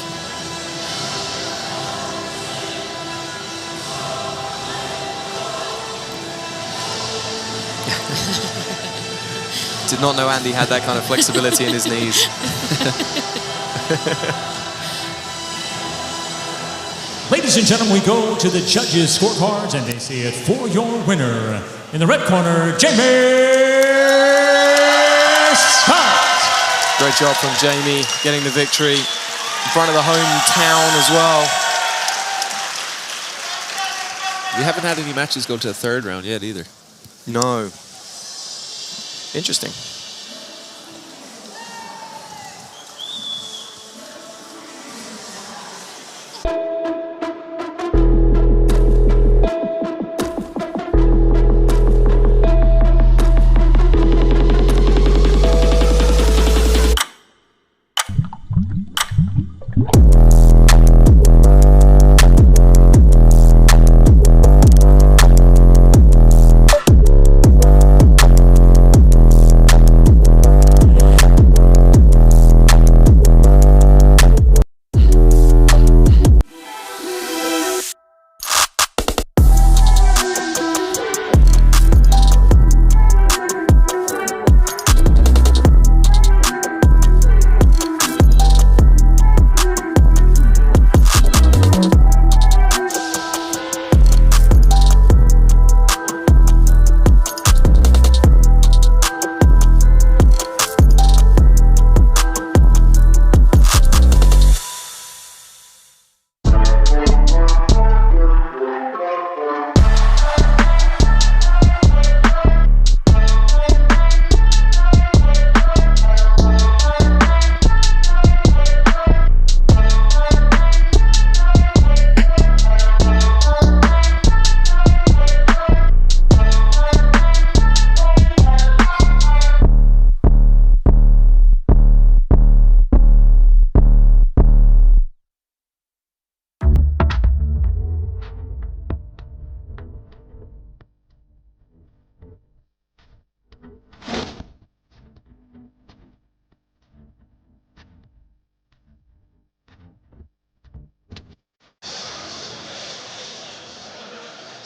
Did not know Andy had that kind of flexibility in his knees. Ladies and gentlemen, we go to the judges' scorecards, and they see it for your winner. In the red corner, Jamie. Great job from Jamie, getting the victory in front of the hometown as well. We haven't had any matches go to the third round yet either. No. Interesting.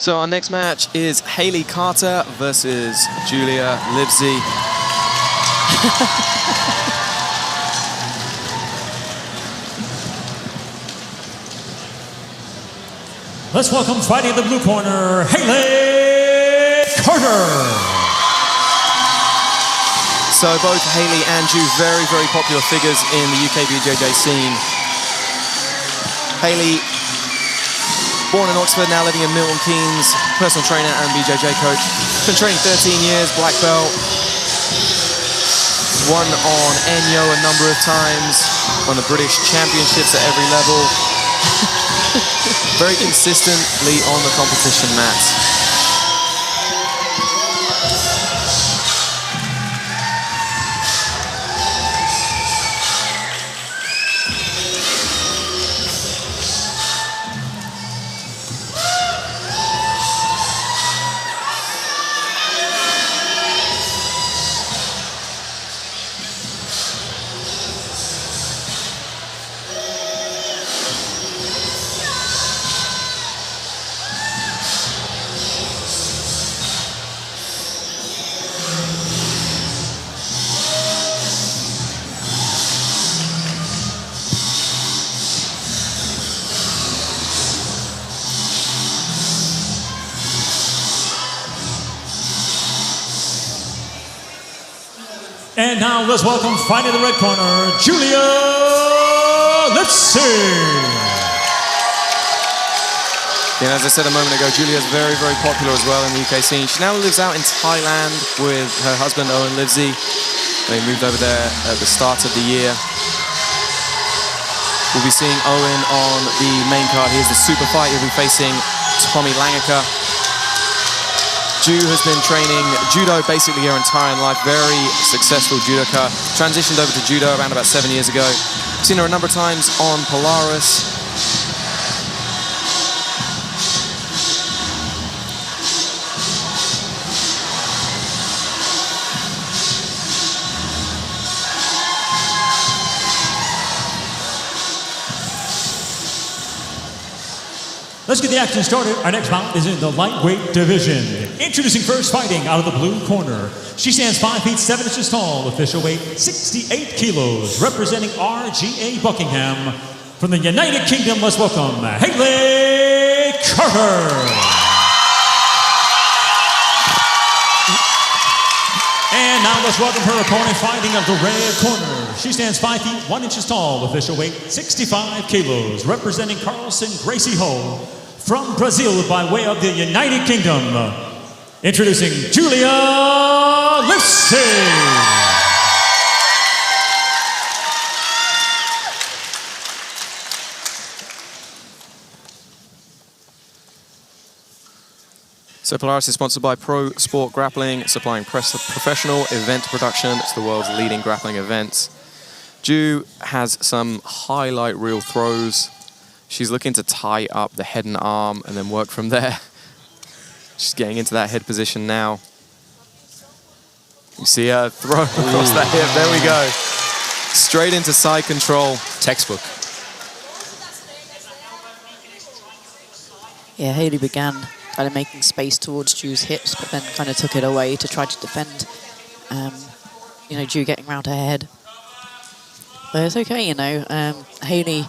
So our next match is Hayley Carter versus Julia Livesey. Let's welcome fighting in the blue corner, Hayley Carter. So both Hayley and Ju, very, very popular figures in the UK BJJ scene. Hayley, born in Oxford, now living in Milton Keynes, personal trainer and BJJ coach. Been training 13 years, black belt. Won on Enyo a number of times, on the British Championships at every level. Very consistently on the competition mats. And now let's welcome fighting in the red corner, Julia Livesey. Yeah, as I said a moment ago, Julia's very, very popular as well in the UK scene. She now lives out in Thailand with her husband, Owen Livesey. They moved over there at the start of the year. We'll be seeing Owen on the main card. Here's the super fight. He'll be facing Tommy Langaker. Ju has been training judo basically her entire life, very successful judoka. Transitioned over to judo around about 7 years ago. Seen her a number of times on Polaris. Let's get the action started. Our next bout is in the lightweight division. Introducing first, fighting out of the blue corner. She stands 5 feet 7 inches tall, official weight 68 kilos, representing RGA Buckingham. From the United Kingdom, let's welcome Hayley Carter. And now let's welcome her opponent fighting out of the red corner. She stands 5 feet 1 inches tall, official weight 65 kilos, representing Carlson Gracie Ho. From Brazil by way of the United Kingdom, introducing Julia Livesey. So Polaris is sponsored by Pro Sport Grappling, supplying professional event production to the world's leading grappling events. Ju has some highlight reel throws. She's looking to tie up the head and arm and then work from there. She's getting into that head position now. You see her throw across that hip. There we go. Straight into side control. Textbook. Yeah, Hayley began kind of making space towards Ju's hips, but then kind of took it away to try to defend, you know, Ju getting around her head. But it's okay, you know. Hayley,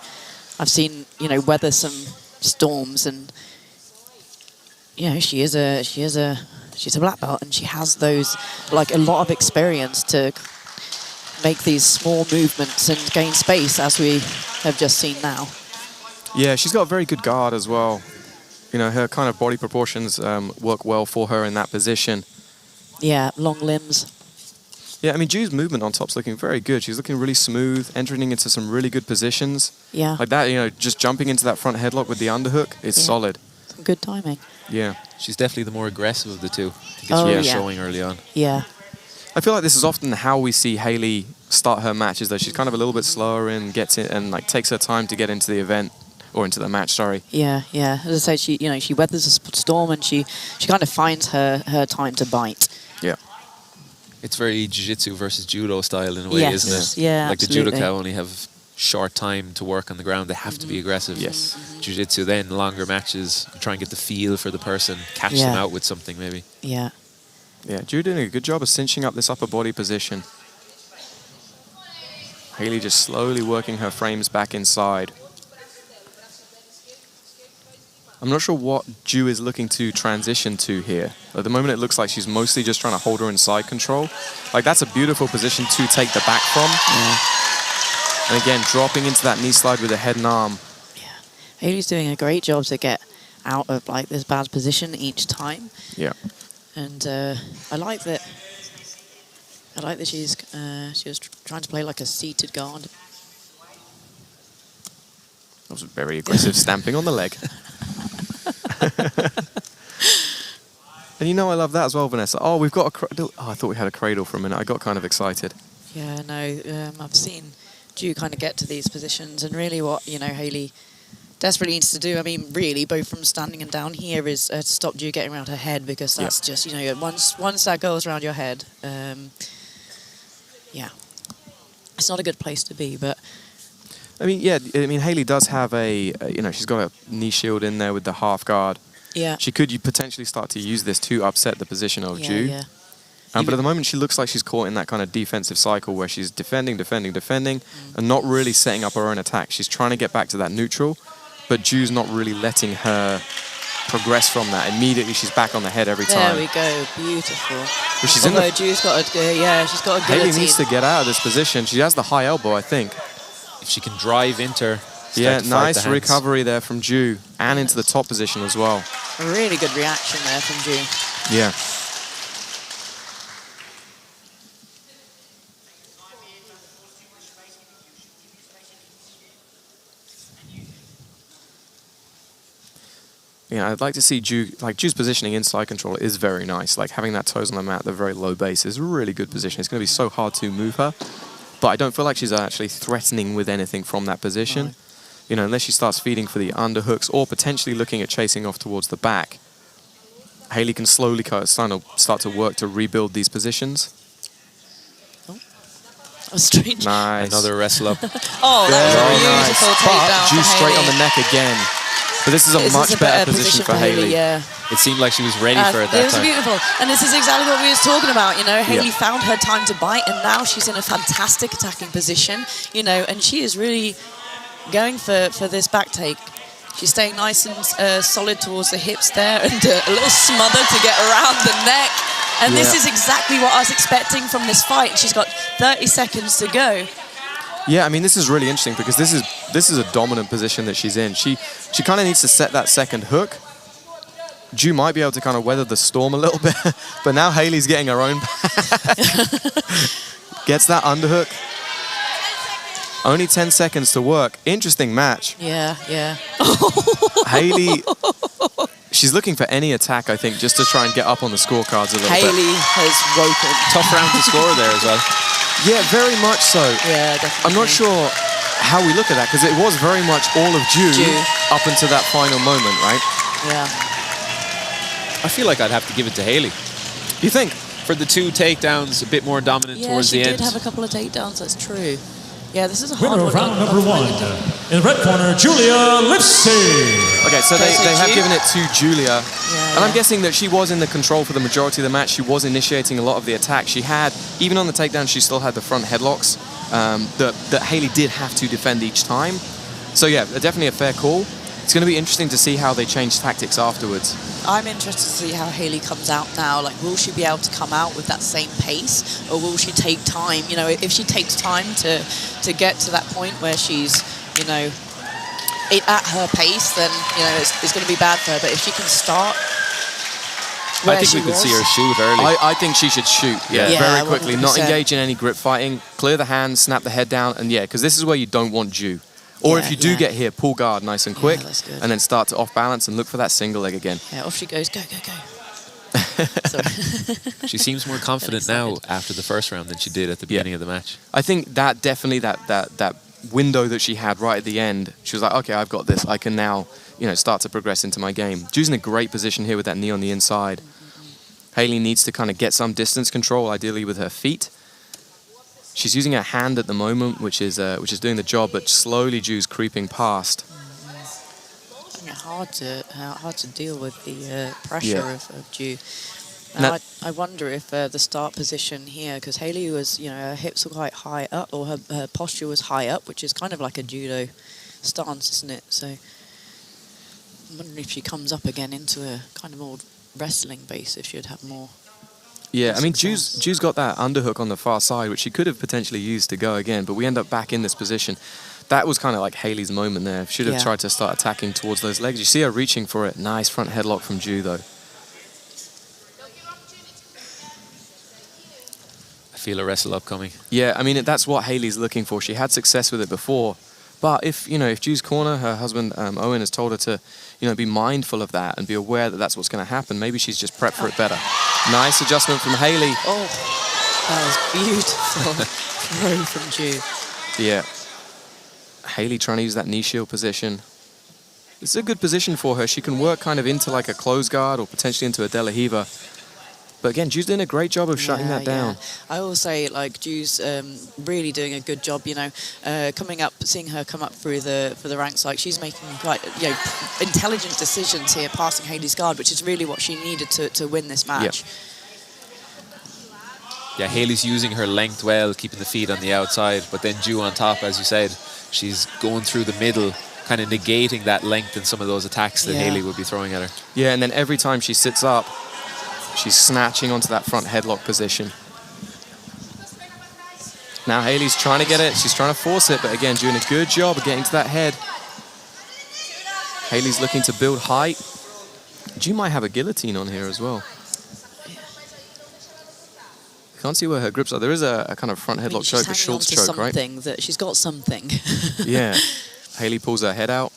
I've seen, you know, weather some storms, and you know, she's a black belt, and she has those, like, a lot of experience to make these small movements and gain space, as we have just seen now. Yeah, she's got a very good guard as well. You know, her kind of body proportions work well for her in that position. Yeah, long limbs. Yeah, I mean, Ju's movement on top's looking very good. She's looking really smooth, entering into some really good positions. Yeah. Like that, you know, just jumping into that front headlock with the underhook is solid. Some good timing. Yeah. She's definitely the more aggressive of the two. I think it's really showing early on. Yeah. I feel like this is often how we see Hayley start her matches, though. She's kind of a little bit slower and gets in and like takes her time to get into the event. Or into the match, sorry. Yeah, yeah. As I say, she weathers a storm, and she kind of finds her time to bite. Yeah. It's very jiu-jitsu versus judo style in a way, isn't it? Yeah, like absolutely. the judoka only have short time to work on the ground. They have to be aggressive. Yes. Jiu-jitsu then, longer matches, try and get the feel for the person, catch them out with something maybe. Yeah. Yeah, Ju doing a good job of cinching up this upper body position. Hayley just slowly working her frames back inside. I'm not sure what Ju is looking to transition to here. At the moment, it looks like she's mostly just trying to hold her in side control. Like, that's a beautiful position to take the back from. Yeah. And again, dropping into that knee slide with the head and arm. Yeah. Hayley's doing a great job to get out of like this bad position each time. Yeah. And I like that. I like that she was trying to play like a seated guard. That was very aggressive stamping on the leg. And you know I love that as well, Vanessa. Oh, we've got a cradle. Oh, I thought we had a cradle for a minute. I got kind of excited. Yeah, no, I've seen Ju kind of get to these positions, and really what, you know, Hayley desperately needs to do, I mean, really, both from standing and down here, is to stop Ju getting around her head, because that's just, you know, once that goes around your head, yeah, it's not a good place to be, but... I mean, yeah, I mean, Hayley does have a, you know, she's got a knee shield in there with the half guard. Yeah. She could potentially start to use this to upset the position of Ju. Yeah. But at the moment, she looks like she's caught in that kind of defensive cycle where she's defending, and not really setting up her own attack. She's trying to get back to that neutral, but Ju's not really letting her progress from that. Immediately, she's back on the head every time. There we go, beautiful. But she's Although Ju's got a, yeah, she's got a guillotine. Hayley needs to get out of this position. She has the high elbow, I think. If she can drive into her. Yeah, nice recovery there from Ju, and into the top position as well. A really good reaction there from Ju. Yeah. Yeah, I'd like to see Ju, like Ju's positioning inside control is very nice. Like having that toes on the mat at the very low base is a really good position. It's going to be so hard to move her, but I don't feel like she's actually threatening with anything from that position. Right. You know, unless she starts feeding for the underhooks or potentially looking at chasing off towards the back, Hayley can slowly start to work to rebuild these positions. Oh, a strange. Nice. Another wrestle up. Oh, that was a beautiful takedown. Ju straight on the neck again. But this is a much better position for Hayley. Yeah. It seemed like she was ready for it that time. It was beautiful. And this is exactly what we were talking about, you know. Hayley found her time to bite, and now she's in a fantastic attacking position, you know, and she is really going for this back take. She's staying nice and solid towards the hips there, and a little smother to get around the neck. And this is exactly what I was expecting from this fight. She's got 30 seconds to go. Yeah, I mean, this is really interesting because this is a dominant position that she's in. She kind of needs to set that second hook. Ju might be able to kind of weather the storm a little bit, but now Hayley's getting her own back. Gets that underhook. Only 10 seconds to work. Interesting match. Yeah, yeah. Hayley, she's looking for any attack, I think, just to try and get up on the scorecards a little bit. Hayley has woken. Tough round to score there as well. Yeah, very much so. Yeah, definitely. I'm not sure how we look at that, because it was very much all of Ju up until that final moment, right? Yeah. I feel like I'd have to give it to Hayley. You think? For the two takedowns, a bit more dominant towards the end. Yeah, she did have a couple of takedowns, that's true. Yeah, this is a hard winner of round number one. In the red corner, Julia Livesey. Okay, so they have given it to Julia. Yeah, and I'm guessing that she was in the control for the majority of the match. She was initiating a lot of the attack. She had, even on the takedown, she still had the front headlocks that Hayley did have to defend each time. So yeah, definitely a fair call. It's going to be interesting to see how they change tactics afterwards. I'm interested to see how Hayley comes out now. Like, will she be able to come out with that same pace, or will she take time? You know, if she takes time to get to that point where she's, you know, at her pace, then, you know, it's going to be bad for her. But if she can start where I think we could see her shoot early. I think she should shoot, very quickly. 100%. Not engage in any grip fighting, clear the hands, snap the head down, and because this is where you don't want Ju. Or if you do get here, pull guard nice and quick, and then start to off balance and look for that single leg again. Yeah, off she goes, go, go, go. She seems more confident now after the first round than she did at the beginning of the match. I think that definitely that window that she had right at the end, she was like, okay, I've got this. I can now, you know, start to progress into my game. Ju's in a great position here with that knee on the inside. Hayley needs to kind of get some distance control, ideally with her feet. She's using her hand at the moment, which is doing the job, but slowly Ju's creeping past. Hard to deal with the pressure of Ju. I wonder if the start position here, because Hayley was, her hips were quite high up, or her posture was high up, which is kind of like a judo stance, isn't it? So I'm wondering if she comes up again into a kind of more wrestling base, if she'd have more. Yeah, I mean, Ju's got that underhook on the far side, which she could have potentially used to go again, but we end up back in this position. That was kind of like Hayley's moment there. Should have tried to start attacking towards those legs. You see her reaching for it. Nice front headlock from Ju, though. I feel a wrestle upcoming. Yeah, I mean, that's what Hayley's looking for. She had success with it before. But if Ju's corner, her husband, Owen, has told her to, be mindful of that and be aware that that's what's going to happen, maybe she's just prepped for it better. Nice adjustment from Hayley. Oh, that was beautiful throw from Ju. Yeah. Hayley trying to use that knee shield position. It's a good position for her. She can work kind of into like a close guard or potentially into a De La Riva. But again, Ju's doing a great job of shutting that down. I will say, like, Ju's really doing a good job, coming up, seeing her come up through the ranks. Like, she's making quite, intelligent decisions here, passing Hayley's guard, which is really what she needed to win this match. Yeah, Hayley's using her length well, keeping the feet on the outside, but then Ju on top, as you said, she's going through the middle, kind of negating that length in some of those attacks that Hayley would be throwing at her. Yeah, and then every time she sits up, she's snatching onto that front headlock position. Now Hayley's trying to get it. She's trying to force it, but again, doing a good job of getting to that head. Hayley's looking to build height. Ju might have a guillotine on here as well. Can't see where her grips are. There is a kind of front headlock choke, a short choke, right? That she's got something. Yeah. Hayley pulls her head out.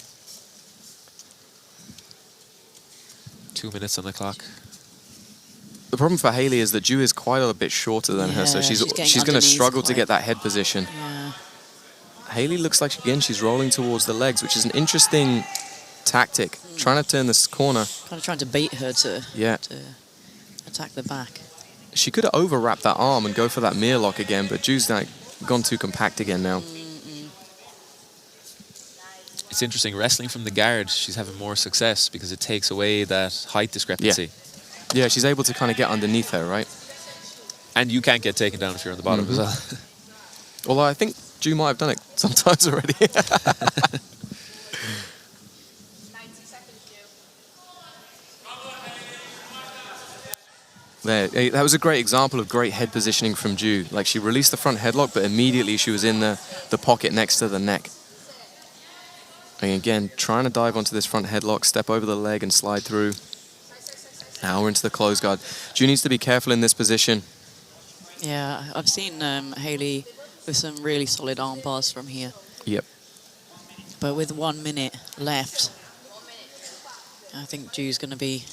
2 minutes on the clock. The problem for Hayley is that Ju is quite a bit shorter than her, so she's going to struggle to get that head position. Yeah. Hayley looks like, again, she's rolling towards the legs, which is an interesting tactic. Trying to turn this corner. Kind of trying to bait her to attack the back. She could have overwrapped that arm and go for that mirror lock again, but Ju's gone too compact again now. It's interesting, wrestling from the guard, she's having more success because it takes away that height discrepancy. Yeah, she's able to kind of get underneath her, right? And you can't get taken down if you're on the bottom as well. Although I think Ju might have done it sometimes already. There, that was a great example of great head positioning from Ju. Like, she released the front headlock, but immediately she was in the pocket next to the neck. And again, trying to dive onto this front headlock, step over the leg and slide through. Now we're into the close guard. Ju needs to be careful in this position. Yeah, I've seen Hayley with some really solid arm bars from here. Yep. But with 1 minute left, I think Ju's going to be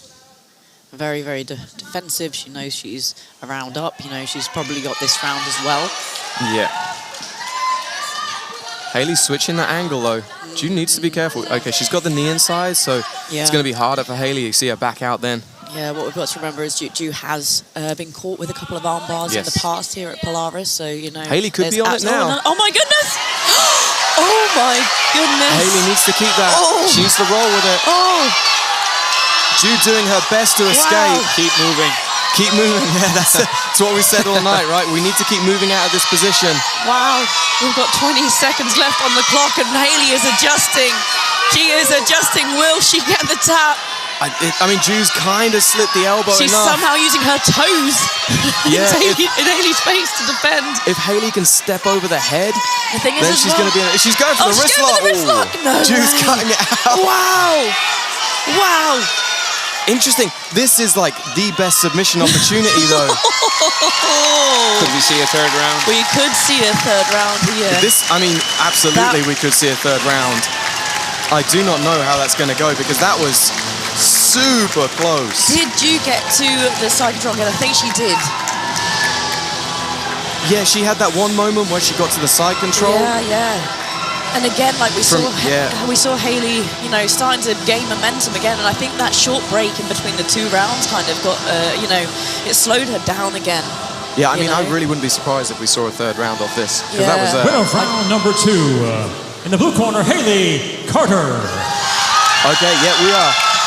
very, very defensive. She knows she's a round up. She's probably got this round as well. Yeah. Hayley's switching that angle, though. Ju needs to be careful. Okay, she's got the knee inside, so it's going to be harder for Hayley. You see her back out then. Yeah, what we've got to remember is Ju has been caught with a couple of arm bars in the past here at Polaris, so, Hayley could be on it now. Oh, my goodness! Oh, my goodness! Hayley needs to keep that. She needs to roll with it. Ju doing her best to escape. Keep moving. Keep moving. Yeah, that's what we said all night, right? We need to keep moving out of this position. Wow, we've got 20 seconds left on the clock and Hayley is adjusting. She is adjusting. Will she get the tap? I mean, Ju's kind of slipped the elbow She's enough. somehow using her toes in Hayley's face to defend. If Hayley can step over the head, then she's going to be. She's going for the wrist lock. No Ju's way. cutting it out. Wow. Wow. Interesting. This is like the best submission opportunity, though. Could we see a third round? We could see a third round here. Absolutely, we could see a third round. I do not know how that's going to go because that was super close. Did you get to the side control again? I think she did. Yeah, she had that one moment where she got to the side control. Yeah. And again, like we saw Hayley, starting to gain momentum again. And I think that short break in between the 2 rounds kind of got, it slowed her down again. Yeah, I mean, I really wouldn't be surprised if we saw a third round off this. Because that was winner of round number 2. In the blue corner, Hayley Carter. Okay, yeah,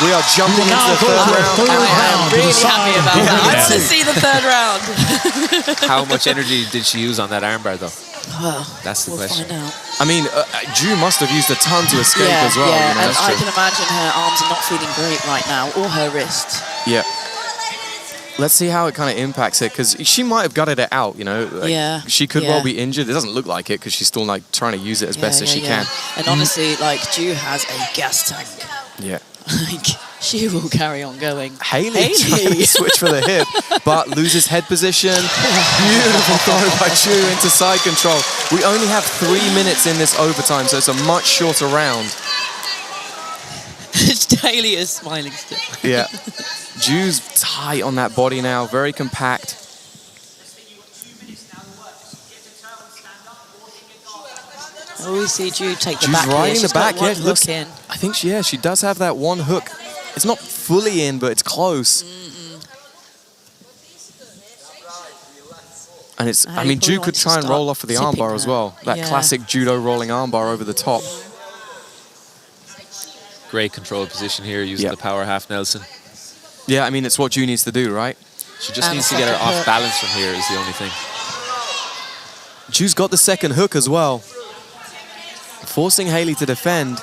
we are jumping into the third round. I'm really happy about that. I want to see the third round. How much energy did she use on that armbar, though? Well, that's the question. Find out. I mean, Ju must have used a ton to escape as well. Yeah, you know, and I can imagine her arms are not feeling great right now, or her wrist. Yeah. Let's see how it kind of impacts it, because she might have gutted it out, you know. Like, she could well be injured. It doesn't look like it, because she's still like trying to use it as best as she can. And honestly, like, Ju has a gas tank. Yeah. Like, she will carry on going. Hayley trying to switch for the hip, but loses head position. Beautiful throw by Ju into side control. We only have 3 minutes in this overtime, so it's a much shorter round. Hayley is smiling still. Yeah. Ju's tight on that body now, very compact. I always see Ju take the Ju's back riding here. the back, yeah. Looks in. I think she does have that one hook. It's not fully in, but it's close. And it's, I mean, Ju could try and roll off for the armbar as well. That classic judo rolling armbar over the top. Great controlled position here, using the power half Nelson. Yeah, I mean, it's what Ju needs to do, right? She just needs to get her off balance from here is the only thing. Ju's got the second hook as well, forcing Hayley to defend.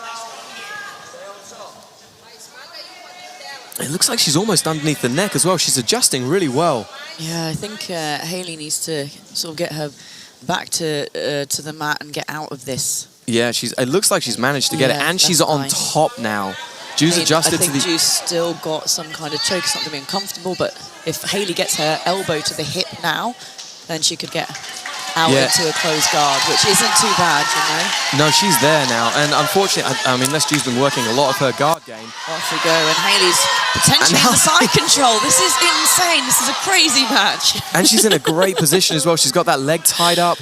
It looks like she's almost underneath the neck as well. She's adjusting really well. Yeah, I think Hayley needs to sort of get her back to the mat and get out of this. Yeah, it looks like she's managed to get it, and she's on top now. Ju's adjusted to the... I think Ju's still got some kind of choke, something uncomfortable, but if Hayley gets her elbow to the hip now, then she could get out into a closed guard, which isn't too bad, you know? No, she's there now, and unfortunately, I mean, unless Ju's been working a lot of her guard game. Off we go, and Hayley's potentially in the side control. This is insane. This is a crazy match. And she's in a great position as well. She's got that leg tied up.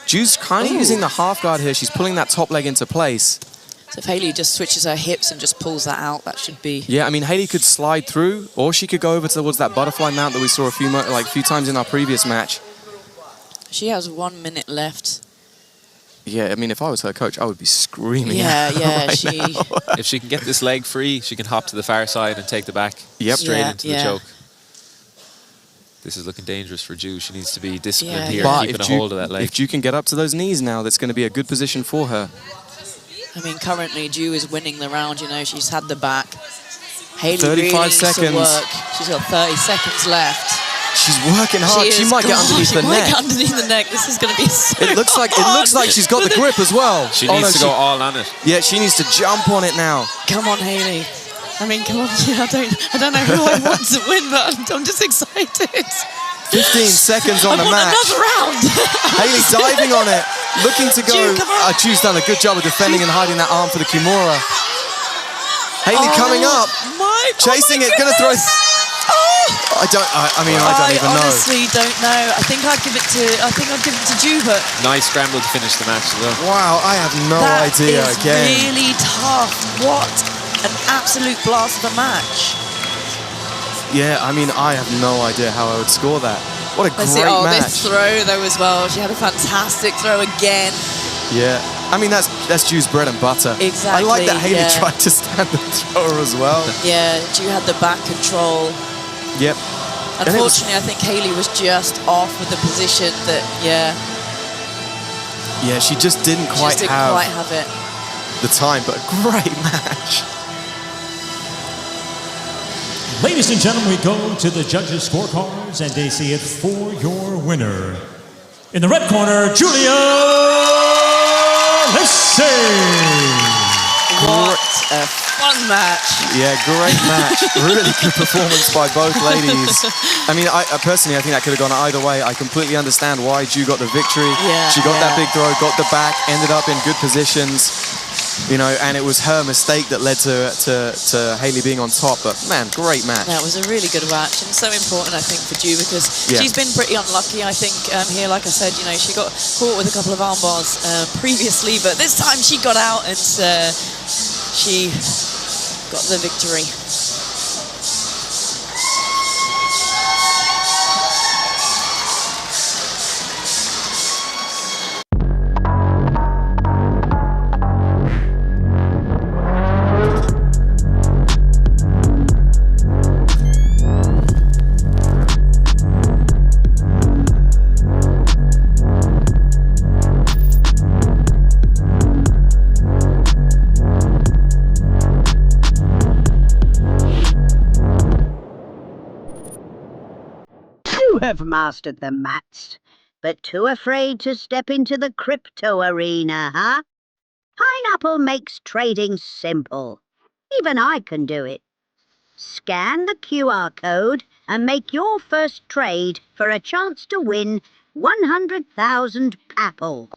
Ju's kind of using the half guard here. She's pulling that top leg into place. So if Hayley just switches her hips and just pulls that out, that should be... Yeah, I mean, Hayley could slide through, or she could go over towards that butterfly mount that we saw a few times in our previous match. She has 1 minute left. Yeah, I mean, if I was her coach, I would be screaming. Yeah, now. If she can get this leg free, she can hop to the far side and take the back straight into the choke. This is looking dangerous for Ju. She needs to be disciplined here, keeping a hold of that leg. If Ju can get up to those knees now, that's going to be a good position for her. I mean, currently, Ju is winning the round, you know. She's had the back. Hayley 35 really seconds. Needs to work. She's got 30 seconds left. She's working hard. She might get underneath the neck. She might get underneath the neck. This is going to be so It looks like she's got the grip as well. She needs to go all on it. Yeah, she needs to jump on it now. Come on, Hayley. I mean, come on. Yeah, I don't know who I want to win, but I'm just excited. 15 seconds on the match. Another round. Hayley diving on it, looking to go. Ju's done a good job of defending and hiding that arm for the Kimura. Hayley coming up, chasing it, gonna throw. I don't even know. I honestly don't know. I think I'd give it to Ju, but nice scramble to finish the match as well. Wow, I have no idea. That is really tough. What an absolute blast of a match. Yeah, I mean, I have no idea how I would score that. What a great match. This throw though as well. She had a fantastic throw again. Yeah, I mean that's Ju's bread and butter. Exactly. I like that Hayley tried to stand the thrower as well. Yeah, Ju had the back control. Yep. Unfortunately, I think Hayley was just off with the position that, Yeah, she just didn't quite have it. The time, but a great match. Ladies and gentlemen, we go to the judges' scorecards, and they see it for your winner. In the red corner, Julia Livesey. What a fun match. Yeah, great match. Really good performance by both ladies. I mean, I personally, I think that could have gone either way. I completely understand why Ju got the victory. Yeah, she got that big throw, got the back, ended up in good positions. You know, and it was her mistake that led to Hayley being on top. But man, great match. That was a really good match, and so important, I think, for Ju, because she's been pretty unlucky, I think, here. Like I said, you know, she got caught with a couple of arm bars previously, but this time she got out and she got the victory. have mastered the mats, but too afraid to step into the crypto arena, huh? Pineapple makes trading simple. Even I can do it. Scan the QR code and make your first trade for a chance to win 100,000 Apple.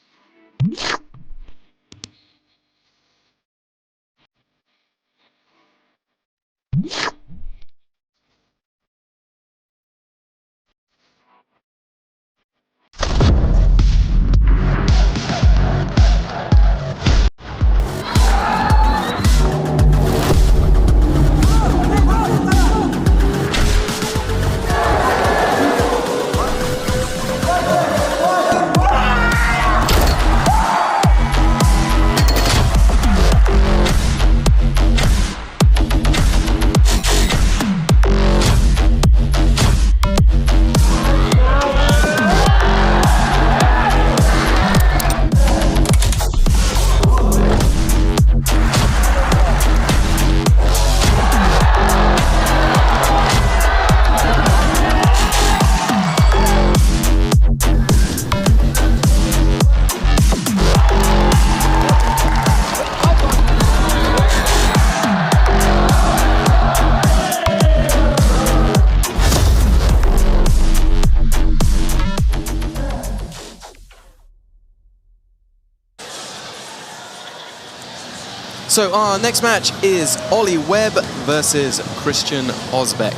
So our next match is Ollie Webb versus Christian Ozbek.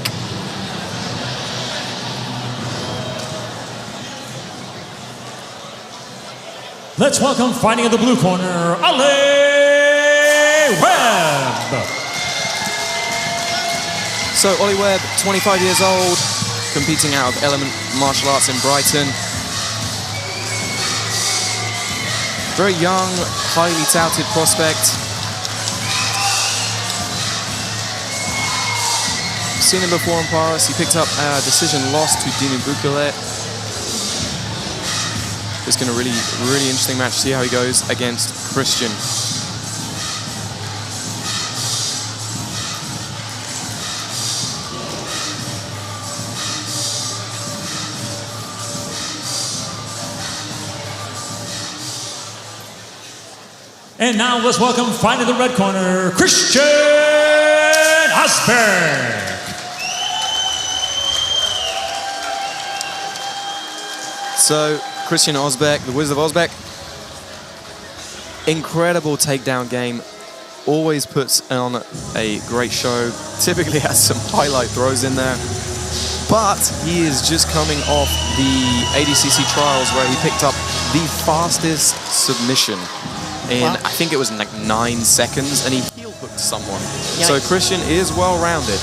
Let's welcome, fighting in the blue corner, Ollie Webb. So Ollie Webb, 25 years old, competing out of Element Martial Arts in Brighton. Very young, highly touted prospect. Seen him before in Polaris. He picked up a decision loss to Dinu Bukale. It's going to really interesting match. See how he goes against Christian. And now let's welcome, fighting in the red corner, Christian Ozbek. So, Christian Ozbek, the Wizard of Ozbek, incredible takedown game, always puts on a great show, typically has some highlight throws in there, but he is just coming off the ADCC trials where he picked up the fastest submission in, I think it was like 9 seconds, and he heel hooked someone. Yikes. So Christian is well-rounded.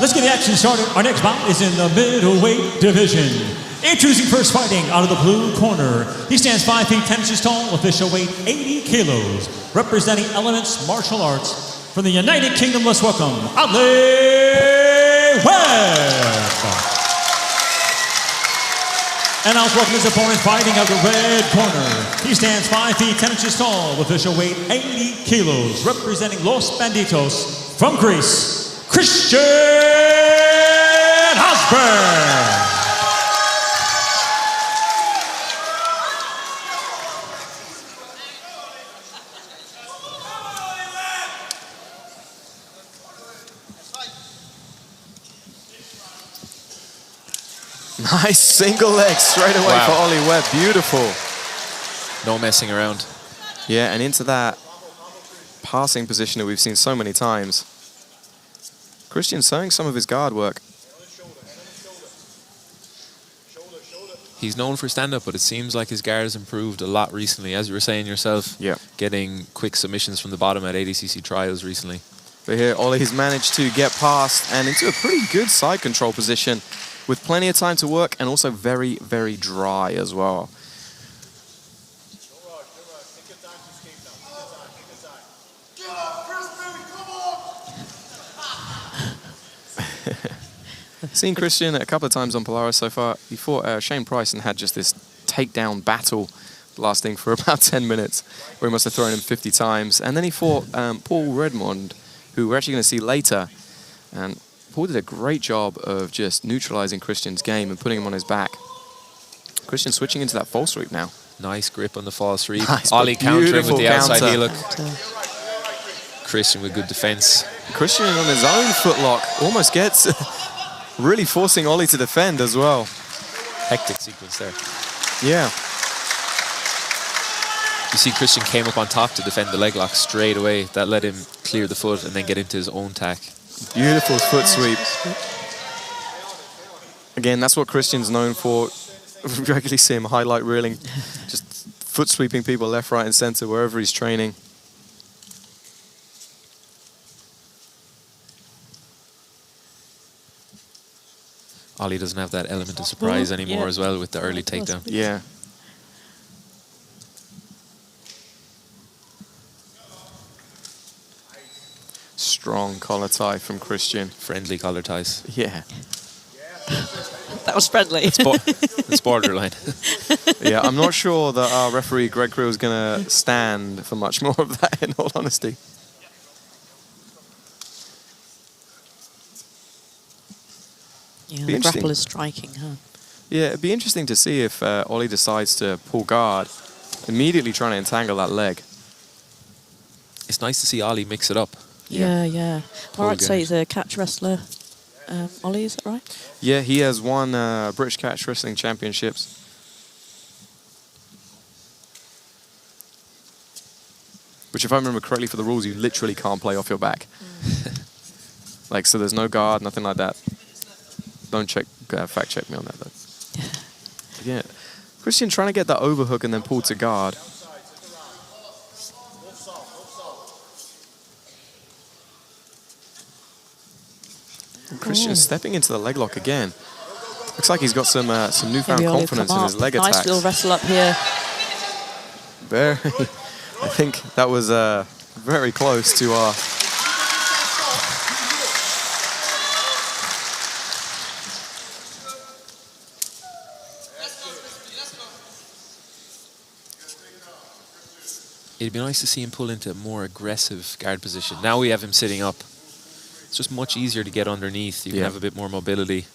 Let's get the action started. Our next bout is in the middleweight division. Introducing first, fighting out of the blue corner. He stands 5 feet 10 inches tall, official weight 80 kilos. Representing Elements Martial Arts from the United Kingdom, let's welcome Ollie Webb. And now let's welcome his opponent, fighting out of the red corner. He stands 5 feet 10 inches tall, official weight 80 kilos. Representing Los Banditos from Greece, Christian Ozbek. Nice single leg straight away for Ollie Webb. Beautiful. No messing around. Yeah, and into that passing position that we've seen so many times. Christian showing some of his guard work. He's known for stand-up, but it seems like his guard has improved a lot recently, as you were saying yourself. Yeah. Getting quick submissions from the bottom at ADCC trials recently. But here, Ollie has managed to get past and into a pretty good side control position with plenty of time to work and also very, very dry as well. Seen Christian a couple of times on Polaris so far. He fought Shane Price and had just this takedown battle lasting for about 10 minutes, where he must have thrown him 50 times. And then he fought Paul Redmond, who we're actually going to see later. And Paul did a great job of just neutralizing Christian's game and putting him on his back. Christian switching into that false sweep now. Nice grip on the false sweep. Nice, Ollie countering with the outside heel hook. And, Christian with good defense. Christian on his own footlock almost gets really forcing Ollie to defend as well. Hectic sequence there. Yeah. You see Christian came up on top to defend the leg lock straight away. That let him clear the foot and then get into his own tack. Beautiful foot sweep. Again, that's what Christian's known for. We regularly see him highlight reeling, just foot sweeping people left, right, and center wherever he's training. Ollie doesn't have that element of surprise anymore as well with the early takedown. Yeah. Strong collar tie from Christian. Friendly collar ties. Yeah. that was friendly. It's borderline. Yeah, I'm not sure that our referee, Greg Creel, is going to stand for much more of that, in all honesty. Yeah, the grapple is striking, huh? Yeah, it'd be interesting to see if Ollie decides to pull guard, immediately trying to entangle that leg. It's nice to see Ollie mix it up. Yeah. Am I right to say he's a catch wrestler? Ollie, is that right? Yeah, he has won British Catch Wrestling Championships. Which, if I remember correctly for the rules, you literally can't play off your back. Like, so there's no guard, nothing like that. Don't fact check me on that, though. Yeah. Christian trying to get that overhook and then pull to guard. And Christian stepping into the leg lock again. Looks like he's got some newfound confidence in his leg attacks. Nice little wrestle up here. Very. I think that was very close to our... It'd be nice to see him pull into a more aggressive guard position. Now we have him sitting up. It's just much easier to get underneath. You can have a bit more mobility.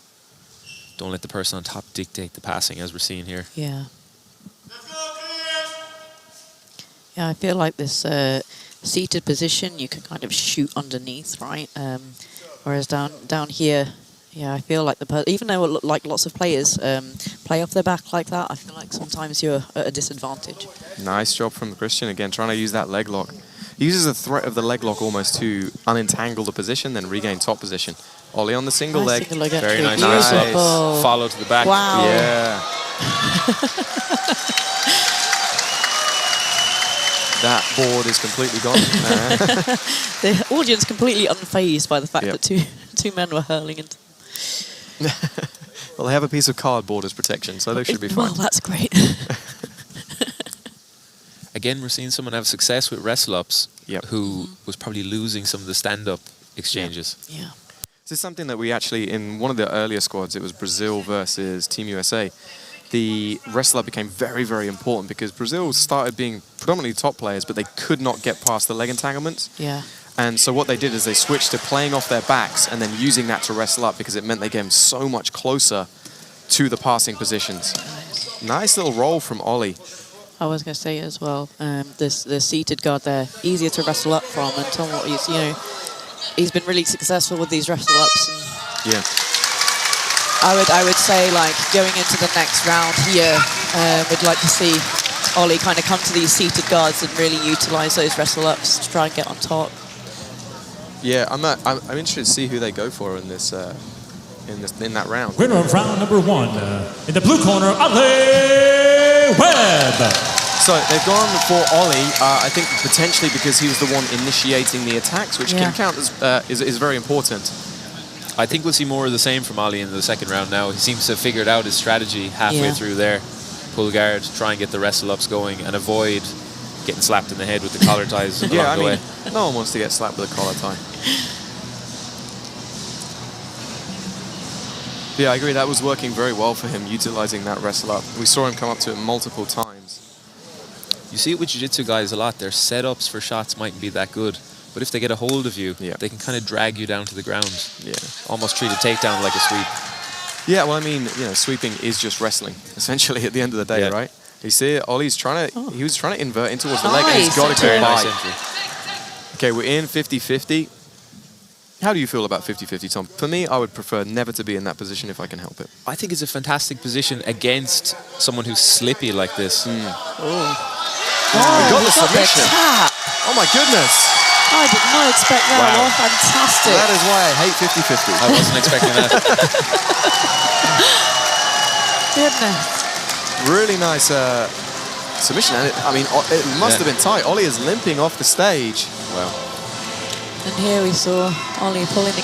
Don't let the person on top dictate the passing, as we're seeing here. Yeah. Yeah, I feel like this seated position, you can kind of shoot underneath, right? Whereas down here, yeah, I feel like even though like lots of players play off their back like that, I feel like sometimes you're at a disadvantage. Nice job from Christian again, trying to use that leg lock. He uses the threat of the leg lock almost to unentangle the position, then regain top position. Ollie on the single leg. Very nice. Follow to the back. Wow. Yeah. That board is completely gone. The audience completely unfazed by the fact that two men were hurling into them. Well, they have a piece of cardboard as protection, so they should be fine. Well, that's great. Again, we're seeing someone have success with wrestle-ups who was probably losing some of the stand-up exchanges. Yeah. This is something that we actually, in one of the earlier squads, it was Brazil versus Team USA. The wrestle-up became very, very important because Brazil started being predominantly top players, but they could not get past the leg entanglements. Yeah. And so what they did is they switched to playing off their backs and then using that to wrestle up because it meant they came so much closer to the passing positions. Nice little roll from Ollie. I was going to say as well, the seated guard there, easier to wrestle up from, and Tom, he's been really successful with these wrestle-ups. Yeah. I would say, like, going into the next round here, we'd like to see Ollie kind of come to these seated guards and really utilize those wrestle-ups to try and get on top. Yeah, I'm interested to see who they go for in this in that round. Winner of round number 1. In the blue corner, Ollie Webb. So they've gone for Ollie, I think potentially because he was the one initiating the attacks, which can count as is very important. I think we'll see more of the same from Ollie in the second round now. He seems to have figured out his strategy halfway through there. Pull guard, try and get the wrestle-ups going and avoid getting slapped in the head with the collar ties along the way. No one wants to get slapped with a collar tie. Yeah, I agree. That was working very well for him, utilizing that wrestle-up. We saw him come up to it multiple times. You see it with jiu-jitsu guys a lot. Their setups for shots mightn't be that good. But if they get a hold of you, they can kind of drag you down to the ground. Yeah. Almost treat a takedown like a sweep. Yeah, well, I mean, you know, sweeping is just wrestling, essentially, at the end of the day, right? You see it? Ollie's trying to, he was trying to invert in towards the leg, and he's got to get by. Okay, we're in 50-50. How do you feel about 50-50, Tom? For me, I would prefer never to be in that position if I can help it. I think it's a fantastic position against someone who's slippy like this. We got the submission. Oh my goodness. I did not expect that. Wow. Fantastic. That is why I hate 50-50. I wasn't expecting that. Goodness. Really nice submission. And I mean, it must have been tight. Ollie is limping off the stage. Wow. And here we saw Ollie pulling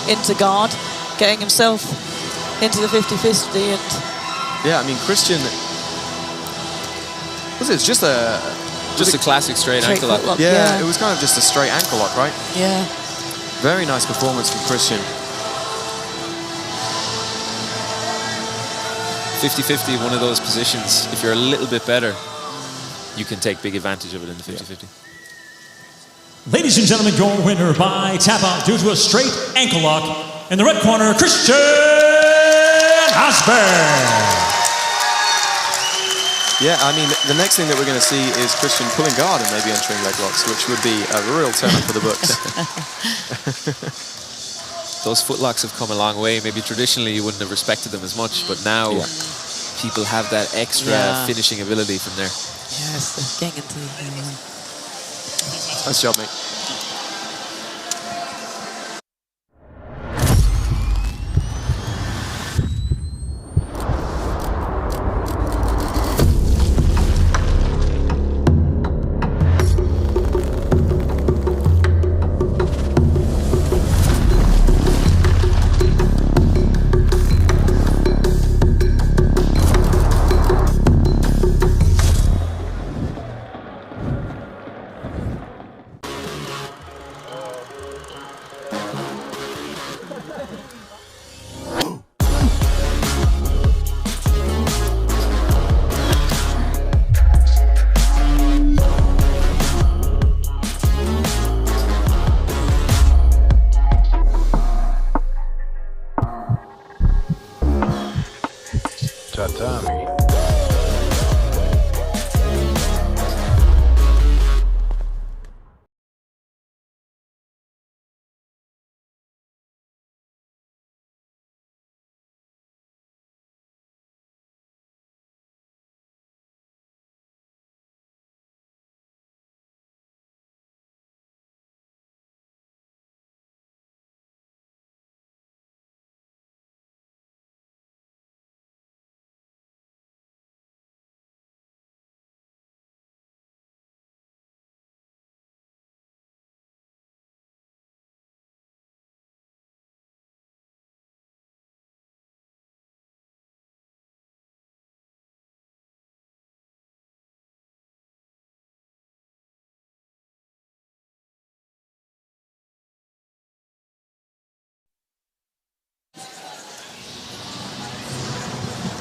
into guard, getting himself into the 50-50. And yeah, I mean, Christian, was it just a classic straight ankle lock? Yeah, it was kind of just a straight ankle lock, right? Yeah. Very nice performance from Christian. 50-50, one of those positions, if you're a little bit better, you can take big advantage of it in the 50-50. Ladies and gentlemen, your winner by tap out due to a straight ankle lock. In the red corner, Christian Ozbek. Yeah, I mean, the next thing that we're going to see is Christian pulling guard and maybe entering leg locks, which would be a real turn-up for the books. Those footlocks have come a long way. Maybe traditionally you wouldn't have respected them as much, but now people have that extra finishing ability from there. Yes, getting into the... Nice job, mate. Tatami.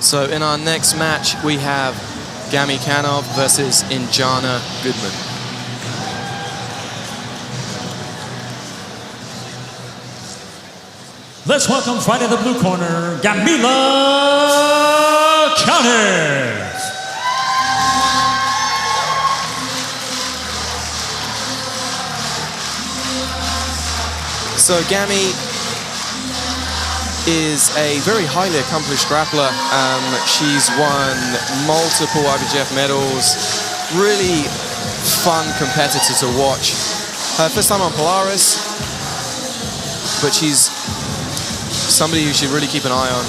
So in our next match, we have Gami Kanew versus Injana Goodman. Let's welcome fighting the blue corner, Gamila Kanew. So Gami is a very highly accomplished grappler. She's won multiple IBJJF medals. Really fun competitor to watch. Her first time on Polaris, but she's somebody you should really keep an eye on.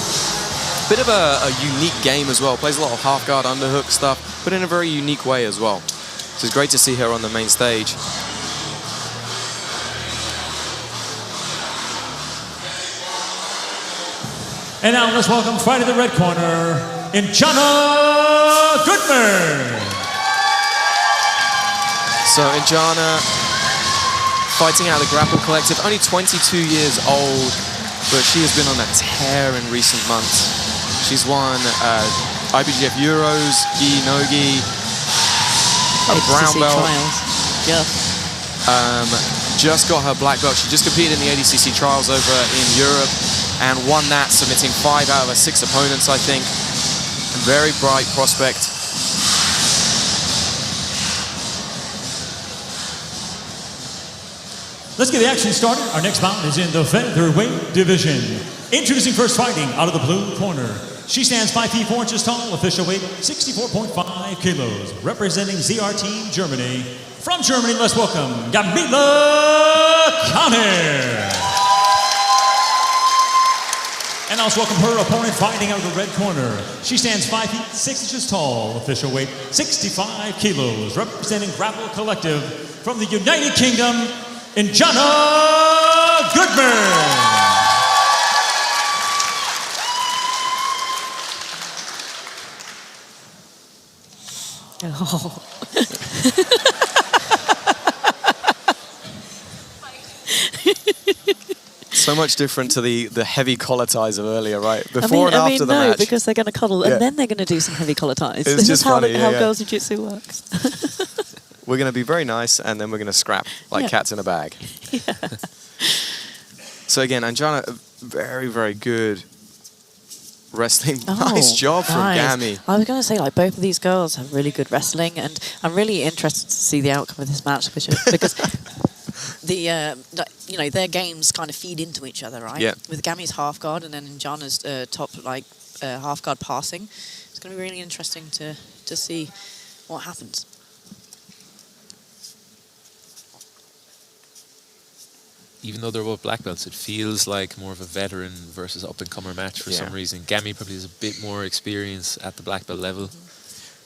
Bit of a unique game as well. Plays a lot of half guard, underhook stuff, but in a very unique way as well. So it's great to see her on the main stage. And now let's welcome fighting the red corner, Injana Goodman. So Injana fighting out of the Grapple Collective, only 22 years old, but she has been on a tear in recent months. She's won IBGF Euros, Gi, No-Gi, a brown belt. Trials. Yeah. Just got her black belt. She just competed in the ADCC trials over in Europe and won that, submitting 5 out of her 6 opponents, I think. Very bright prospect. Let's get the action started. Our next bout is in the featherweight division. Introducing first, fighting out of the blue corner. She stands 5 feet 4 inches tall, official weight 64.5 kilos, representing ZR Team Germany. From Germany, let's welcome Kanew. And let's welcome her opponent fighting out of the red corner. She stands 5 feet 6 inches tall, official weight 65 kilos, representing Grapple Collective. From the United Kingdom, Injana Goodman. Oh. So much different to the heavy collar ties of earlier, right? Before and after the match. because they're going to cuddle and then they're going to do some heavy collar ties. It's This just is how, funny, how yeah. girls' jiu-jitsu works. We're going to be very nice, and then we're going to scrap like cats in a bag. Yeah. So again, Injana, very, very good wrestling. Nice job from Gami. I was going to say, like, both of these girls have really good wrestling, and I'm really interested to see the outcome of this match because the you know, their games kind of feed into each other, right? Yeah. With Gami's half guard and then Injana's top half guard passing, it's going to be really interesting to see what happens. Even though they're both black belts, it feels like more of a veteran versus up-and-comer match for some reason. Gami probably has a bit more experience at the black belt level.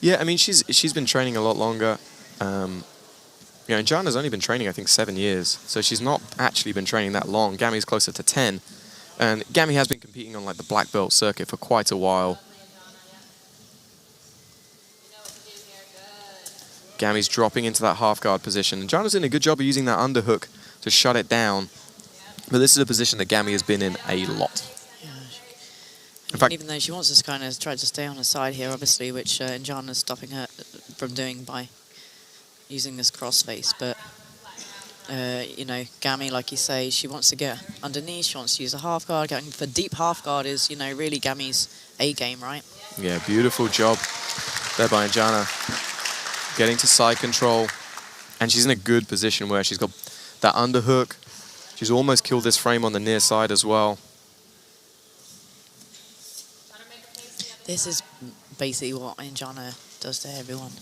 Yeah, I mean, she's been training a lot longer. You know, Injana's only been training, I think, 7 years. So she's not actually been training that long. Gami's closer to 10. And Gami has been competing on like the black belt circuit for quite a while. Gami's dropping into that half guard position. Injana's doing a good job of using that underhook to shut it down. But this is a position that Gami has been in a lot. Yeah. In fact, even though she wants to kind of try to stay on her side here, obviously, which Injana's stopping her from doing by using this crossface. But, you know, Gami, like you say, she wants to get underneath. She wants to use a half guard. Going for deep half guard is, you know, really Gami's A game, right? Yeah, beautiful job there by Injana. Getting to side control. And she's in a good position where she's got that underhook. She's almost killed this frame on the near side as well. This is basically what Injana does to everyone,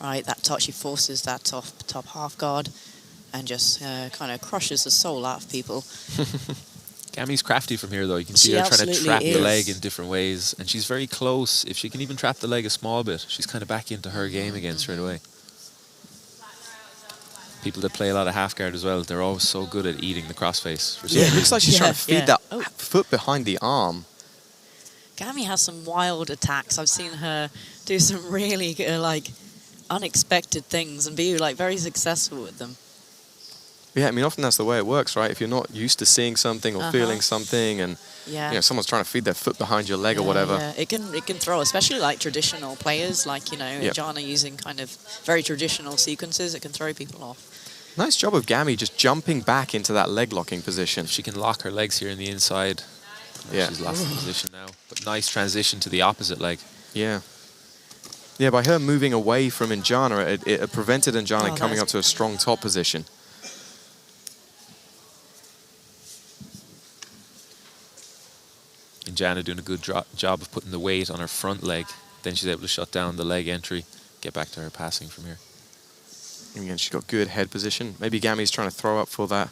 right? That touch, she forces that top half guard and just kind of crushes the soul out of people. Gami's crafty from here, though. You can see her trying to trap the leg in different ways. And she's very close. If she can even trap the leg a small bit, she's kind of back into her game again straight away. People that play a lot of half guard as well, they're always so good at eating the crossface. Yeah, it looks like she's trying to feed that foot behind the arm. Gami has some wild attacks. I've seen her do some really like unexpected things and be like very successful with them. Yeah, I mean, often that's the way it works, right? If you're not used to seeing something or feeling something, and you know, someone's trying to feed their foot behind your leg or whatever. Yeah, it can throw, especially like traditional players, like, you know, Injana using kind of very traditional sequences. It can throw people off. Nice job of Gami just jumping back into that leg locking position. If she can lock her legs here in the inside. She's lost the position now. But nice transition to the opposite leg. Yeah. Yeah, by her moving away from Injana, it prevented Injana coming up to a strong top position. Injana doing a good job of putting the weight on her front leg. Then she's able to shut down the leg entry, get back to her passing from here. And again, she's got good head position. Maybe Gami's trying to throw up for that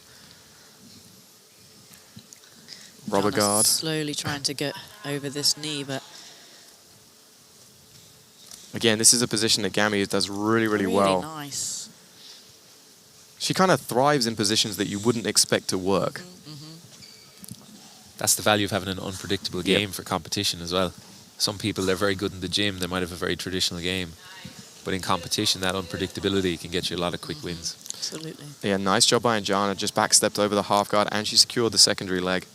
Rubber Injana's guard. slowly trying to get over this knee, but again, this is a position that Gami does really, really well. Nice. She kind of thrives in positions that you wouldn't expect to work. That's the value of having an unpredictable game for competition as well. Some people, they're very good in the gym, they might have a very traditional game. But in competition, that unpredictability can get you a lot of quick wins. Absolutely. Yeah, nice job by Injana. Just backstepped over the half guard and she secured the secondary leg.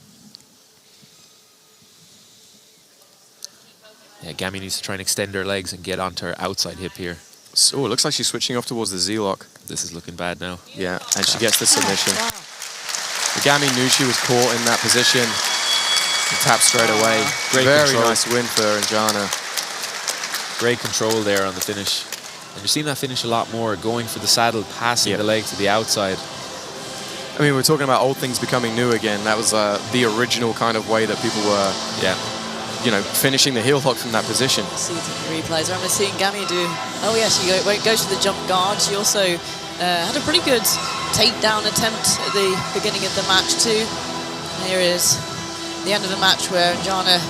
Yeah, Gami needs to try and extend her legs and get onto her outside hip here. So it looks like she's switching off towards the Z-lock. This is looking bad now. Yeah, and she gets the submission. Gami knew she was caught in that position. And tapped straight away. Very control. nice win for Injana. Great control there on the finish. And you're seeing that finish a lot more, going for the saddle, passing the leg to the outside. I mean, we're talking about old things becoming new again. That was the original kind of way that people were, you know, finishing the heel hook from that position. See the replays. I remember seeing Gami do. Oh yeah, she goes to the jump guard. She also had a pretty good takedown attempt at the beginning of the match too. And here is the end of the match where Injana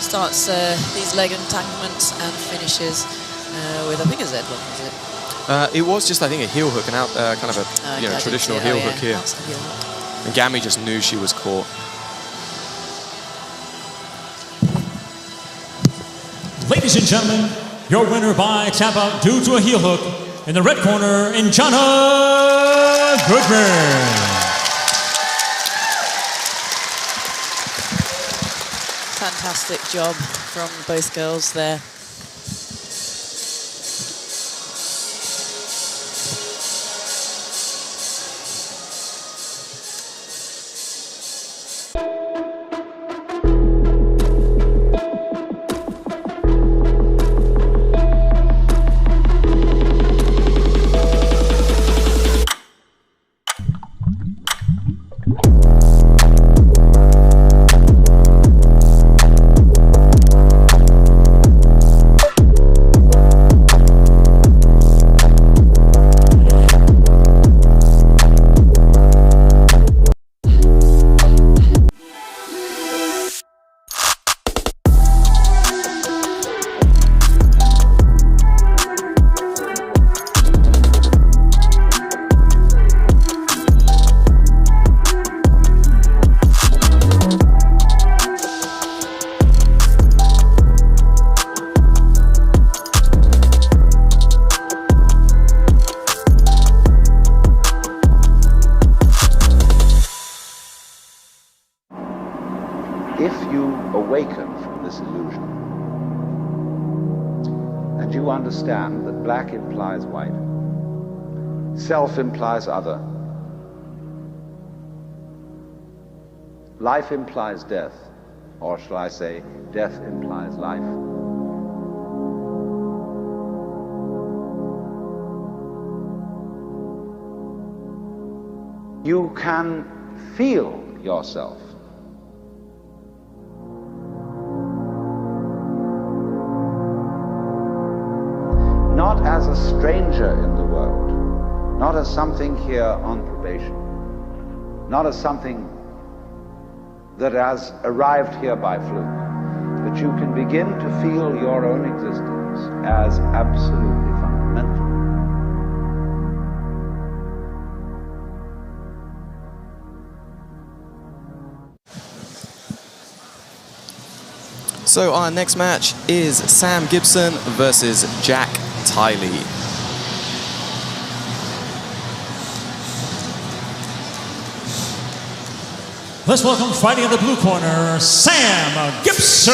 starts these leg entanglements and finishes with, I think, a Z-lock, is it? It was just, I think, a heel hook, and out kind of a you know, traditional heel hook here. Heel hook. And Gami just knew she was caught. Ladies and gentlemen, your winner by tap out due to a heel hook. In the red corner, Injana Goodman. Fantastic job from both girls there. Understand that black implies white, self implies other, life implies death, or shall I say, death implies life. You can feel yourself. Not as a stranger in the world, not as something here on probation, not as something that has arrived here by fluke, but you can begin to feel your own existence as absolutely fundamental. So our next match is Sam Gibson versus Jack Tyley. Let's welcome, fighting in the blue corner, Sam Gibson.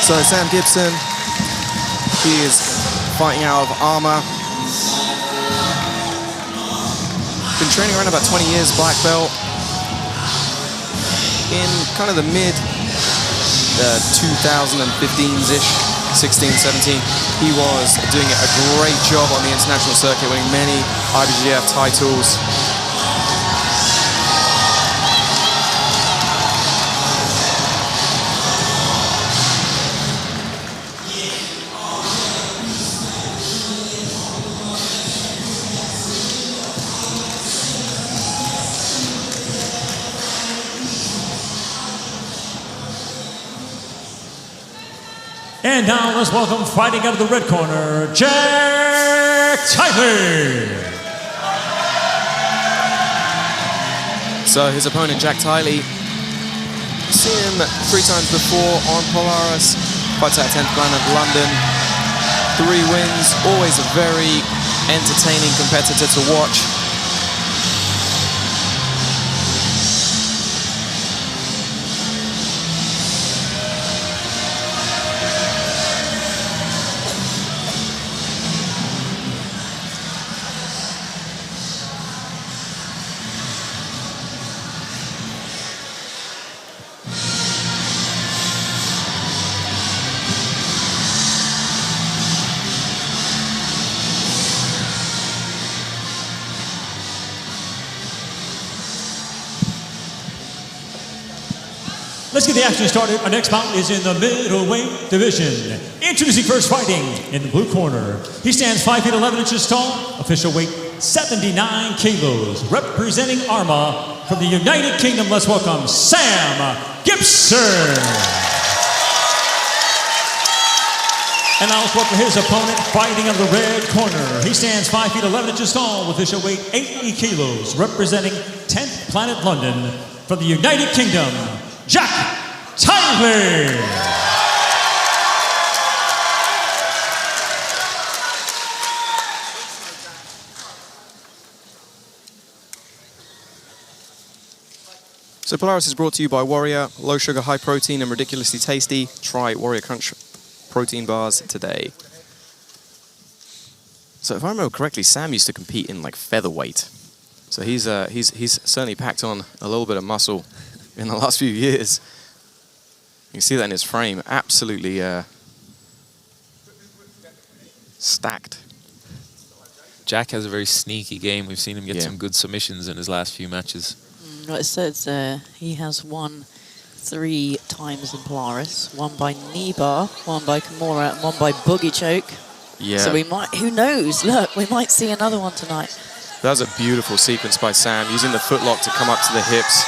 So Sam Gibson, he is fighting out of Armour. Been training around about 20 years, black belt. In kind of the mid 2015s-ish, 16, 17, he was doing a great job on the international circuit, winning many IBJJF titles. And now let's welcome fighting out of the red corner, Tyley. So his opponent, Tyley, seen him 3 times before on Polaris, fights at 10th Planet London. 3 wins, always a very entertaining competitor to watch. Let's get the action started. Our next bout is in the middleweight division. Introducing first, fighting in the blue corner. He stands 5 feet 11 inches tall, official weight 79 kilos. Representing Arma from the United Kingdom, let's welcome Sam Gibson. And now let's welcome his opponent, fighting in the red corner. He stands 5 feet 11 inches tall, official weight 80 kilos. Representing 10th Planet London from the United Kingdom, Tyley. So Polaris is brought to you by Warrior. Low sugar, high protein, and ridiculously tasty. Try Warrior Crunch protein bars today. So if I remember correctly, Sam used to compete in like featherweight. So he's certainly packed on a little bit of muscle in the last few years. You can see that in his frame, absolutely stacked. Jack has a very sneaky game. We've seen him get some good submissions in his last few matches. Well, it says he has won 3 times in Polaris. 1 by knee bar, 1 by Kimura, and 1 by boogie choke. Yeah. So we might, who knows? Look, we might see another one tonight. That was a beautiful sequence by Sam, using the footlock to come up to the hips,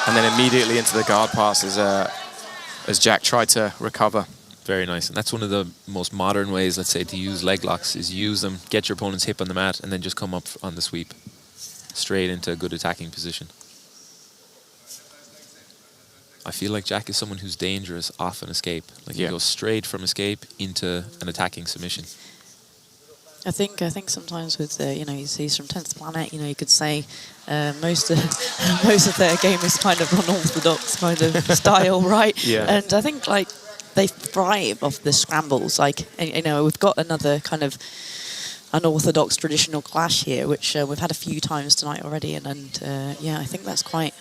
and then immediately into the guard pass as Jack tried to recover. Very nice. And that's one of the most modern ways, let's say, to use leg locks, is use them, get your opponent's hip on the mat, and then just come up on the sweep. Straight into a good attacking position. I feel like Jack is someone who's dangerous off an escape. Like he goes straight from escape into an attacking submission. I think sometimes with he's from 10th Planet. You could say most of their game is kind of unorthodox kind of style, right? Yeah. And I think like they thrive off the scrambles. Like we've got another kind of unorthodox traditional clash here, which we've had a few times tonight already, and I think that's quite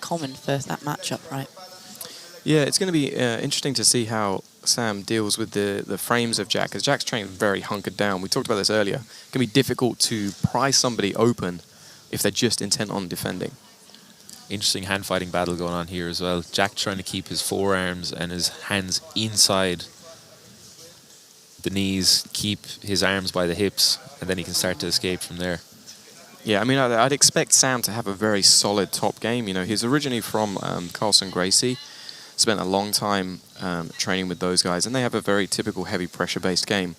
common for that matchup, right? Yeah, it's going to be interesting to see how Sam deals with the frames of Jack, because Jack's training very hunkered down. We talked about this earlier. It can be difficult to pry somebody open if they're just intent on defending. Interesting hand-fighting battle going on here as well. Jack trying to keep his forearms and his hands inside the knees, keep his arms by the hips, and then he can start to escape from there. Yeah, I mean, I'd expect Sam to have a very solid top game. He's originally from Carlson Gracie. Spent a long time training with those guys, and they have a very typical heavy pressure-based game.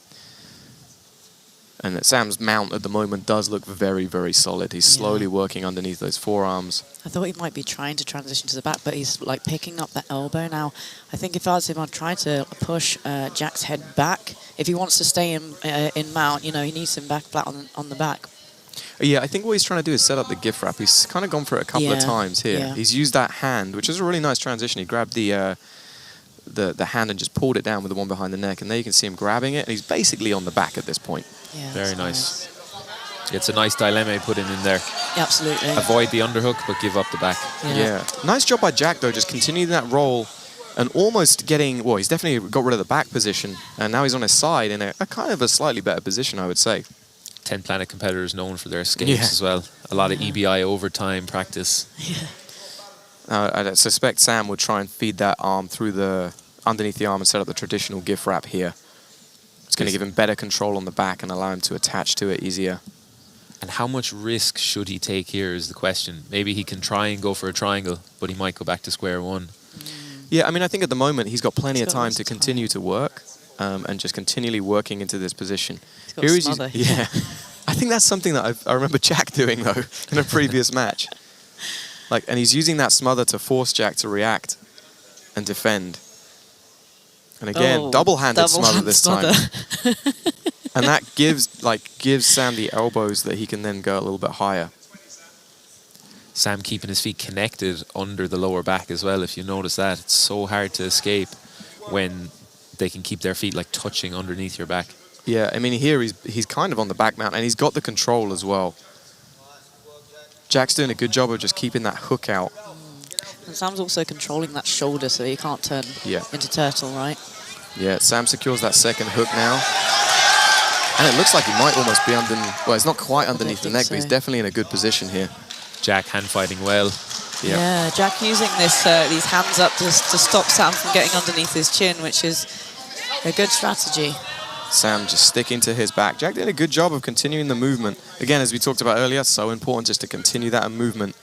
And Sam's mount at the moment does look very, very solid. He's slowly working underneath those forearms. I thought he might be trying to transition to the back, but he's like picking up that elbow now. I think if I was him, I'd try to push Jack's head back. If he wants to stay in mount, he needs him back flat on the back. Yeah, I think what he's trying to do is set up the gift wrap. He's kind of gone for it a couple of times here. Yeah. He's used that hand, which is a really nice transition. He grabbed the hand and just pulled it down with the one behind the neck, and there you can see him grabbing it, and he's basically on the back at this point. Yeah, very nice. Gets a nice dilemma put in there. Yeah, absolutely. Avoid the underhook, but give up the back. Yeah. Nice job by Jack, though, just continuing that roll and almost getting, well, he's definitely got rid of the back position, and now he's on his side in a kind of a slightly better position, I would say. 10 Planet competitors known for their escapes as well. A lot of EBI overtime practice. Yeah. I suspect Sam would try and feed that arm through underneath the arm and set up the traditional gift wrap here. It's going to give him better control on the back and allow him to attach to it easier. And how much risk should he take here is the question. Maybe he can try and go for a triangle, but he might go back to square one. Yeah, I mean, I think at the moment he's got plenty of time to continue to work. and just continually working into this position. He's got a smother. Yeah. I think that's something that I remember Jack doing, though, in a previous match. And he's using that smother to force Jack to react and defend. And again, double-handed smother this time. And that gives Sam the elbows that he can then go a little bit higher. Sam keeping his feet connected under the lower back as well. If you notice that, it's so hard to escape when they can keep their feet touching underneath your back. Yeah, I mean, here he's kind of on the back mount, and he's got the control as well. Jack's doing a good job of just keeping that hook out. And Sam's also controlling that shoulder so he can't turn into turtle, right? Yeah, Sam secures that second hook now. And it looks like he might almost be underneath. Well, it's not quite underneath the neck, but he's definitely in a good position here. Jack hand fighting well. Yeah, Jack using these hands up to stop Sam from getting underneath his chin, which is a good strategy. Sam just sticking to his back. Jack did a good job of continuing the movement. Again, as we talked about earlier, so important just to continue that movement.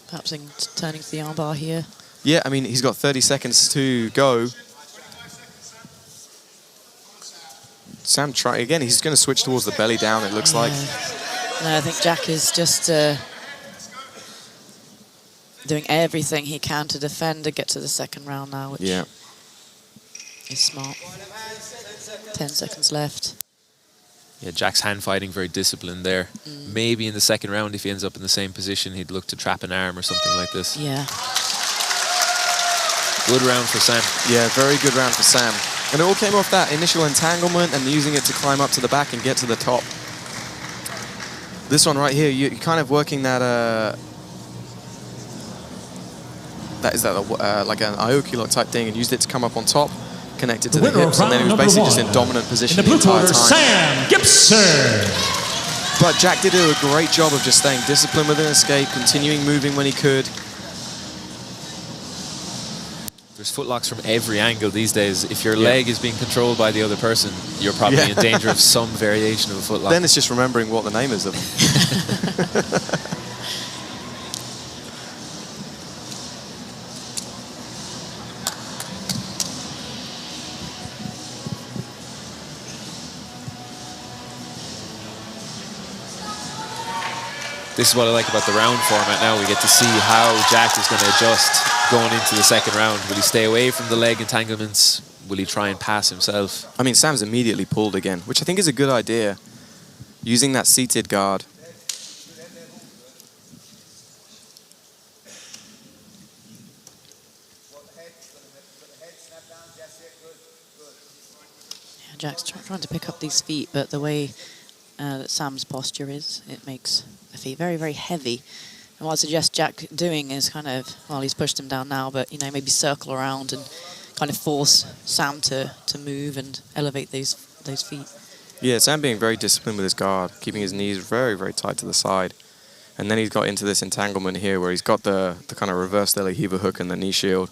Perhaps turning to the armbar here. Yeah, I mean, he's got 30 seconds to go. Sam again, he's going to switch towards the belly down, it looks like. No, I think Jack is just doing everything he can to defend and get to the second round now, which is smart. 10 seconds left. Yeah, Jack's hand fighting very disciplined there. Maybe in the second round, if he ends up in the same position, he'd look to trap an arm or something like this. Yeah. Good round for Sam. Yeah, very good round for Sam. And it all came off that initial entanglement and using it to climb up to the back and get to the top. This one right here, you're kind of working that, like an Aoki lock type thing, and used it to come up on top, connected to the hips, and then he was basically just in dominant position the entire time. Sam Gibson. But Jack did do a great job of just staying disciplined with an escape, continuing moving when he could. There's footlocks from every angle these days. If your leg is being controlled by the other person, you're probably in danger of some variation of a footlock. Then it's just remembering what the name is of them. This is what I like about the round format now. We get to see how Jack is going to adjust going into the second round. Will he stay away from the leg entanglements? Will he try and pass himself? I mean, Sam's immediately pulled again, which I think is a good idea. Using that seated guard. Yeah, Jack's trying to pick up these feet, but the way that Sam's posture is, it makes the feet very, very heavy. And what I suggest Jack doing is kind of, well, he's pushed him down now, but, you know, maybe circle around and kind of force Sam to move and elevate those feet. Yeah, Sam being very disciplined with his guard, keeping his knees very, very tight to the side. And then he's got into this entanglement here where he's got the kind of reverse De La Riva hook and the knee shield.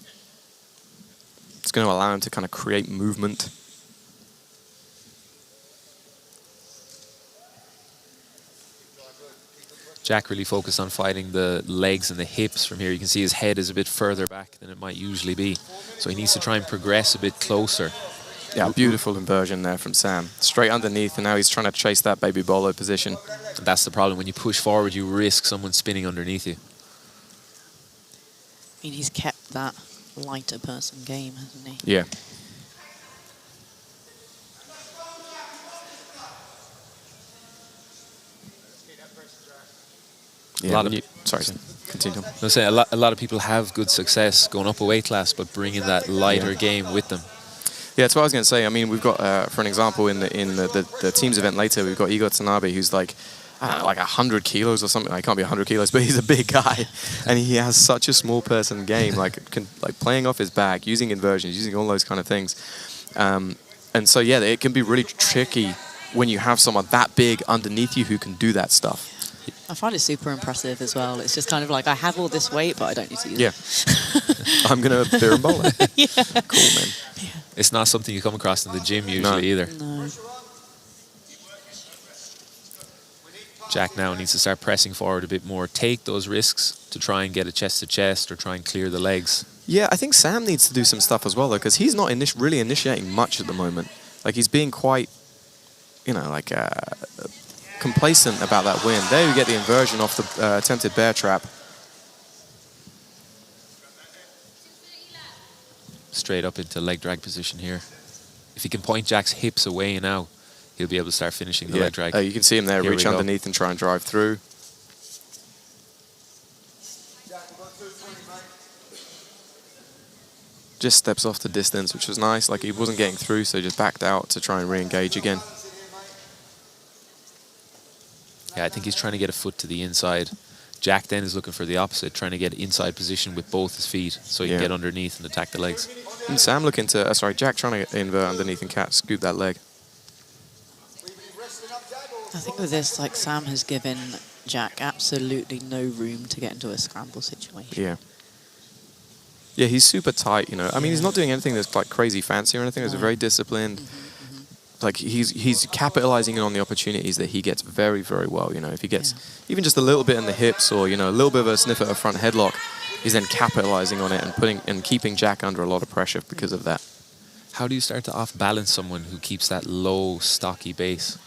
It's going to allow him to kind of create movement. Jack really focused on fighting the legs and the hips from here. You can see his head is a bit further back than it might usually be. So he needs to try and progress a bit closer. Yeah, beautiful inversion there from Sam. Straight underneath, and now he's trying to chase that baby bolo position. And that's the problem. When you push forward, you risk someone spinning underneath you. I mean, he's kept that lighter person game, hasn't he? Yeah. Yeah, sorry, continue. I say a lot of people have good success going up a weight class, but bringing that lighter game with them. Yeah, that's what I was going to say. I mean, we've got, for an example, in the teams event later, we've got Igor Tanabe, who's like, I don't know, like 100 kilos or something. I can't be 100 kilos, but he's a big guy, and he has such a small person game, like playing off his back, using inversions, using all those kind of things. And so yeah, it can be really tricky when you have someone that big underneath you who can do that stuff. I find it super impressive as well. It's just kind of like, I have all this weight, but I don't need to use it. I'm going to beer and bowl it. Yeah. Cool, man. Yeah. It's not something you come across in the gym usually either. No. Jack now needs to start pressing forward a bit more, take those risks to try and get a chest-to-chest or try and clear the legs. Yeah, I think Sam needs to do some stuff as well, though, because he's not really initiating much at the moment. Like, he's being quite, you know, like, complacent about that win. There you get the inversion off the attempted bear trap. Straight up into leg drag position here. If he can point Jack's hips away now, he'll be able to start finishing the leg drag. You can see him there Here reach underneath and try and drive through. Just steps off the distance, which was nice. Like, he wasn't getting through, so he just backed out to try and re-engage again. Yeah, I think he's trying to get a foot to the inside. Jack then is looking for the opposite, trying to get inside position with both his feet so he can get underneath and attack the legs. And Sam looking to, Jack trying to invert underneath and scoop that leg. I think with this, like, Sam has given Jack absolutely no room to get into a scramble situation. Yeah. Yeah, he's super tight, you know. I mean, he's not doing anything that's like crazy fancy or anything. He's very disciplined. Like, he's capitalizing on the opportunities that he gets very, very well. You know, if he gets even just a little bit in the hips or, you know, a little bit of a sniff at a front headlock, he's then capitalizing on it and keeping Jack under a lot of pressure because of that. How do you start to off-balance someone who keeps that low, stocky base?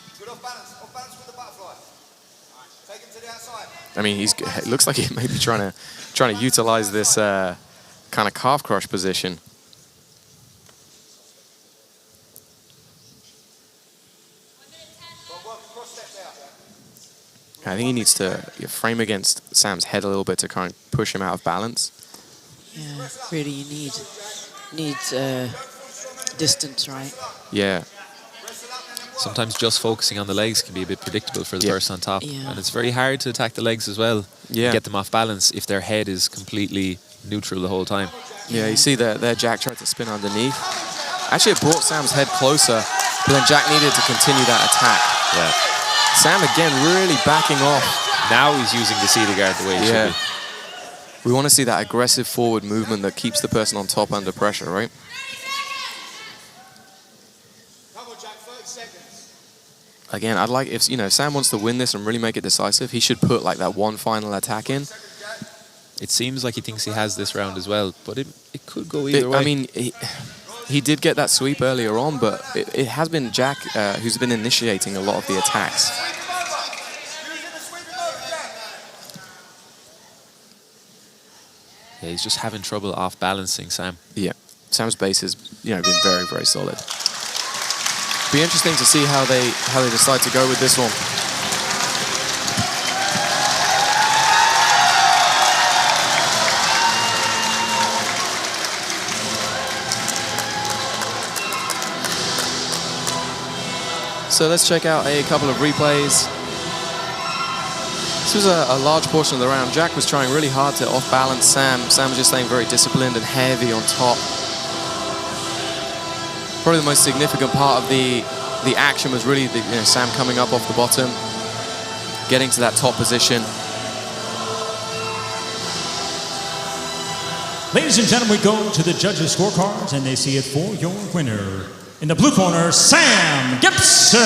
I mean, it looks like he may be trying to utilize this kind of calf crush position. I think he needs to frame against Sam's head a little bit to kind of push him out of balance. Yeah, really, you need distance, right? Yeah. Sometimes just focusing on the legs can be a bit predictable for the person on top. Yeah. And it's very hard to attack the legs as well. Yeah. Get them off balance if their head is completely neutral the whole time. Yeah, you see there Jack tried to spin underneath. Actually, it brought Sam's head closer, but then Jack needed to continue that attack. Yeah. Sam, again, really backing off. Now he's using the seated guard the way he should be. We want to see that aggressive forward movement that keeps the person on top under pressure, right? Again, I'd like, if Sam wants to win this and really make it decisive, he should put like that one final attack in. It seems like he thinks he has this round as well, but it could go either way. I mean, he did get that sweep earlier on, but it has been Jack who's been initiating a lot of the attacks. Yeah, he's just having trouble off balancing Sam. Yeah, Sam's base has been very, very solid. Be interesting to see how they decide to go with this one. So let's check out a couple of replays. This was a large portion of the round. Jack was trying really hard to off-balance Sam. Sam was just staying very disciplined and heavy on top. Probably the most significant part of the action was really Sam coming up off the bottom, getting to that top position. Ladies and gentlemen, we go to the judges' scorecards, and they see it for your winner. In the blue corner, Sam Gibson.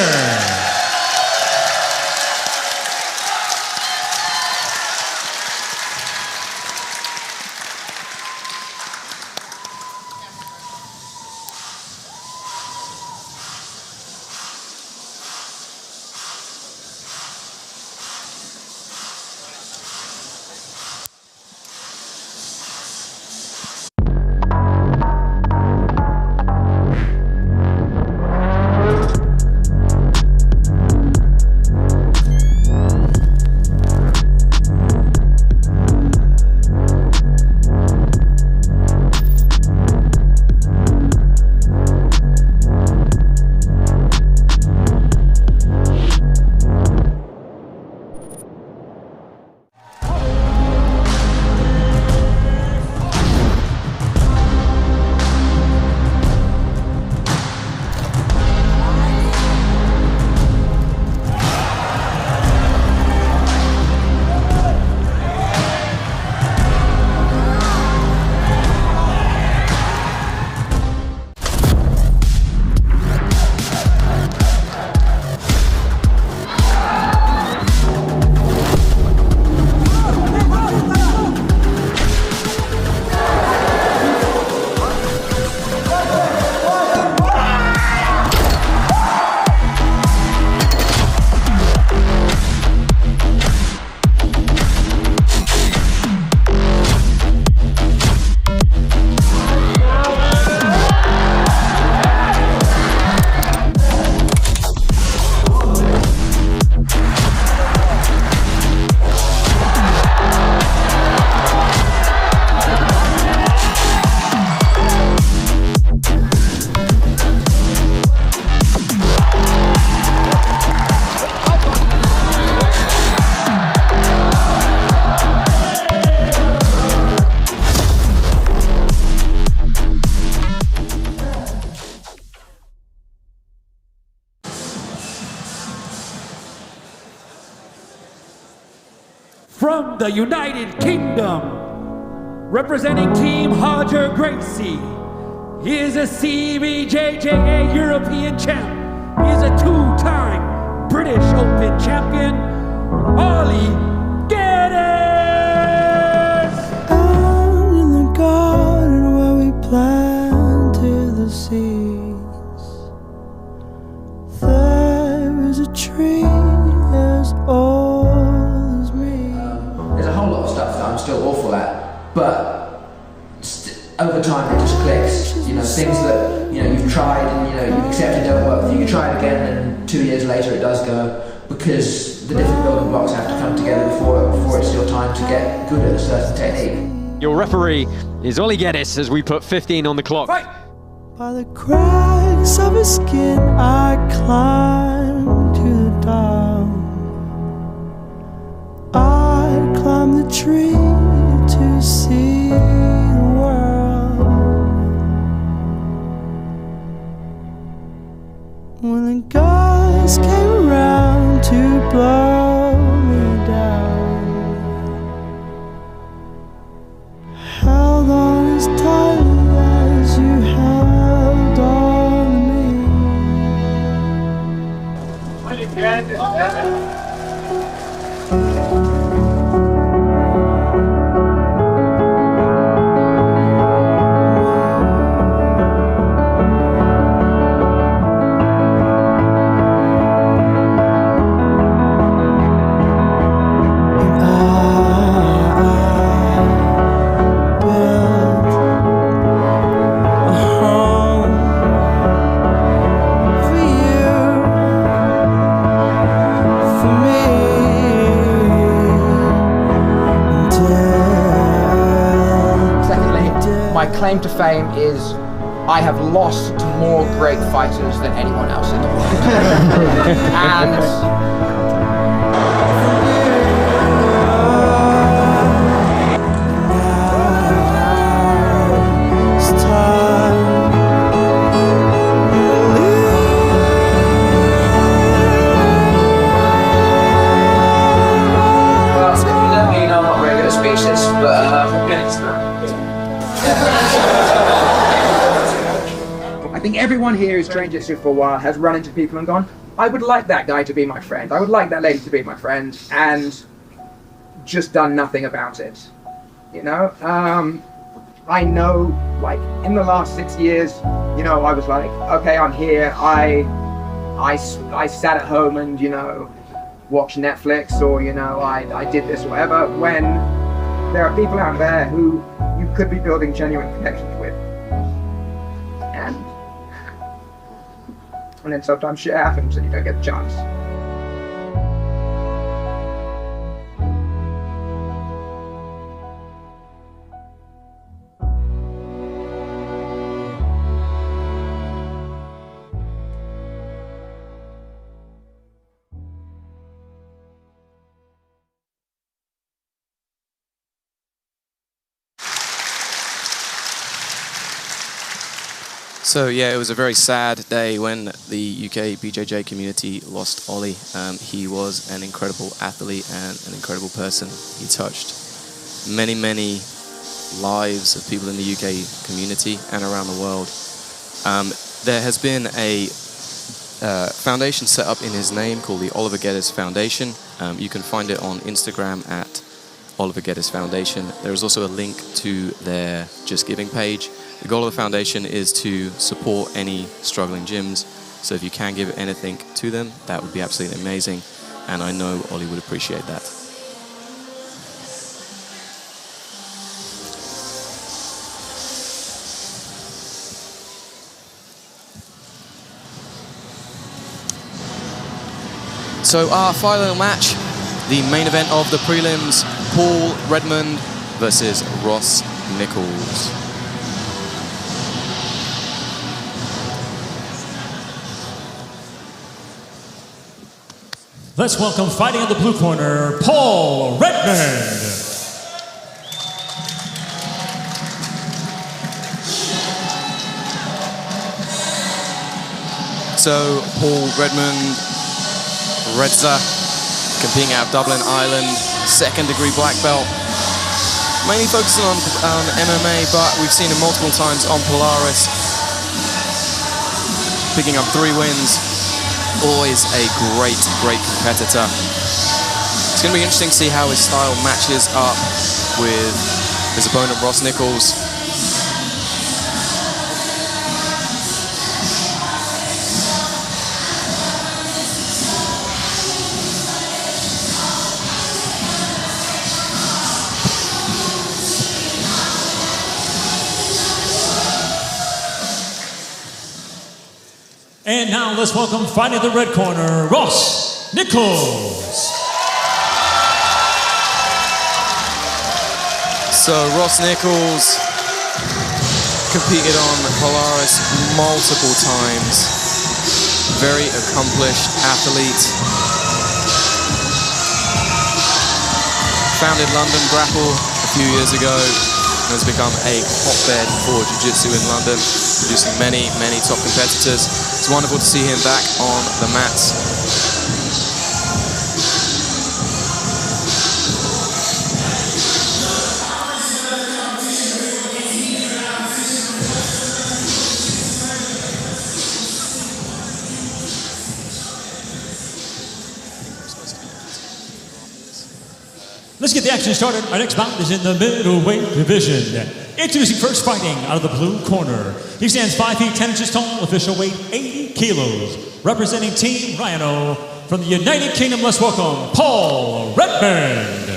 from the United Kingdom, representing Team Hager Gracie. He is a CBJJA European champ. He is a two-time British Open champion, Ollie. Out in the garden where we planted the seeds, there is a tree as old as me. There's a whole lot of stuff that I'm still awful at, but over time it just clicks. You know, things that you've tried and you've accepted don't work. You can try it again, and 2 years later it does go, because the different building blocks have to come together before it's your time to get good at a certain technique. Your referee is Ollie Geddes as we put 15 on the clock. Fight! By the cracks of his skin I climbed to the dawn. I climbed the tree to see the world. When the gods came around to blow me down, held on as tightly as you held on me. My claim to fame is I have lost to more great fighters than anyone else in the world. And well, if you know me, I'm not very good at speeches, but I'm getting to that. I think everyone here who's trained jiu-jitsu for a while has run into people and gone, I would like that guy to be my friend, I would like that lady to be my friend, and just done nothing about it. You know? I know, like, in the last 6 years, I was like, okay, I'm here, I sat at home and, watched Netflix, or, I did this or whatever, when there are people out there who you could be building genuine connections with. And then sometimes shit happens and you don't get the chance. So yeah, it was a very sad day when the UK BJJ community lost Ollie. He was an incredible athlete and an incredible person. He touched many, many lives of people in the UK community and around the world. There has been a foundation set up in his name called the Oliver Geddes Foundation. You can find it on Instagram at Oliver Geddes Foundation. There is also a link to their Just Giving page. The goal of the foundation is to support any struggling gyms. So if you can give anything to them, that would be absolutely amazing. And I know Ollie would appreciate that. So our final match, the main event of the prelims, Paul Redmond versus Ross Nicholls. Let's welcome, fighting in the blue corner, Paul Redmond. So Paul Redmond, Redza, competing out of Dublin, Ireland, second-degree black belt. Mainly focusing on MMA, but we've seen him multiple times on Polaris. Picking up 3 wins. Always a great, great competitor. It's going to be interesting to see how his style matches up with his opponent, Ross Nicholls. And now let's welcome, fighting the red corner, Ross Nicholls. So Ross Nicholls competed on Polaris multiple times. Very accomplished athlete. Founded London Grapple a few years ago and has become a hotbed for jiu-jitsu in London, producing many, many top competitors. It's wonderful to see him back on the mats. Let's get the action started. Our next bout is in the middleweight division. Introducing first, fighting out of the blue corner. He stands 5 feet 10 inches tall, official weight 80 kilos. Representing Team Rhino from the United Kingdom, let's welcome Paul Redmond.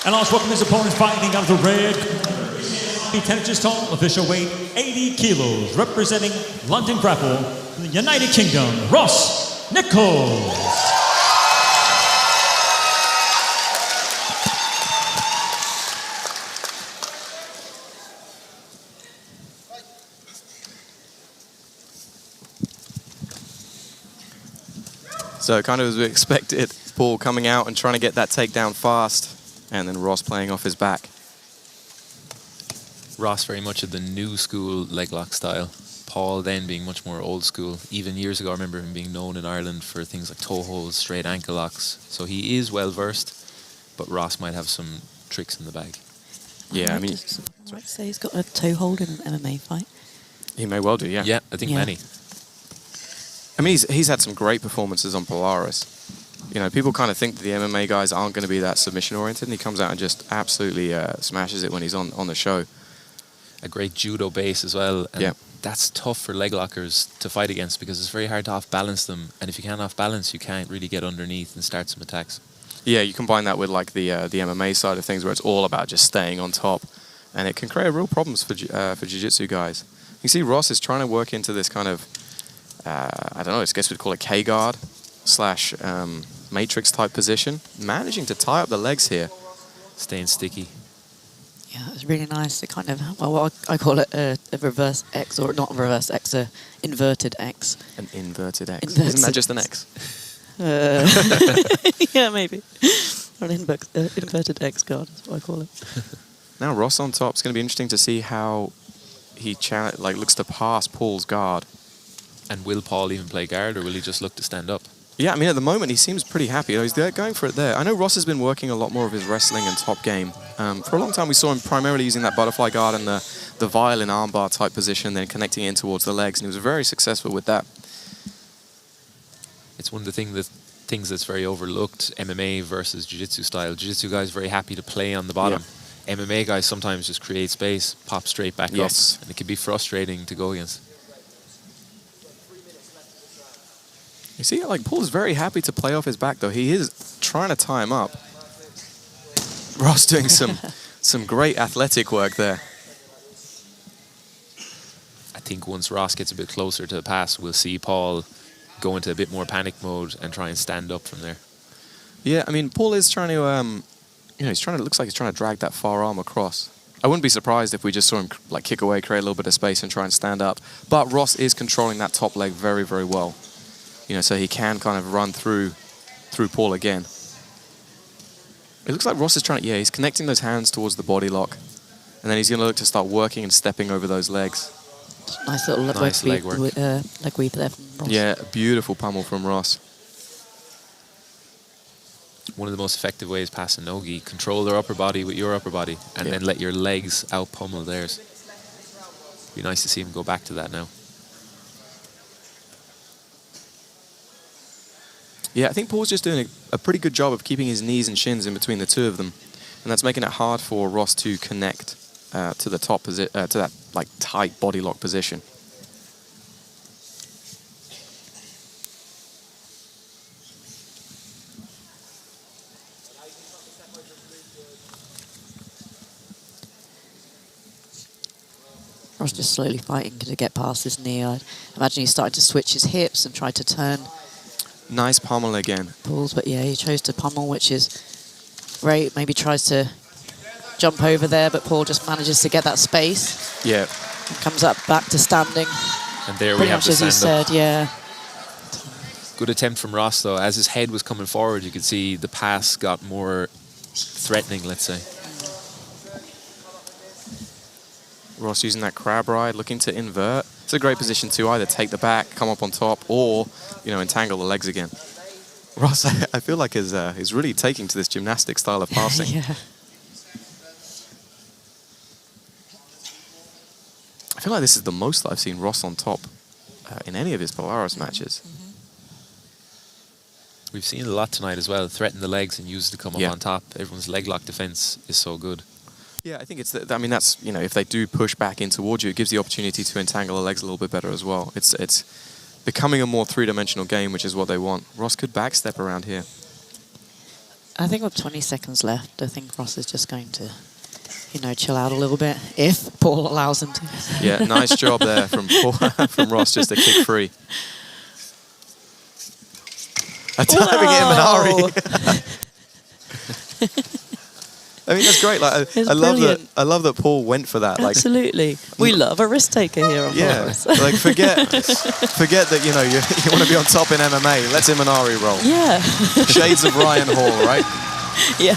And let's welcome his opponent, fighting out of the red corner. 5 feet 10 inches tall, official weight 80 kilos. Representing London Grapple from the United Kingdom, Ross Nicholls. So kind of as we expected, Paul coming out and trying to get that takedown fast, and then Ross playing off his back. Ross very much of the new school leg lock style. Paul then being much more old school. Even years ago, I remember him being known in Ireland for things like toe holds, straight ankle locks. So he is well versed, but Ross might have some tricks in the bag. Yeah, I mean, I'd say he's got a toe hold in an MMA fight. he may well do, yeah. Yeah, I think many. I mean, he's had some great performances on Polaris. You know, people kind of think that the MMA guys aren't going to be that submission-oriented, and he comes out and just absolutely smashes it when he's on the show. A great judo base as well. And yeah. That's tough for leg lockers to fight against because it's very hard to off-balance them. And if you can't off-balance, you can't really get underneath and start some attacks. Yeah, you combine that with like the MMA side of things where it's all about just staying on top, and it can create real problems for jiu-jitsu guys. You see Ross is trying to work into this kind of, I don't know, I guess we'd call it K-guard slash matrix type position. Managing to tie up the legs here. Staying sticky. Yeah, it's really nice to kind of, well, I call it a reverse X, or not a reverse X, a inverted X. An inverted X. Inverted. Isn't that just an X? Yeah, maybe. Or an inverted X guard, that's what I call it. Now Ross on top. It's going to be interesting to see how he looks to pass Paul's guard. And will Paul even play guard, or will he just look to stand up? Yeah, I mean, at the moment, he seems pretty happy. He's going for it there. I know Ross has been working a lot more of his wrestling and top game. For a long time, we saw him primarily using that butterfly guard and the violin armbar type position, then connecting in towards the legs, and he was very successful with that. It's one of the things that's very overlooked, MMA versus jiu-jitsu style. Jiu-jitsu guys very happy to play on the bottom. Yeah. MMA guys sometimes just create space, pop straight back up, and it can be frustrating to go against. You see, like, Paul is very happy to play off his back, though. He is trying to tie him up. Ross doing some great athletic work there. I think once Ross gets a bit closer to the pass, we'll see Paul go into a bit more panic mode and try and stand up from there. Yeah, I mean, Paul is trying to, looks like he's trying to drag that far arm across. I wouldn't be surprised if we just saw him, like, kick away, create a little bit of space and try and stand up. But Ross is controlling that top leg very, very well. You know, so he can kind of run through Paul again. It looks like Ross is trying to, he's connecting those hands towards the body lock. And then he's going to look to start working and stepping over those legs. Nice little leg weave there from Ross. Yeah, beautiful pummel from Ross. one of the most effective ways past a no-gi. Control their upper body with your upper body, and then let your legs out-pummel theirs. Be nice to see him go back to that now. Yeah, I think Paul's just doing a pretty good job of keeping his knees and shins in between the two of them, and that's making it hard for Ross to connect to the top to that like tight body lock position. Ross just slowly fighting to get past his knee. I imagine he's starting to switch his hips and try to turn. Nice pummel again. Pulls, but yeah, he chose to pummel, which is great. Maybe tries to jump over there, but Paul just manages to get that space. Yeah. And comes up back to standing. And there Pretty we have much the as you stand-up. said, yeah. Good attempt from Ross, though. As his head was coming forward, you could see the pass got more threatening, let's say. Ross using that crab ride, looking to invert. It's a great position to either take the back, come up on top, or, you know, entangle the legs again. Ross, I feel like is really taking to this gymnastic style of passing. Yeah. I feel like this is the most that I've seen Ross on top in any of his Polaris matches. We've seen a lot tonight as well. Threaten the legs and use it to come up on top. Everyone's leg lock defense is so good. Yeah, I think it's. I mean, that's, you know, if they do push back in towards you, it gives the opportunity to entangle the legs a little bit better as well. It's becoming a more three-dimensional game, which is what they want. Ross could backstep around here. I think with 20 seconds left, I think Ross is just going to, you know, chill out a little bit if Paul allows him to. Yeah, nice job there from Paul, from Ross, just to kick free. A diving Imanari. I mean, that's great. Like, I love that Paul went for that. Absolutely. Like, we love a risk taker here on Polaris. Like forget that, you know, you want to be on top in MMA. Let's Imanari roll. Yeah. Shades of Ryan Hall, right? Yeah.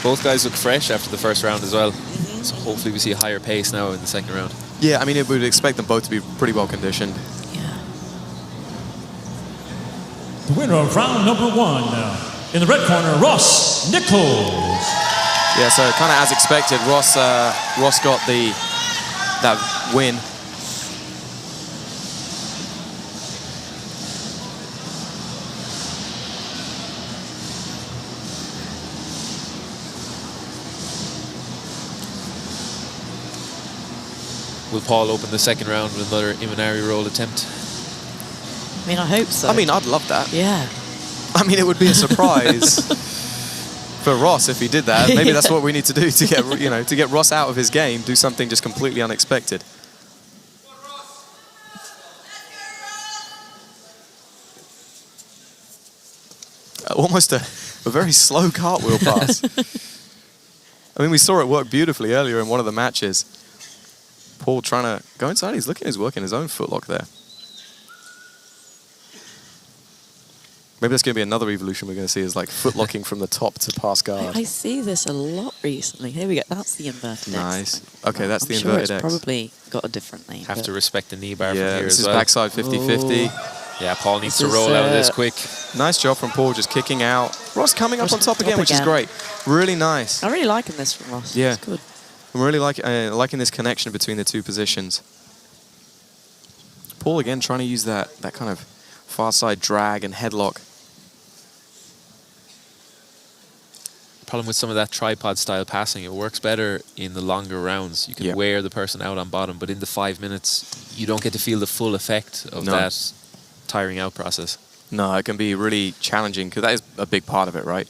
Both guys look fresh after the first round as well. So hopefully we see a higher pace now in the second round. Yeah, I mean, we would expect them both to be pretty well conditioned. The winner of round number 1, in the red corner, Ross Nicholls. Yeah, so kind of as expected, Ross got that win. Will Paul open the second round with another Imanari roll attempt? I mean, I hope so. I mean, I'd love that. Yeah. I mean, it would be a surprise for Ross if he did that. Maybe that's what we need to do to get, you know, to get Ross out of his game. Do something just completely unexpected. Almost a very slow cartwheel pass. I mean, we saw it work beautifully earlier in one of the matches. Paul trying to go inside. He's working his own footlock there. Maybe that's going to be another evolution we're going to see, is like footlocking from the top to pass guard. I see this a lot recently. Here we go. That's the inverted X. Nice. Okay, that's the I'm sure inverted it's X. probably got a different name. Have to respect the knee bar from Yeah, here this as is well. backside 50-50. Yeah, Paul needs to roll out of this quick. Nice job from Paul, just kicking out. Ross coming up on top again, which is great. Really nice. I'm really liking this from Ross. Yeah. It's good. I'm really liking this connection between the two positions. Paul again trying to use that kind of far side drag and headlock. Problem with some of that tripod style passing, it works better in the longer rounds. You can wear the person out on bottom, but in the 5 minutes, you don't get to feel the full effect of that tiring out process. No, it can be really challenging, because that is a big part of it, right?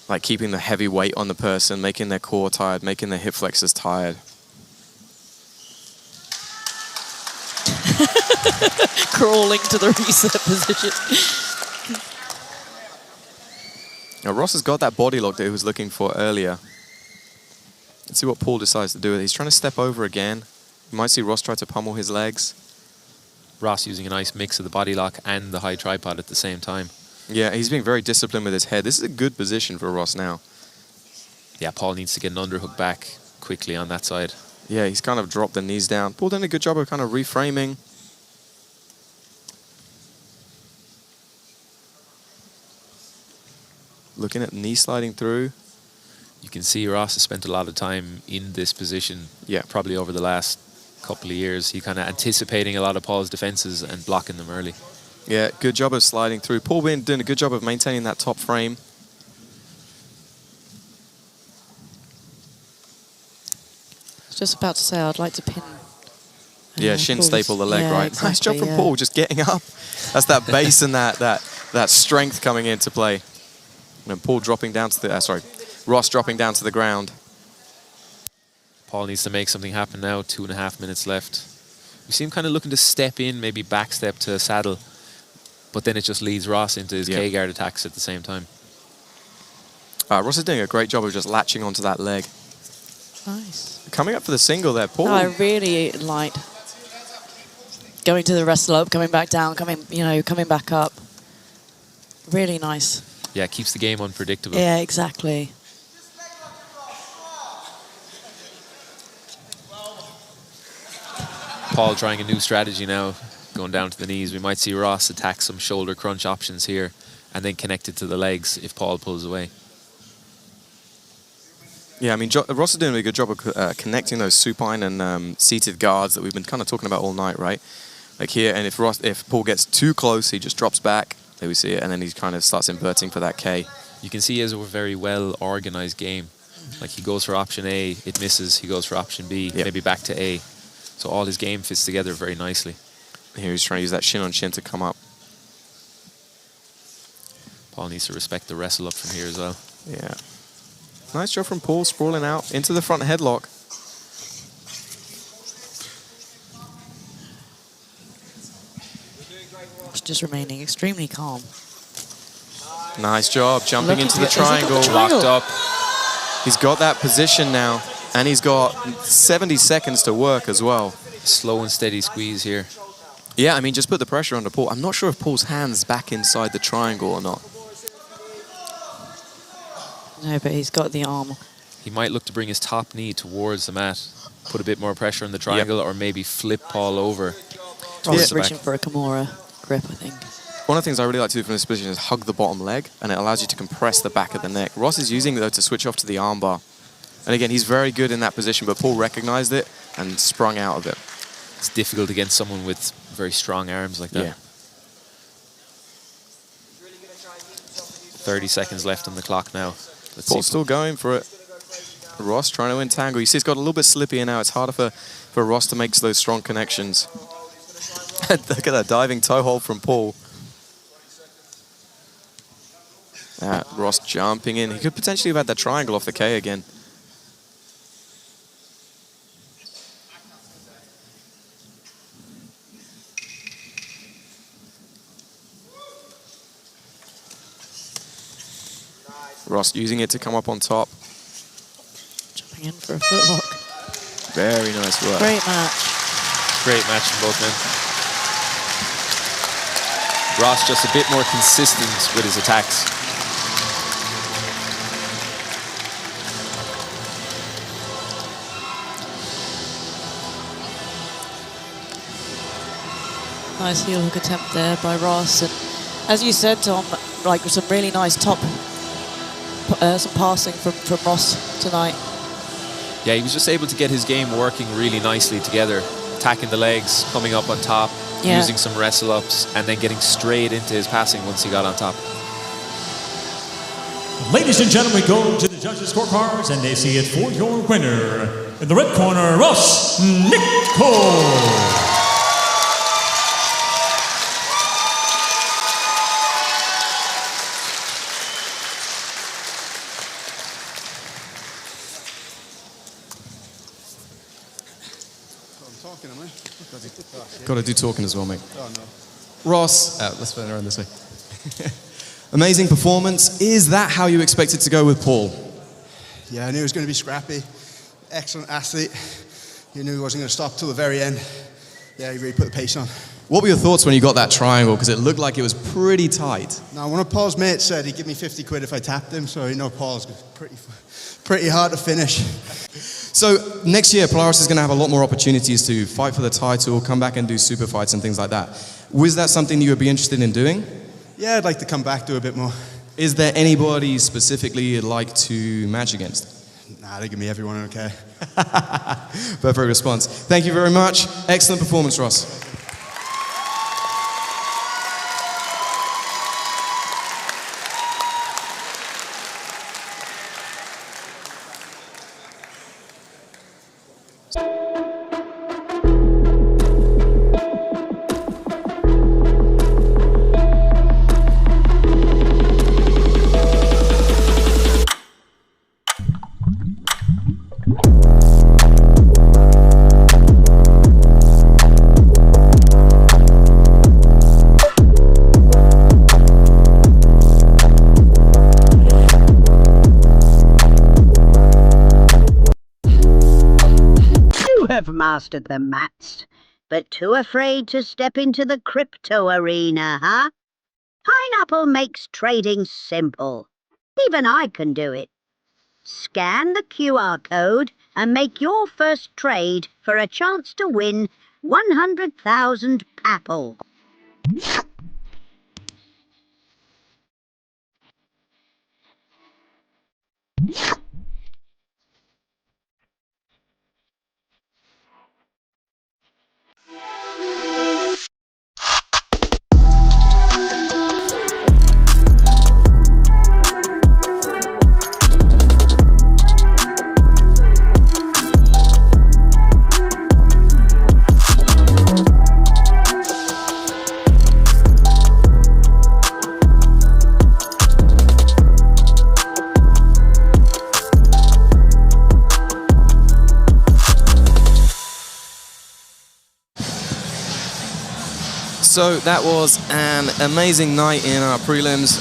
Like keeping the heavy weight on the person, making their core tired, making their hip flexors tired. Crawling to the reset position. Now, Ross has got that body lock that he was looking for earlier. Let's see what Paul decides to do with it. He's trying to step over again. You might see Ross try to pummel his legs. Ross using a nice mix of the body lock and the high tripod at the same time. Yeah, he's being very disciplined with his head. This is a good position for Ross now. Yeah, Paul needs to get an underhook back quickly on that side. Yeah, he's kind of dropped the knees down. Paul done a good job of kind of reframing. Looking at knee sliding through. You can see Ross has spent a lot of time in this position. Yeah. Probably over the last couple of years. He kind of anticipating a lot of Paul's defenses and blocking them early. Yeah, good job of sliding through. Paul been doing a good job of maintaining that top frame. I was just about to say I'd like to pin. Yeah, shin Paul's, staple the leg, right? Exactly, Nice job from Paul, just getting up. That's that base and that strength coming into play. And Paul dropping down to the, Ross dropping down to the ground. Paul needs to make something happen now. 2.5 minutes left. We see him kind of looking to step in, maybe back step to saddle, but then it just leads Ross into his K-guard attacks at the same time. Ross is doing a great job of just latching onto that leg. Nice. Coming up for the single there, Paul. No, I really liked going to the wrestle up, coming back down, coming back up. Really nice. Yeah, it keeps the game unpredictable. Yeah, exactly. Paul trying a new strategy now, going down to the knees. We might see Ross attack some shoulder crunch options here and then connect it to the legs if Paul pulls away. Yeah, I mean, Ross is doing a good job of connecting those supine and seated guards that we've been kind of talking about all night, right? Like here, and if Paul gets too close, he just drops back. There we see it, and then he kind of starts inverting for that K. You can see he has a very well-organized game. Like he goes for option A, it misses. He goes for option B, maybe back to A. So all his game fits together very nicely. Here he's trying to use that shin on shin to come up. Paul needs to respect the wrestle up from here as well. Yeah. Nice job from Paul, sprawling out into the front headlock. Just remaining extremely calm. Nice job, jumping into the triangle. Locked up. He's got that position now, and he's got 70 seconds to work as well. Slow and steady squeeze here. Yeah, I mean, just put the pressure on Paul. I'm not sure if Paul's hand's back inside the triangle or not. No, but he's got the arm. He might look to bring his top knee towards the mat, put a bit more pressure on the triangle, or maybe flip Paul over. Ross reaching for a Kimura grip, I think. One of the things I really like to do from this position is hug the bottom leg, and it allows you to compress the back of the neck. Ross is using it, though, to switch off to the armbar. And again, he's very good in that position, but Paul recognized it and sprung out of it. It's difficult against someone with very strong arms like that. Yeah. 30 seconds left on the clock now. Paul's still going for it. Ross trying to entangle. You see, it's got a little bit slippier now. It's harder for Ross to make those strong connections. Look at that diving toe hold from Paul. Ross jumping in. He could potentially have had that triangle off the K again. Ross using it to come up on top. Jumping in for a footlock. Very nice work. Great match. Great match from both men. Ross just a bit more consistent with his attacks. Nice heel hook attempt there by Ross. And as you said, Tom, like some really nice top, some passing from Ross tonight. Yeah, he was just able to get his game working really nicely together. Attacking the legs, coming up on top, using some wrestle ups, and then getting straight into his passing once he got on top. Ladies and gentlemen, we go to the judges' scorecards, and they see it for your winner. In the red corner, Ross Nicholls. Got to do talking as well, mate. Oh, no. Ross, let's turn around this way. Amazing performance. Is that how you expected to go with Paul? Yeah, I knew he was going to be scrappy. Excellent athlete. You knew he wasn't going to stop till the very end. Yeah, he really put the pace on. What were your thoughts when you got that triangle? Because it looked like it was pretty tight. Now, one of Paul's mates said he'd give me 50 quid if I tapped him, so you know Paul's pretty hard to finish. So next year, Polaris is going to have a lot more opportunities to fight for the title, come back and do super fights and things like that. Was that something you would be interested in doing? Yeah, I'd like to come back, do a bit more. Is there anybody specifically you'd like to match against? Nah, they give me everyone okay. Perfect response. Thank you very much. Excellent performance, Ross. Mastered the mats, but too afraid to step into the crypto arena, huh? Pineapple makes trading simple. Even I can do it. Scan the QR code and make your first trade for a chance to win 100,000 papple. So that was an amazing night in our prelims,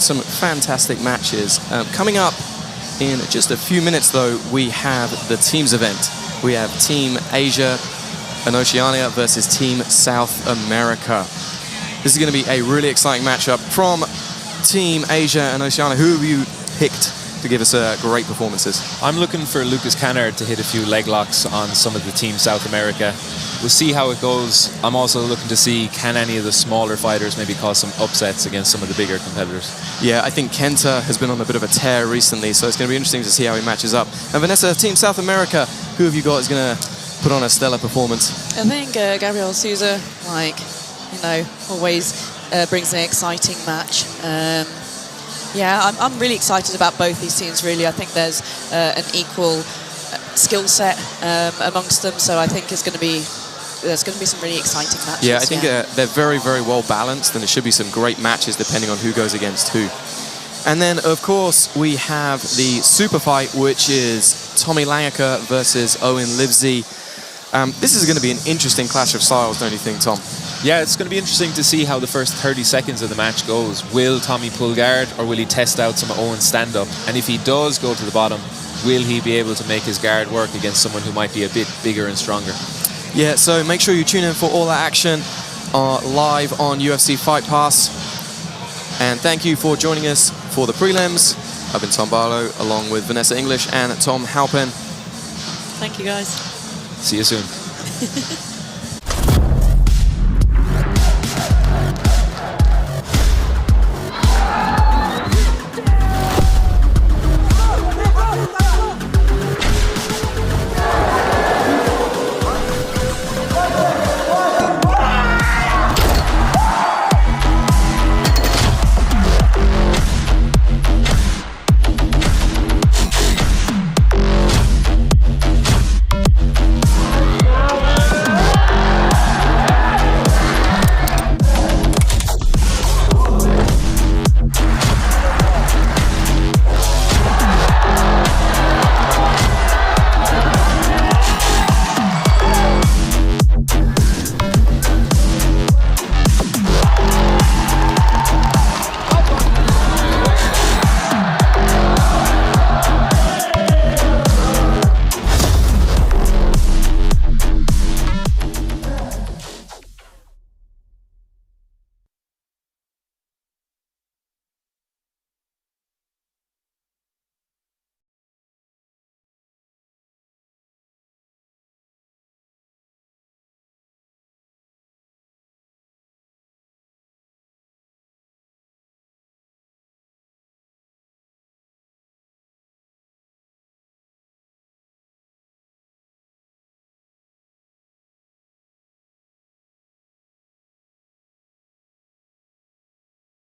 some fantastic matches. Coming up in just a few minutes though, we have the teams event. We have Team Asia and Oceania versus Team South America. This is going to be a really exciting matchup. From Team Asia and Oceania, who have you picked to give us great performances? I'm looking for Lucas Cannard to hit a few leg locks on some of the Team South America. We'll see how it goes. I'm also looking to see can any of the smaller fighters maybe cause some upsets against some of the bigger competitors. Yeah, I think Kenta has been on a bit of a tear recently, so it's going to be interesting to see how he matches up. And Vanessa, Team South America, who have you got is going to put on a stellar performance? I think Gabriel Souza, always brings an exciting match. Yeah, I'm really excited about both these teams, really. I think there's an equal skill set amongst them, so I think there's going to be some really exciting matches. Yeah, I think they're very, very well balanced, and it should be some great matches depending on who goes against who. And then, of course, we have the super fight, which is Tommy Langaker versus Owen Livesey. This is going to be an interesting clash of styles, don't you think, Tom? Yeah, it's going to be interesting to see how the first 30 seconds of the match goes. Will Tommy pull guard, or will he test out some of Owen's stand-up? And if he does go to the bottom, will he be able to make his guard work against someone who might be a bit bigger and stronger? Yeah, so make sure you tune in for all that action live on UFC Fight Pass. And thank you for joining us for the prelims. I've been Tom Barlow, along with Vanessa English and Tom Halpin. Thank you, guys. See you soon.